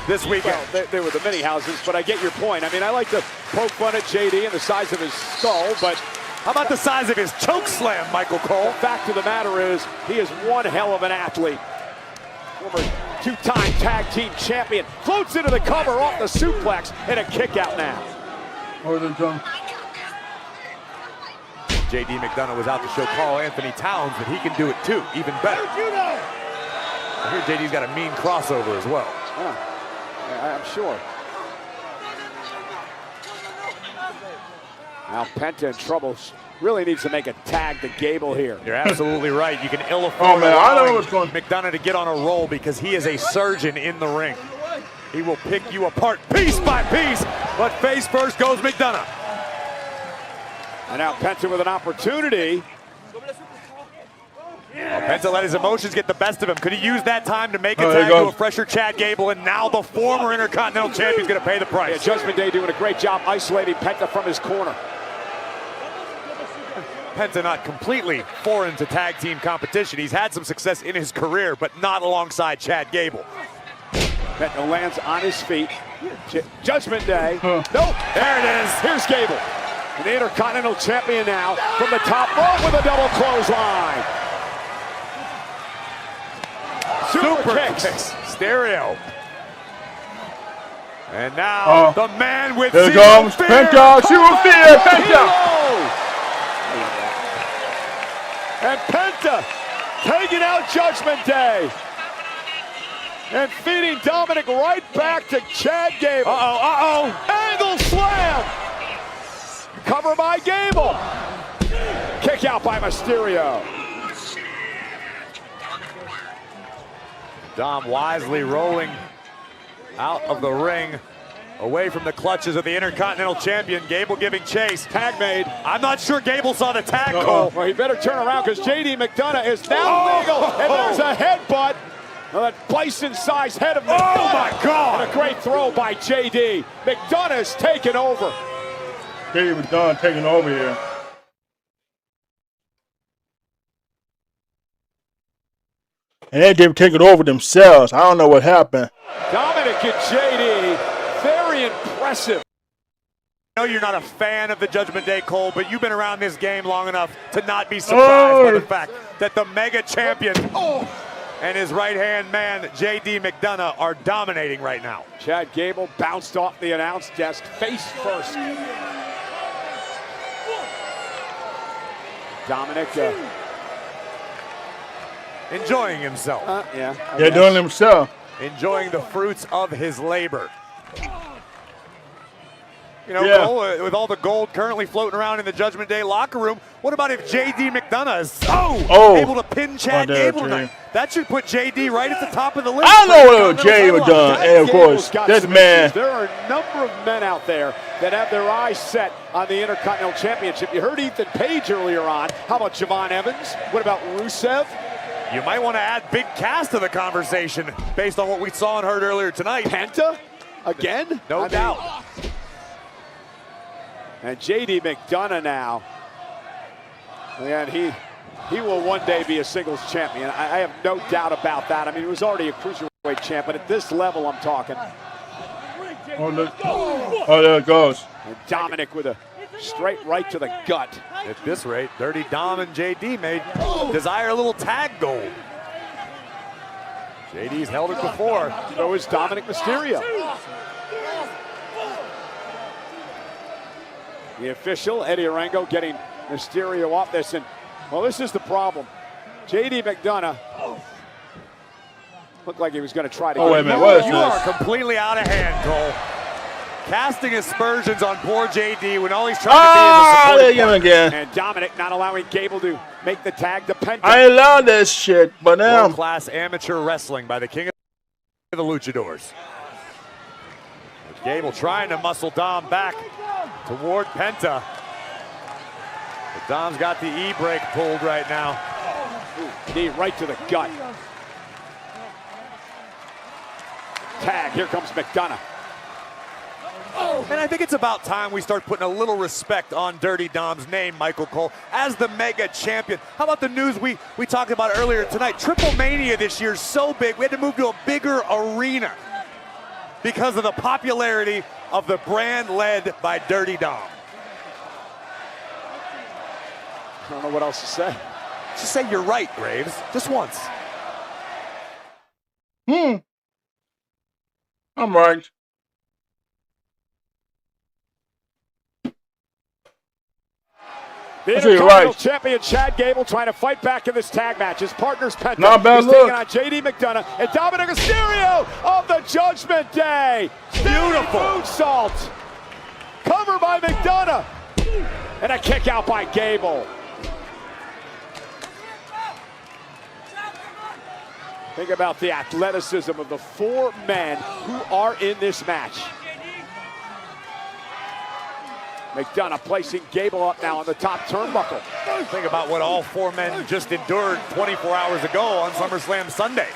this weekend. Well, they were the mini houses, but I get your point. I mean, I like to poke fun at JD and the size of his skull, but how about the size of his choke slam, Michael Cole? The fact of the matter is, he is one hell of an athlete. Former two-time tag team champion. Floats into the cover off the suplex, and a kick out now. JD McDonough was out to show Carl Anthony Towns that he can do it too, even better. I hear JD's got a mean crossover as well. I'm sure. Now Penta in trouble. Really needs to make a tag to Gable here. You're absolutely right. You can ill afford McDonough to get on a roll, because he is a surgeon in the ring. He will pick you apart piece by piece, but face first goes McDonough. And now Penta with an opportunity. Well, Penta let his emotions get the best of him. Could he use that time to make a tag to a fresher Chad Gable? And now the former Intercontinental Champion is going to pay the price. Yeah, Judgment Day doing a great job isolating Penta from his corner. Penta not completely foreign to tag team competition. He's had some success in his career, but not alongside Chad Gable. Penta lands on his feet. Judgment Day. Nope. There it is. Here's Gable. And the Intercontinental Champion now from the top rope with a double clothesline. Super kicks. Stereo. And now the man with here comes Penta. Zero fear, Penta. And Penta taking out Judgment Day. And feeding Dominic right back to Chad Gable. Angle slam. Cover by Gable. Kick out by Mysterio. Dom wisely rolling out of the ring. Away from the clutches of the Intercontinental Champion, Gable giving chase. Tag made. I'm not sure Gable saw the tag call. Well, he better turn around because JD McDonough is now legal. And there's a headbutt. Well, that bison-sized head of McDonough. Oh, my God. And a great throw by JD. McDonough's taken over. JD McDonough taking over here. And they didn't take it over themselves. I don't know what happened. Dominic and JD, very impressive. I know you're not a fan of the Judgment Day, Cole, but you've been around this game long enough to not be surprised by the fact that the mega champion and his right-hand man, J.D. McDonough, are dominating right now. Chad Gable bounced off the announce desk face first. Dominic enjoying himself. They're doing himself. Enjoying the fruits of his labor. You know, Cole, with all the gold currently floating around in the Judgment Day locker room, what about if J.D. McDonough is able to pin Chad Gable tonight? That should put J.D. right at the top of the list. I know what J.D. would done, and of course, this man. There are a number of men out there that have their eyes set on the Intercontinental Championship. You heard Ethan Page earlier on. How about Javon Evans? What about Rusev? You might want to add Big Cass to the conversation based on what we saw and heard earlier tonight. Penta? Again? No doubt. And J.D. McDonough now, and he will one day be a singles champion. I have no doubt about that. I mean, he was already a cruiserweight champ, but at this level I'm talking. Oh, there it goes. And Dominic with a straight right to the gut. At this rate, Dirty Dom and JD may desire a little tag goal. JD's held it before. So is Dominic Mysterio. The official, Eddie Arango, getting Mysterio off this. And, well, this is the problem. JD McDonough looked like he was going to try to wait a minute. What is You this? are completely out of hand, Cole. Casting aspersions on poor JD when all he's trying to be is a support again. And Dominic not allowing Gable to make the tag to Penta. I love this shit, but now. World-class amateur wrestling by the king of the luchadors. Gable trying to muscle Dom back toward Penta. But Dom's got the E-brake pulled right now. Knee right to the gut. Tag, here comes McDonough. And I think it's about time we start putting a little respect on Dirty Dom's name, Michael Cole, as the mega champion. How about the news we talked about earlier tonight? Triple Mania this year is so big, we had to move to a bigger arena because of the popularity of the brand led by Dirty Dom. I don't know what else to say. Just say you're right, Graves, just once. I'm right. The That's you're Intercontinental right. Champion Chad Gable trying to fight back in this tag match. His partner's Penta. Not bad He's look. taking on J.D. McDonough and Dominic Mysterio of the Judgment Day. Beautiful. Moonsault. Cover by McDonough. And a kick out by Gable. Think about the athleticism of the four men who are in this match. McDonough placing Gable up now on the top turnbuckle. Think about what all four men just endured 24 hours ago on SummerSlam Sunday.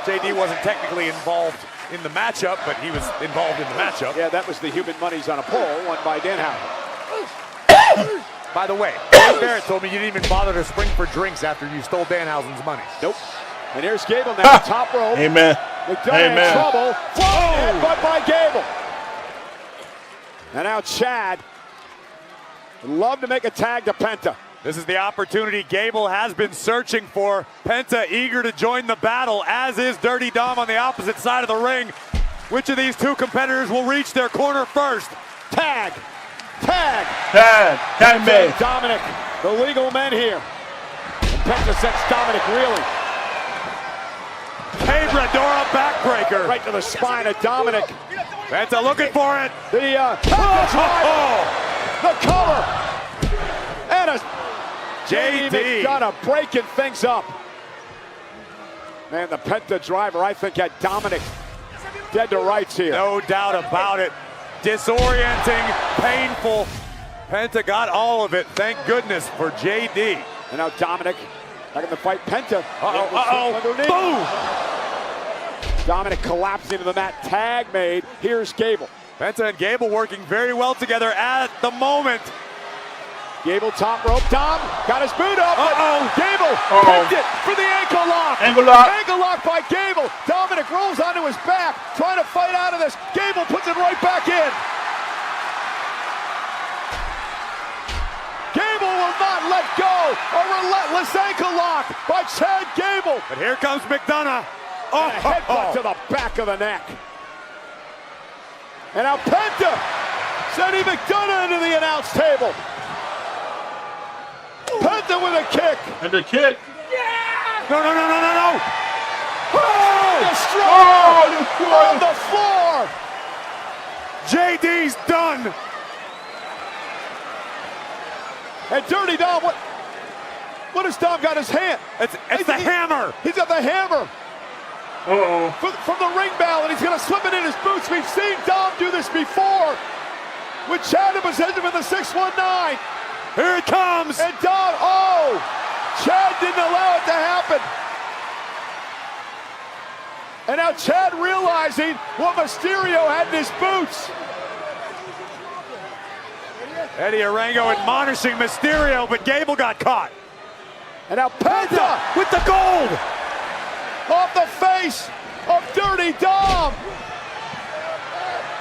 JD wasn't technically involved in the matchup, but he was involved in the matchup. Yeah, that was the human monies on a pole, won by Danhausen. By the way, Dave Barrett told me you didn't even bother to spring for drinks after you stole Danhausen's money. Nope. And here's Gable now, top rope. Amen. McDonough in trouble. Headbutt by Gable. And now Chad would love to make a tag to Penta. This is the opportunity Gable has been searching for. Penta eager to join the battle, as is Dirty Dom on the opposite side of the ring. Which of these two competitors will reach their corner first? Tag. Tag. Tag. Tag me. Dominic, the legal men here. And Penta sends Dominic reeling. Pedradora backbreaker. Right to the spine of Dominic. Penta looking for it. The cover. And a JD McDonough breaking things up. Man, the Penta driver, I think, had Dominic dead to rights here. No doubt about it. Disorienting, painful. Penta got all of it. Thank goodness for JD. And now Dominic back in the fight. Penta. Boom! Dominic collapsing into the mat. Tag made. Here's Gable. Penta and Gable working very well together at the moment. Gable top rope. Dom got his boot up. Gable picked it for the ankle lock. Ankle lock. Ankle lock by Gable. Dominic rolls onto his back, trying to fight out of this. Gable puts it right back in. Gable will not let go. A relentless ankle lock by Chad Gable. But here comes McDonough. And a headbutt to the back of the neck. And now Penta sending McDonough into the announce table. Penta with a kick. And the kick. No. Destroyer on the floor. JD's done. And Dirty Dom, what has Dom got in his hand? It's the hammer. He's got the hammer. From the ring bell, and he's going to slip it in his boots. We've seen Dom do this before with Chad in possession with the 619. Here it comes. And Dom, Chad didn't allow it to happen. And now Chad realizing what Mysterio had in his boots. Eddie Arango admonishing Mysterio, but Gable got caught. And now Penta with the gold off the face of Dirty Dom.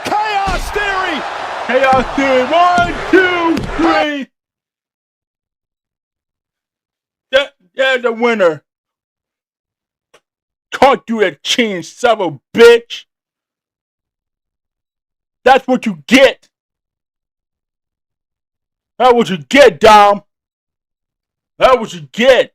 Chaos Theory. Chaos Theory. 1, 2, 3. There's the winner. Caught you that chain, son of a bitch. That's what you get. That's what you get, Dom. That's what you get.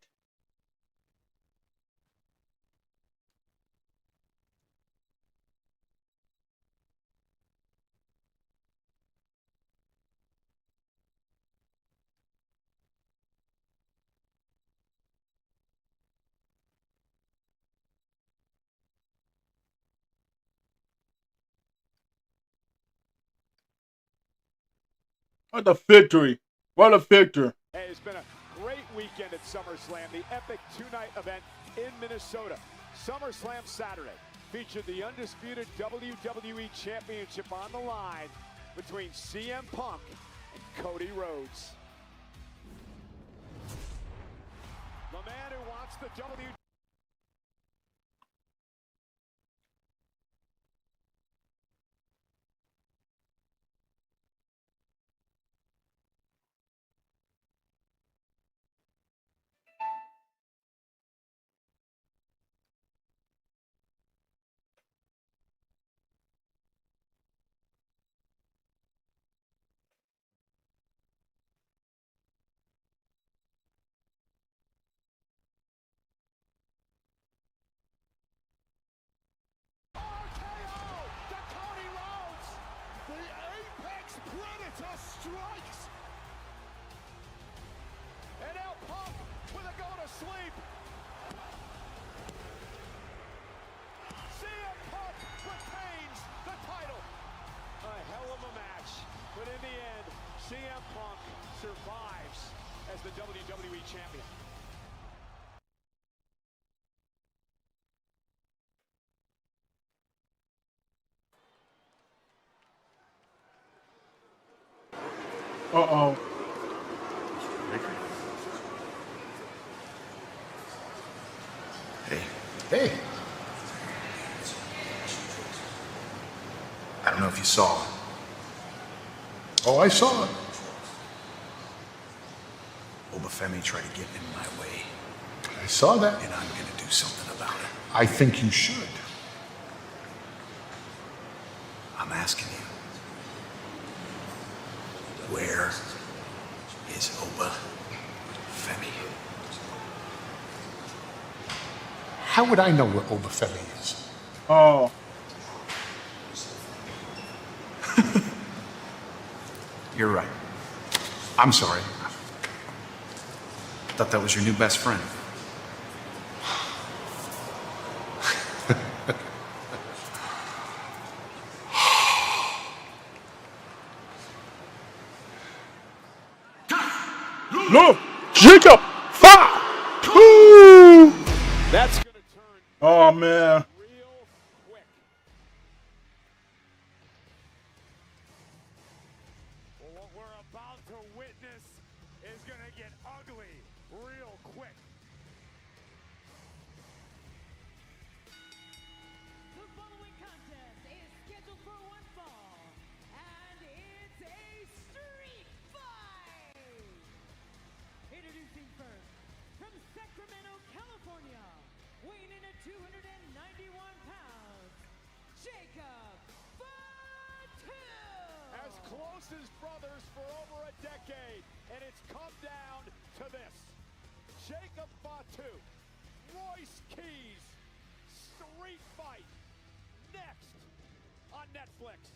What a victory. What a victory. Hey, it's been a great weekend at SummerSlam, the epic two-night event in Minnesota. SummerSlam Saturday featured the undisputed WWE Championship on the line between CM Punk and Cody Rhodes. The man who wants the WWE strikes. And now Punk with a go to sleep. CM Punk retains the title. A hell of a match. But in the end, CM Punk survives as the WWE Champion. Uh-oh. Hey. I don't know if you saw it. Oh, I saw it. Obafemi tried to get in my way. I saw that. And I'm going to do something about it. I think you should. I'm asking you. Where is Obafemi? How would I know where Obafemi is? Oh. You're right. I'm sorry. Thought that was your new best friend. No, Jacob 5-2. That's gonna turn. Oh man. Real quick. Well, what we're about to witness is gonna get ugly real quick. The following contest is scheduled for one fall, and it's a street fight! Introducing first, from Sacramento, California, weighing in at 291 pounds, Jacob Fatu! As close as brothers for over a decade, and it's come down to this. Jacob Fatu, Royce Keys, street fight, next on Netflix.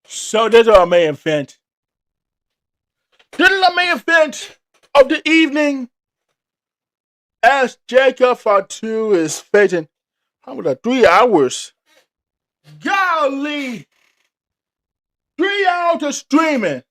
So this is our main event. This is the main event of the evening. As Jacob Fatu is facing, how was that, 3 hours? Golly! 3 hours of streaming.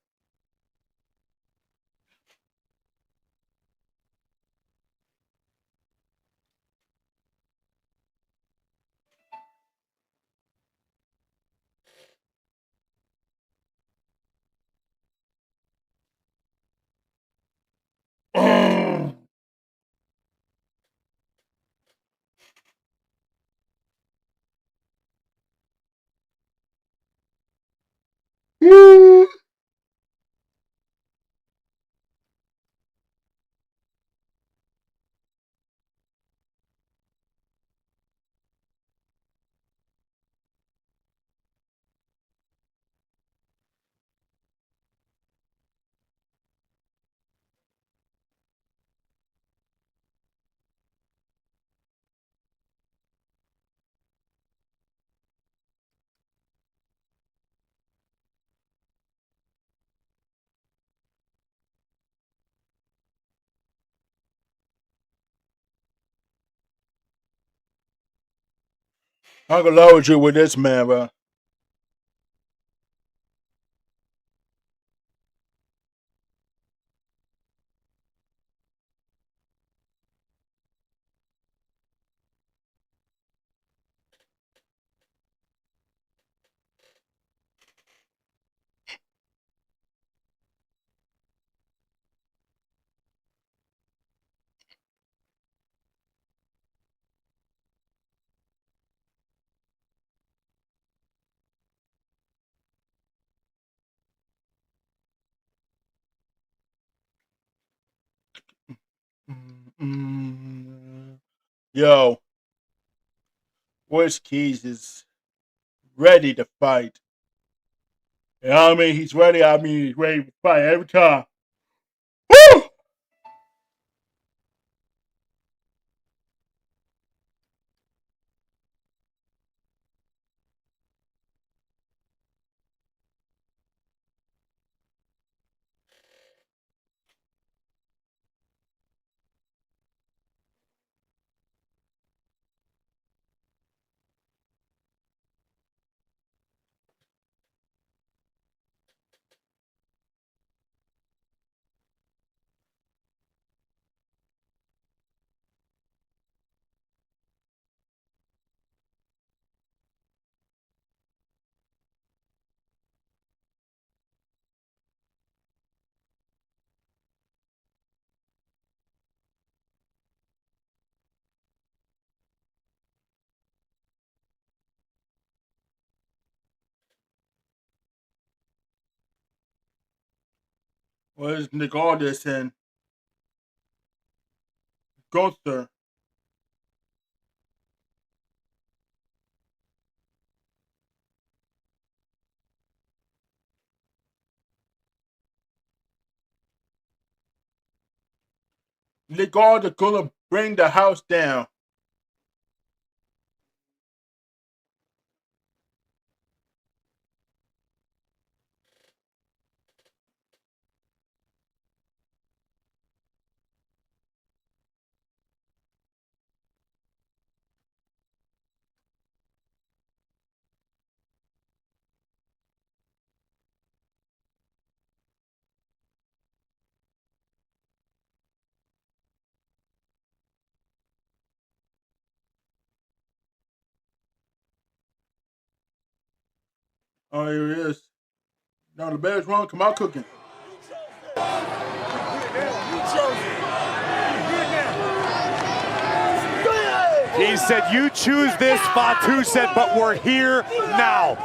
I'm gonna lie with you with this man, bro. Yo, Royce Keys is ready to fight. You know what I mean? He's ready. I mean, he's ready to fight every time. Woo! Where's Nick Aldis and Gunther? Nick Aldis gonna bring the house down. Oh, here it is. Now the Bears run, come out cooking. He said, you choose this. Fatu said, but we're here now.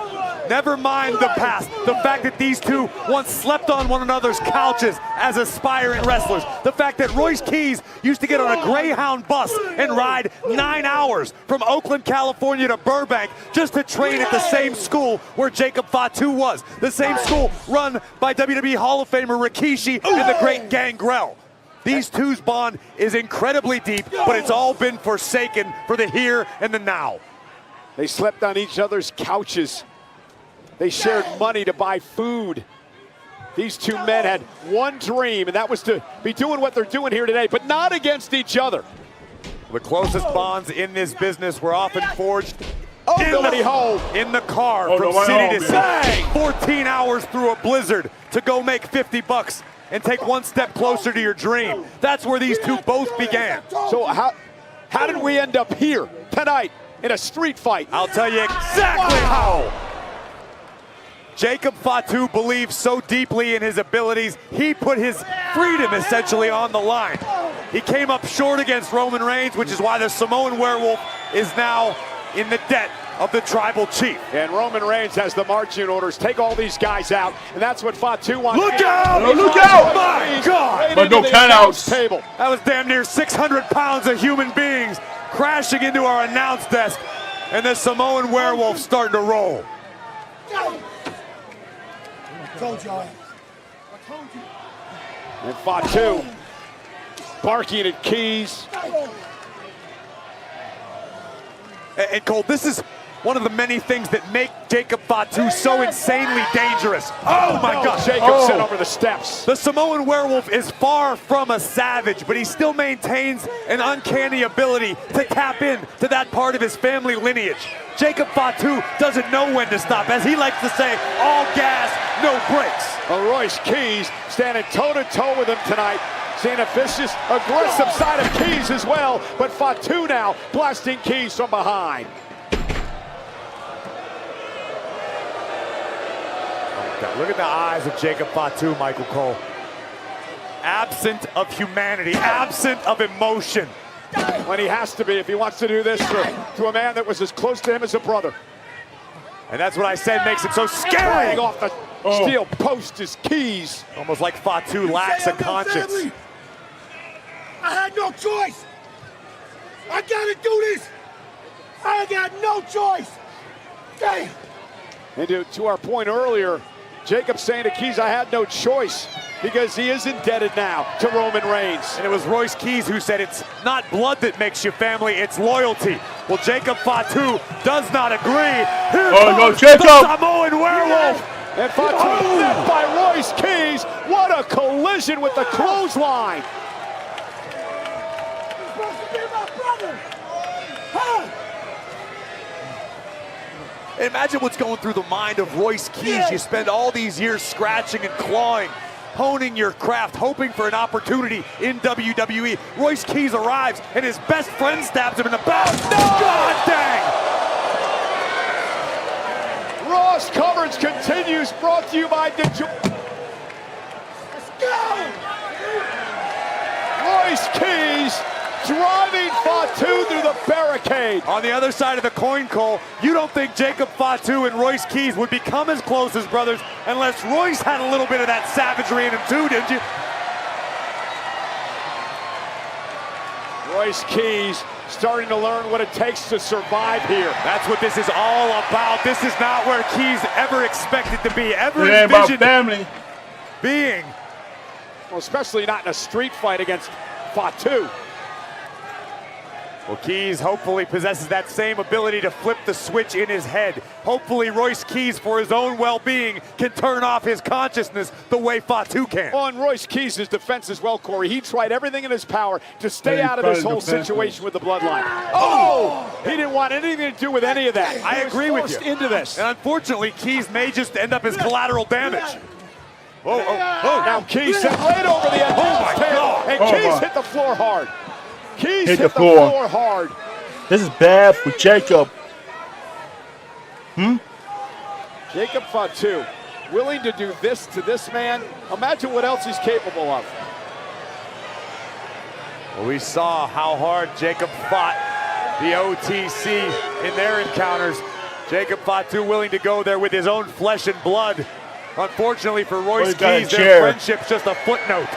Never mind the past. The fact that these two once slept on one another's couches as aspiring wrestlers. The fact that Royce Keys used to get on a Greyhound bus and ride 9 hours from Oakland, California to Burbank just to train at the same school where Jacob Fatu was. The same school run by WWE Hall of Famer Rikishi and the great Gangrel. These two's bond is incredibly deep, but it's all been forsaken for the here and the now. They slept on each other's couches. They shared money to buy food. These two men had one dream, and that was to be doing what they're doing here today, but not against each other. The closest bonds in this business were often forged in the car from city to city. 14 hours through a blizzard to go make 50 bucks and take one step closer to your dream. That's where these two both began. So how did we end up here tonight in a street fight? I'll tell you exactly how. Jacob Fatu believes so deeply in his abilities, he put his freedom essentially on the line. He came up short against Roman Reigns, which is why the Samoan Werewolf is now in the debt of the tribal chief. And Roman Reigns has the marching orders. Take all these guys out, and that's what Fatu wants. Look out! Oh, look out! My God! But no countouts. Table. That was damn near 600 pounds of human beings crashing into our announce desk, and the Samoan Werewolf starting to roll. I told y'all. And Fatu barking at Keys. And Cole, this is one of the many things that make Jacob Fatu so insanely dangerous. Oh my God! Jacob sent over the steps. The Samoan Werewolf is far from a savage, but he still maintains an uncanny ability to tap in to that part of his family lineage. Jacob Fatu doesn't know when to stop. As he likes to say, all gas, no brakes. Royce Keys standing toe-to-toe with him tonight. Seeing a vicious, aggressive side of Keys as well, but Fatu now blasting Keys from behind. Look at the eyes of Jacob Fatu, Michael Cole. Absent of humanity, absent of emotion. When he has to be, if he wants to do this to a man that was as close to him as a brother. And that's what I said makes it so scary. Flying off the steel post is Keys. Almost like Fatu lacks a conscience. I had no choice. I gotta do this. I got no choice. Damn. And to our point earlier, Jacob saying to Keys, I had no choice, because he is indebted now to Roman Reigns. And it was Royce Keys who said it's not blood that makes you family, it's loyalty. Well, Jacob Fatu does not agree. Here comes the Samoan Werewolf. And Fatu met by Royce Keys. What a collision with the clothesline. Imagine what's going through the mind of Royce Keys. You spend all these years scratching and clawing, honing your craft, hoping for an opportunity in WWE. Royce Keys arrives, and his best friend stabs him in the back. No! God dang! Raw's coverage continues, brought to you by Detroit. Let's go! Royce Keys driving Fatu through the barricade. On the other side of the coin, Cole, you don't think Jacob Fatu and Royce Keys would become as close as brothers unless Royce had a little bit of that savagery in him too, didn't you? Royce Keys starting to learn what it takes to survive here. That's what this is all about. This is not where Keys ever expected to be, ever it ain't about envisioned family being. Well, especially not in a street fight against Fatu. Well, Keys hopefully possesses that same ability to flip the switch in his head. Hopefully Royce Keys, for his own well-being, can turn off his consciousness the way Fatu can. On Royce Keys' defense as well, Corey, he tried everything in his power to stay out of this whole situation with the bloodline. Oh! He didn't want anything to do with any of that. I agree with you. Into this. And unfortunately, Keys may just end up as collateral damage. Oh! Now Keys set right over the end. Oh my God! And Keys hit the floor hard. Keys hit the the floor hard. This is bad for Jacob. Jacob Fatu, willing to do this to this man. Imagine what else he's capable of. Well, we saw how hard Jacob fought the OTC in their encounters. Jacob Fatu willing to go there with his own flesh and blood. Unfortunately for Royce Keys, their friendship's just a footnote.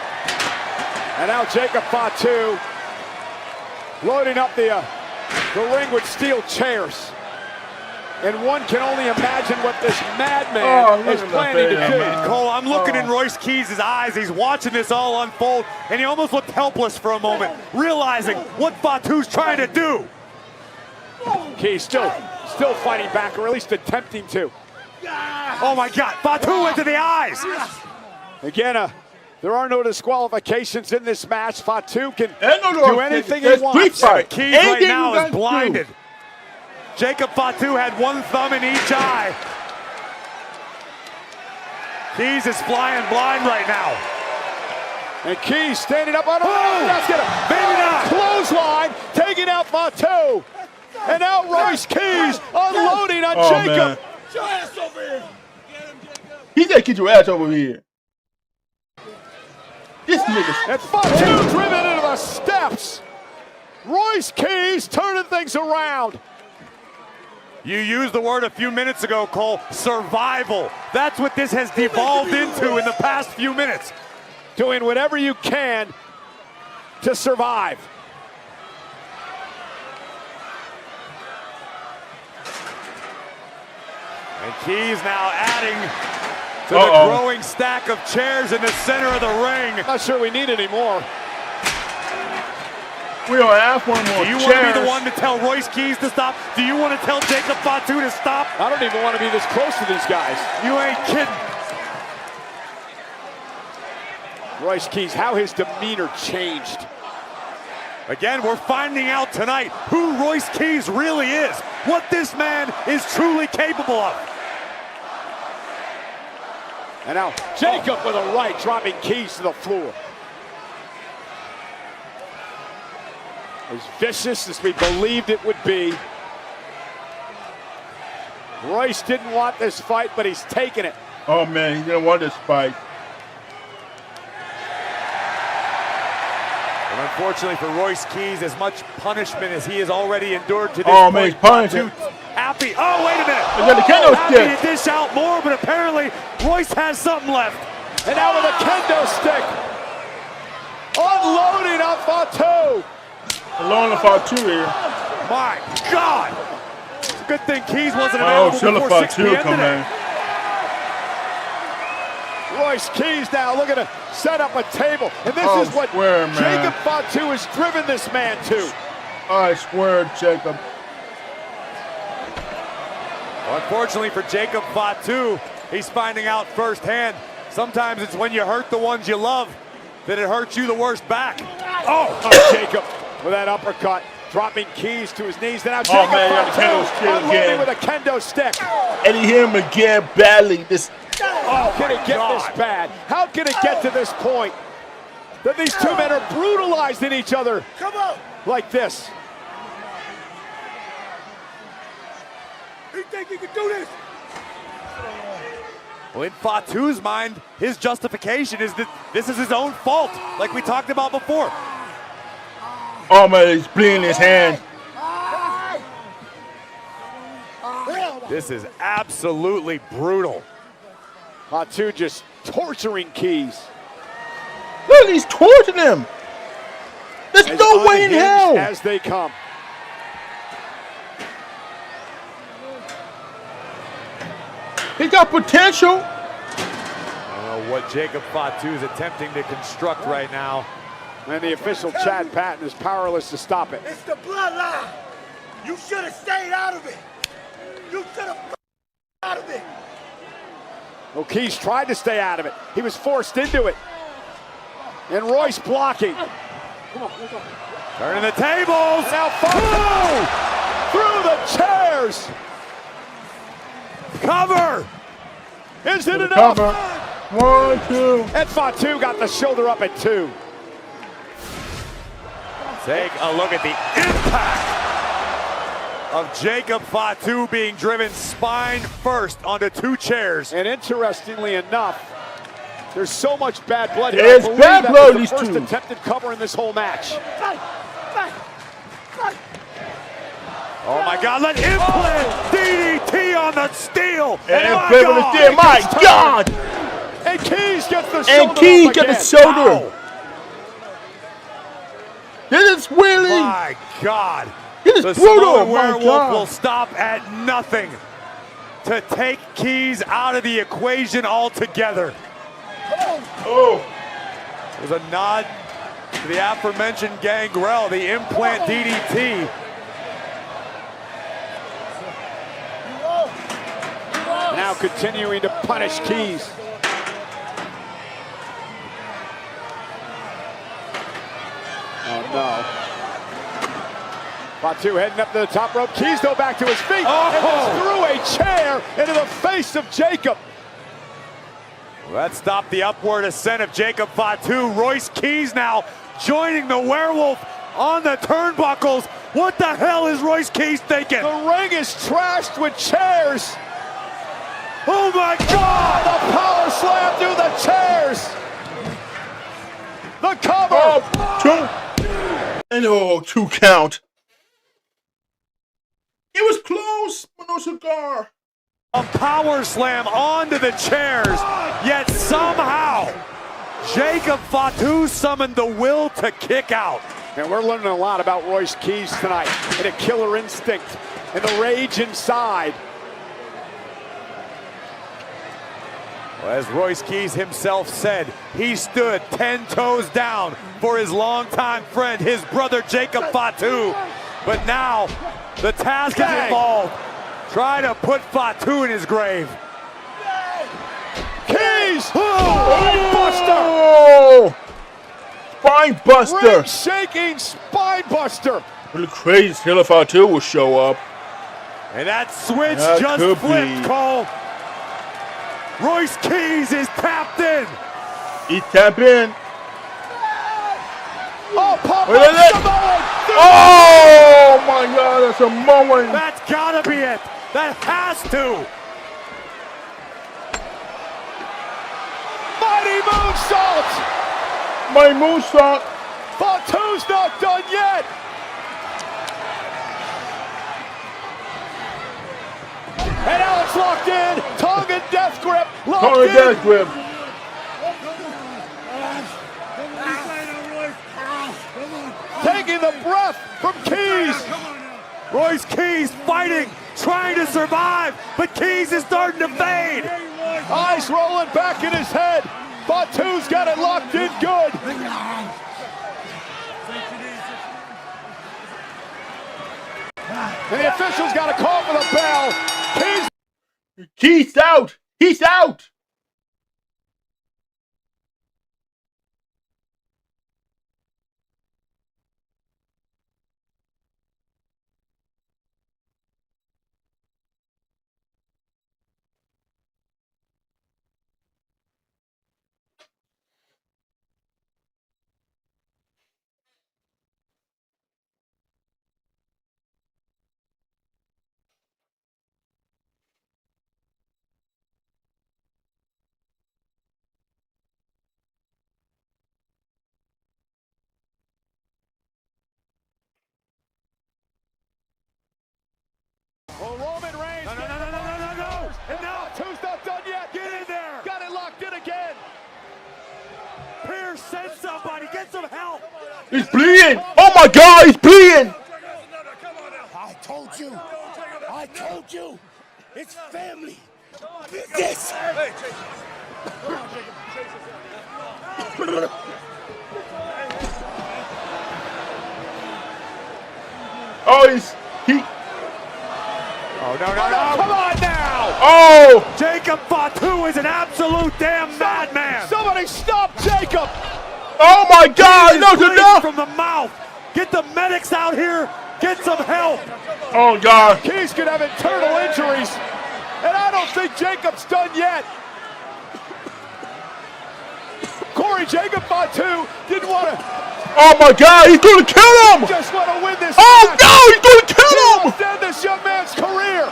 And now Jacob Fatu loading up the ring with steel chairs. And one can only imagine what this madman is planning to do. Cole, I'm looking in Royce Keys' eyes. He's watching this all unfold, and he almost looked helpless for a moment, realizing what Fatu's trying to do. Keys still fighting back, or at least attempting to. Oh my God, Fatu went to the eyes. Again, there are no disqualifications in this match. Fatu can do anything he wants. Keys right now is blinded. Jacob Fatu had one thumb in each eye. Keys is flying blind right now. And Keys standing up on a that's gonna maybe not clothesline, taking out Fatu. And now Royce Keys unloading on Jacob. Man. Get your ass over here. He said, "Get your ass over here." This nigga. And Fatu driven into the steps. Royce Keys turning things around. You used the word a few minutes ago, Cole, survival. That's what this has devolved into in the past few minutes. Doing whatever you can to survive. And Keys now adding to the growing stack of chairs in the center of the ring. Not sure we need any more. We don't have one more. Do you want to be the one to tell Royce Keys to stop? Do you want to tell Jacob Fatu to stop? I don't even want to be this close to these guys. You ain't kidding. Royce Keys, how his demeanor changed. Again, we're finding out tonight who Royce Keys really is, what this man is truly capable of. And now Jacob with a right, dropping Keys to the floor. As vicious as we believed it would be. Royce didn't want this fight, but he's taking it. Oh man, he didn't want this fight. And unfortunately for Royce Keys, as much punishment as he has already endured to this point, man, he's punishing. Happy. Oh, wait a minute. Got the kendo happy to dish out more, but apparently Royce has something left. And now with a kendo stick. Unloading on Fatu. Alone the Fatu here. My God. It's a good thing Keys wasn't available before 6 p.m. today. Royce Keys now looking to set up a table. And this is what Jacob Fatu has driven this man to. I swear, Jacob. Well, unfortunately for Jacob Fatu, he's finding out firsthand. Sometimes it's when you hurt the ones you love that it hurts you the worst back. Oh, Jacob with that uppercut, dropping Keys to his knees. Then now Jacob Fatu unloading with a kendo stick. And he hit him again badly. How can it get this bad? How can it get to this point that these two men are brutalizing each other like this? You think you can do this? Well, in Fatu's mind, his justification is that this is his own fault, like we talked about before. Oh man, he's bleeding his hand. This is absolutely brutal. Fatu just torturing Keys. Look, he's torturing him. There's no way in hell. As they come. He got potential. I don't know what Jacob Fatu is attempting to construct right now. And the official Chad Patton is powerless to stop it. It's the bloodline. You should have stayed out of it. You should have out of it. Well, Keys tried to stay out of it. He was forced into it. And Royce blocking. Turning the tables. Now Fatu through the chairs. Cover. Is it enough? Cover. 1, 2. And Fatu got the shoulder up at 2. Take a look at the impact of Jacob Fatu being driven spine first onto 2 chairs. And interestingly enough, there's so much bad blood here. There's bad blood in these first two. attempted cover in this whole match. Oh my God, let implant DDT on the steel. And implant on the steel, my God. And Keys gets the shoulder. And Keys up gets the again. shoulder. This is really. My God. This is The brutal. Samoan My Werewolf God. will stop at nothing to take Keys out of the equation altogether. Oh. It was a nod to the aforementioned Gangrel, the implant DDT. Now continuing to punish Keys. Oh no. Fatu heading up to the top rope. Keys though back to his feet. And just threw a chair into the face of Jacob. Well, that stopped the upward ascent of Jacob Fatu. Royce Keys now joining the Werewolf on the turnbuckles. What the hell is Royce Keys thinking? The ring is trashed with chairs. Oh my God! The power slam through the chairs. The cover. Oh, 2 count. It was close, but no cigar. A power slam onto the chairs, yet somehow Jacob Fatu summoned the will to kick out. And we're learning a lot about Royce Keys tonight, and a killer instinct, and the rage inside. Well, as Royce Keys himself said, he stood 10 toes down for his longtime friend, his brother Jacob Fatu. But now the task is involved. Try to put Fatu in his grave. Keys! Oh! Spine buster! Ring-shaking spine buster! Really crazy still if Fatu will show up. And that switch That just could flipped, be. Cole. Royce Keys is tapped in. He's tapped in. Oh, pop Wait, wait, wait. Oh my God, that's a moment. That's gotta be it. That has to. Mighty moonsault! My moonsault. Fatu's not done yet. And now it's locked in. Tongue and death grip. Locked Tongue and in. death grip. Taking the breath from Keys. Royce Keys fighting, trying to survive, but Keys is starting to fade. Eyes rolling back in his head. Fatu's got it locked in good. And the official's got a call for the bell. Keys out. He's out. Well, Roman Reigns. No. And now Fatu's not done yet. Get in there. Got it locked in again. Pierce, send somebody, get some help. He's bleeding. Oh my God, he's bleeding. I told you. I told you. It's family. This. Oh, he. Oh, no. Come on now. Oh. Jacob Fatu is an absolute damn madman. Somebody stop Jacob. Oh my God, no, no. From the mouth. Get the medics out here. Get some help. Oh God. Keys could have internal injuries. And I don't think Jacob's done yet. Corey, Jacob Fatu didn't want to. Oh my God, he's going to kill him. Just want to win this Oh match. no, he's going to kill him. must end this young man's career.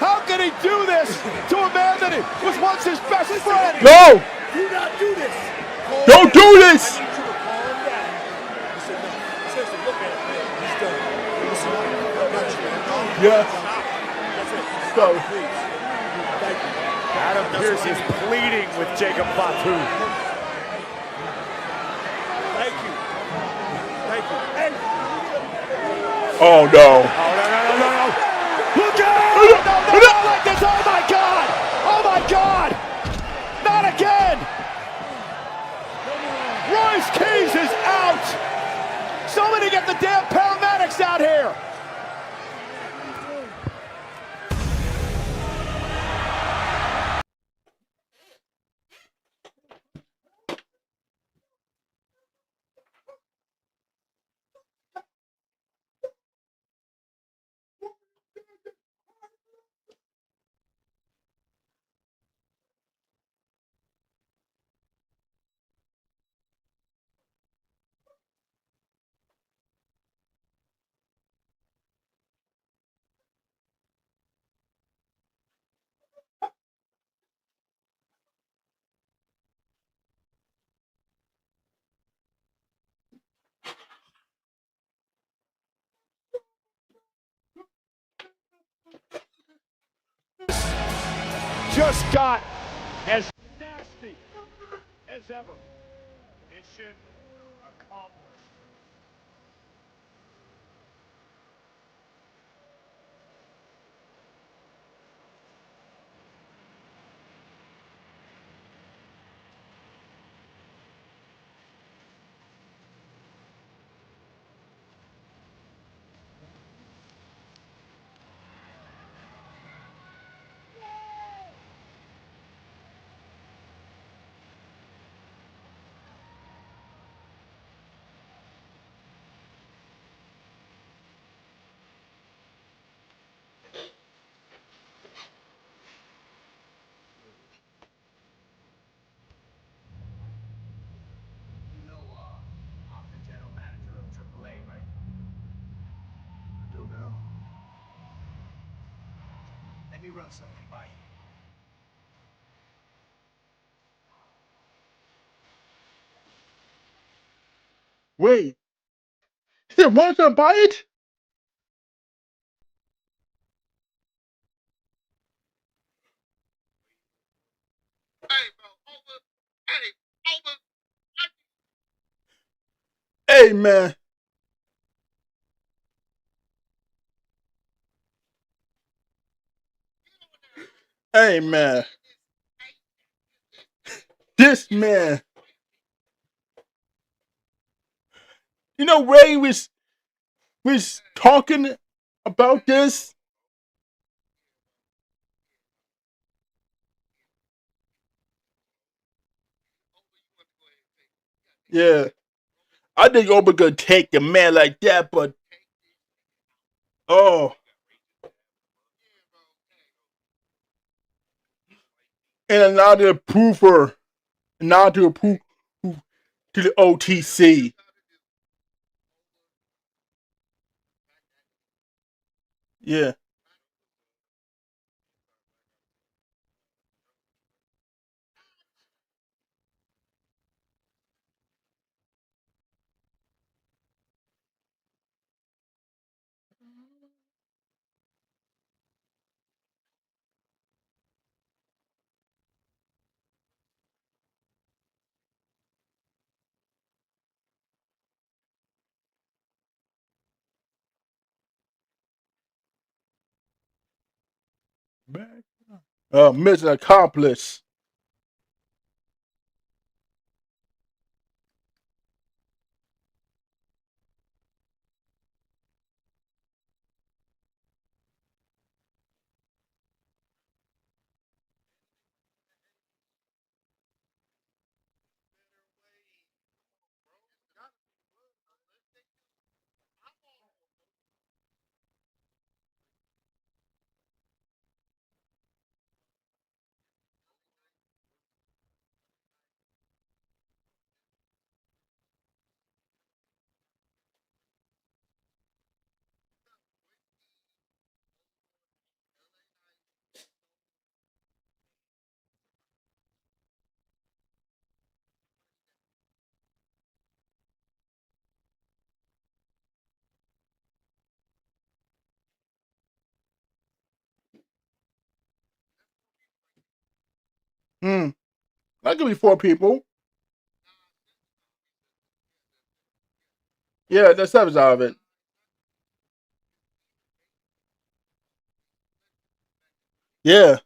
How can he do this to a man that was once his best friend? Go! Do not do this. Don't do this! I need you to calm down. Listen, no. Seriously, look at it, man. He's done. Listen, I got you, man. Yeah. That's it. Go. Please. Thank you. Adam Pearce is pleading with Jacob Fatu. Thank you. Thank you. And Oh no. Oh, no. Look out! No, not like this. Oh, my God. Oh, my God. Not again. Royce Keys is out. Somebody get the damn paramedics out here. Just got as nasty as ever. Mission accomplished. let me run something by you. Wait. He said, "Want to buy it?" Hey, man. Hey, man. This man. You know, Ray was talking about this. Yeah. I think Oba could take a man like that, but oh. And not to approve her. Not to approve to the OTC. Yeah. Mission accomplished. That could be 4 people. Yeah, that's 7 out of it. Yeah.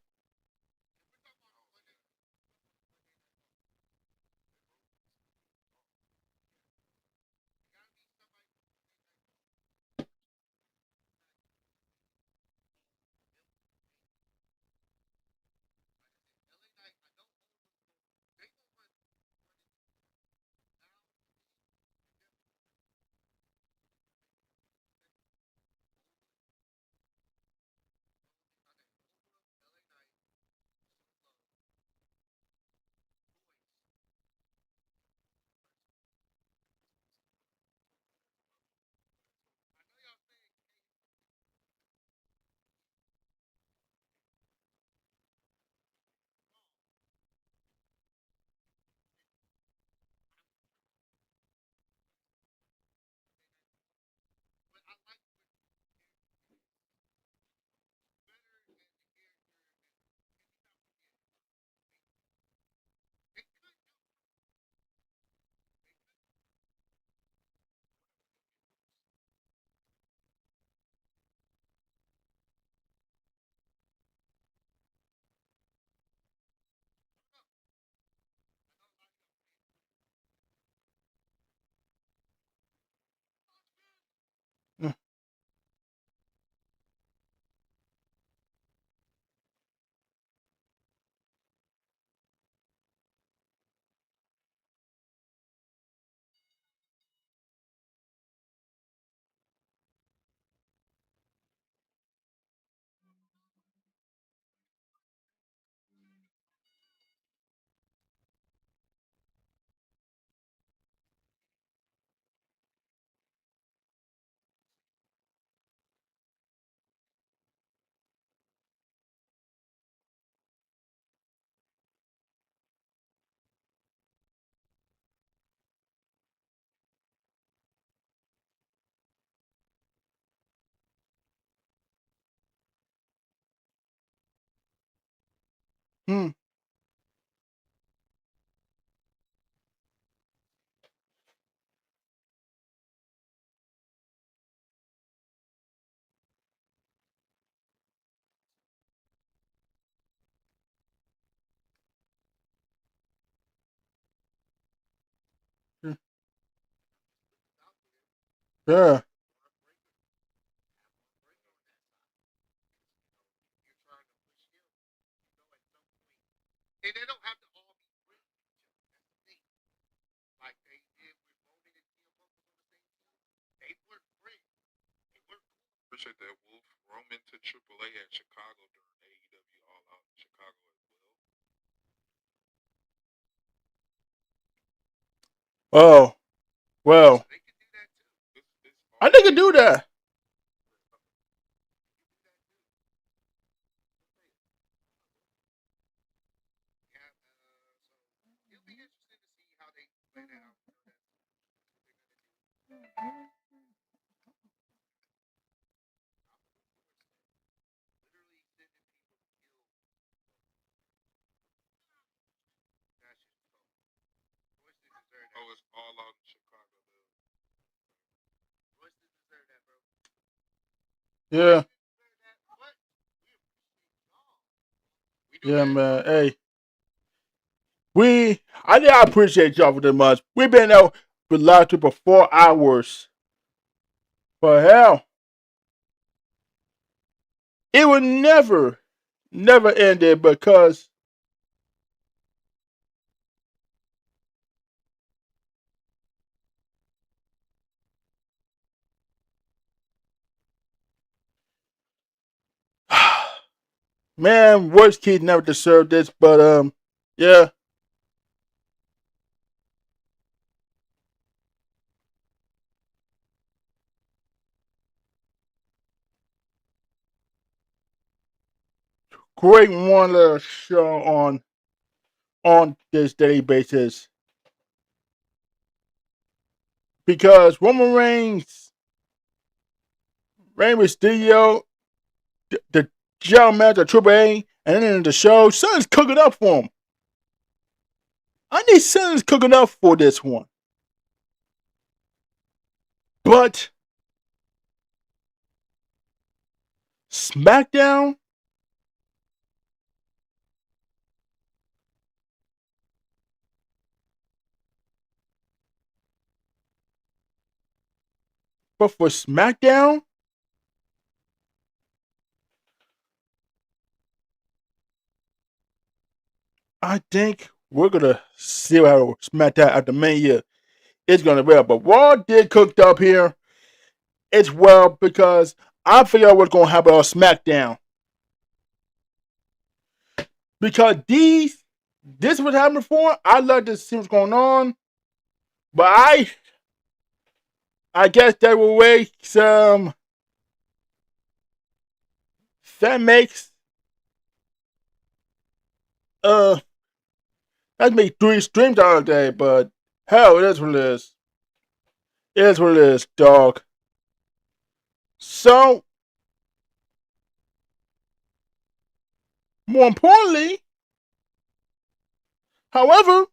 Hmm. Yeah. And they don't have to all be great. Like they did with Roman and CM Punk was on the same team. They weren't great. They weren't cool. Appreciate that, Wolf. Roman to AAA at Chicago during AEW All Out in Chicago as well. Oh. Well. I think I can do that. It'll be interesting to see how they play that out. Oh, it's All Out in Chicago, though. Yeah. Yeah, man. Hey. I appreciate y'all for this much. We've been out with live to for 4 hours. For hell. It would never end it because man, Worst Kid never deserved this, but yeah. Great one little show on this daily basis. Because Roman Reigns, Rey Mysterio, the general manager of Triple A, and then the show, something's cooking up for him. I need something cooking up for this one. But SmackDown, but for SmackDown, I think we're gonna see how SmackDown after Mania is gonna be. But Raw did cooked up here as well because I figured out what's gonna happen on SmackDown. Because this was happening before. I love to see what's going on, but I guess they will wait some. That makes that makes 3 streams out of the day, but hell, it is what it is. It is what it is, dog. So, more importantly, however,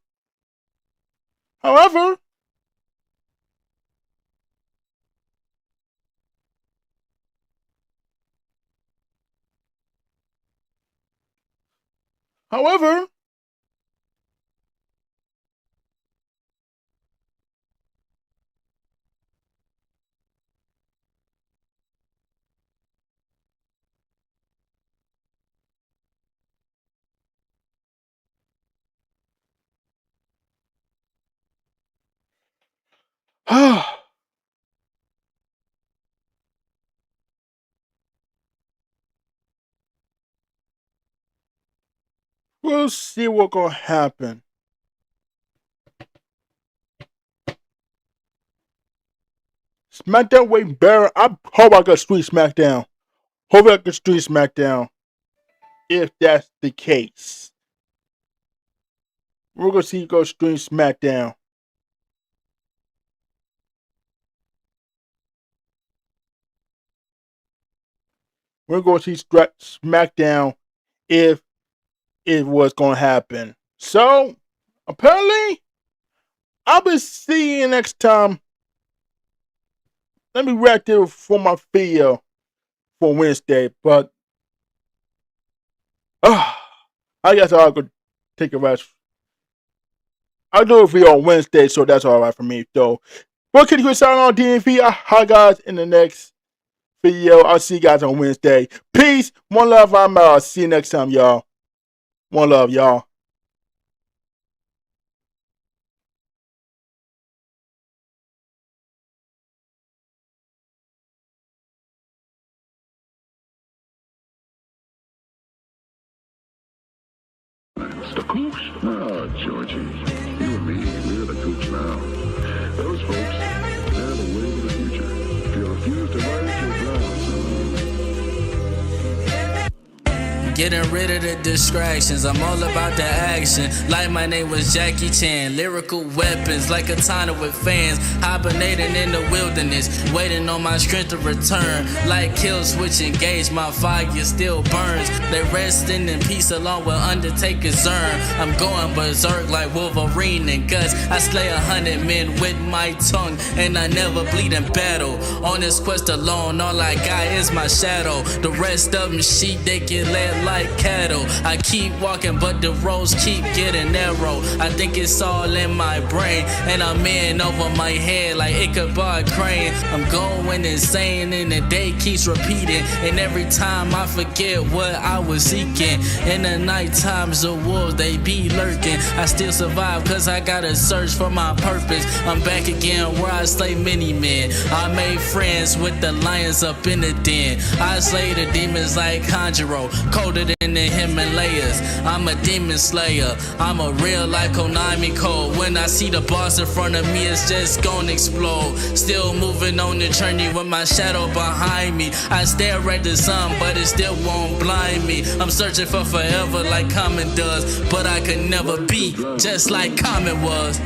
we'll see what's gonna happen. SmackDown way better. I hope I can stream SmackDown. Hope I can stream SmackDown. If that's the case, we're gonna see you go stream SmackDown. We're going to see SmackDown if it was going to happen. So, apparently, I'll be seeing you next time. Let me wrap it for my video for Wednesday. But, I guess I'll go take a rest. I'll do a video on Wednesday, so that's alright for me. So, we'll continue signing on DMV. Hi, guys, in the next video. I'll see you guys on Wednesday. Peace. One love. I'm out. See you next time, y'all. One love, y'all. The Coops? Oh, Georgie. You and me, we're the Coops now. Those folks, they're the way of the future. If you refuse to ride, you'll drown, Getting rid of the distractions, I'm all about the action. Like my name was Jackie Chan. Lyrical weapons like a katana with fans. Hibernating in the wilderness, waiting on my strength to return. Like kill switch engaged, my fire still burns. They resting in peace along with Undertaker's urn. I'm going berserk like Wolverine and Guts. I slay 100 men with my tongue, and I never bleed in battle. On this quest alone, all I got is my shadow. The rest of them sheep, they get led like cattle. I keep walking, but the roads keep getting narrow. I think it's all in my brain, and I'm in over my head like Ichabod Crane. I'm going insane, and the day keeps repeating. And every time I forget what I was seeking. In the night times, the wolves, they be lurking. I still survive, cause I gotta search for my purpose. I'm back again where I slay many men. I made friends with the lions up in the den. I slay the demons like Conjuro, colder than the Himalayas. I'm a demon slayer. I'm a real life Konami code. When I see the boss in front of me, it's just gonna explode. Still moving on the journey with my shadow behind me. I stare at the sun, but it still won't blind me. I'm searching for forever like Common does, but I could never be just like Common was.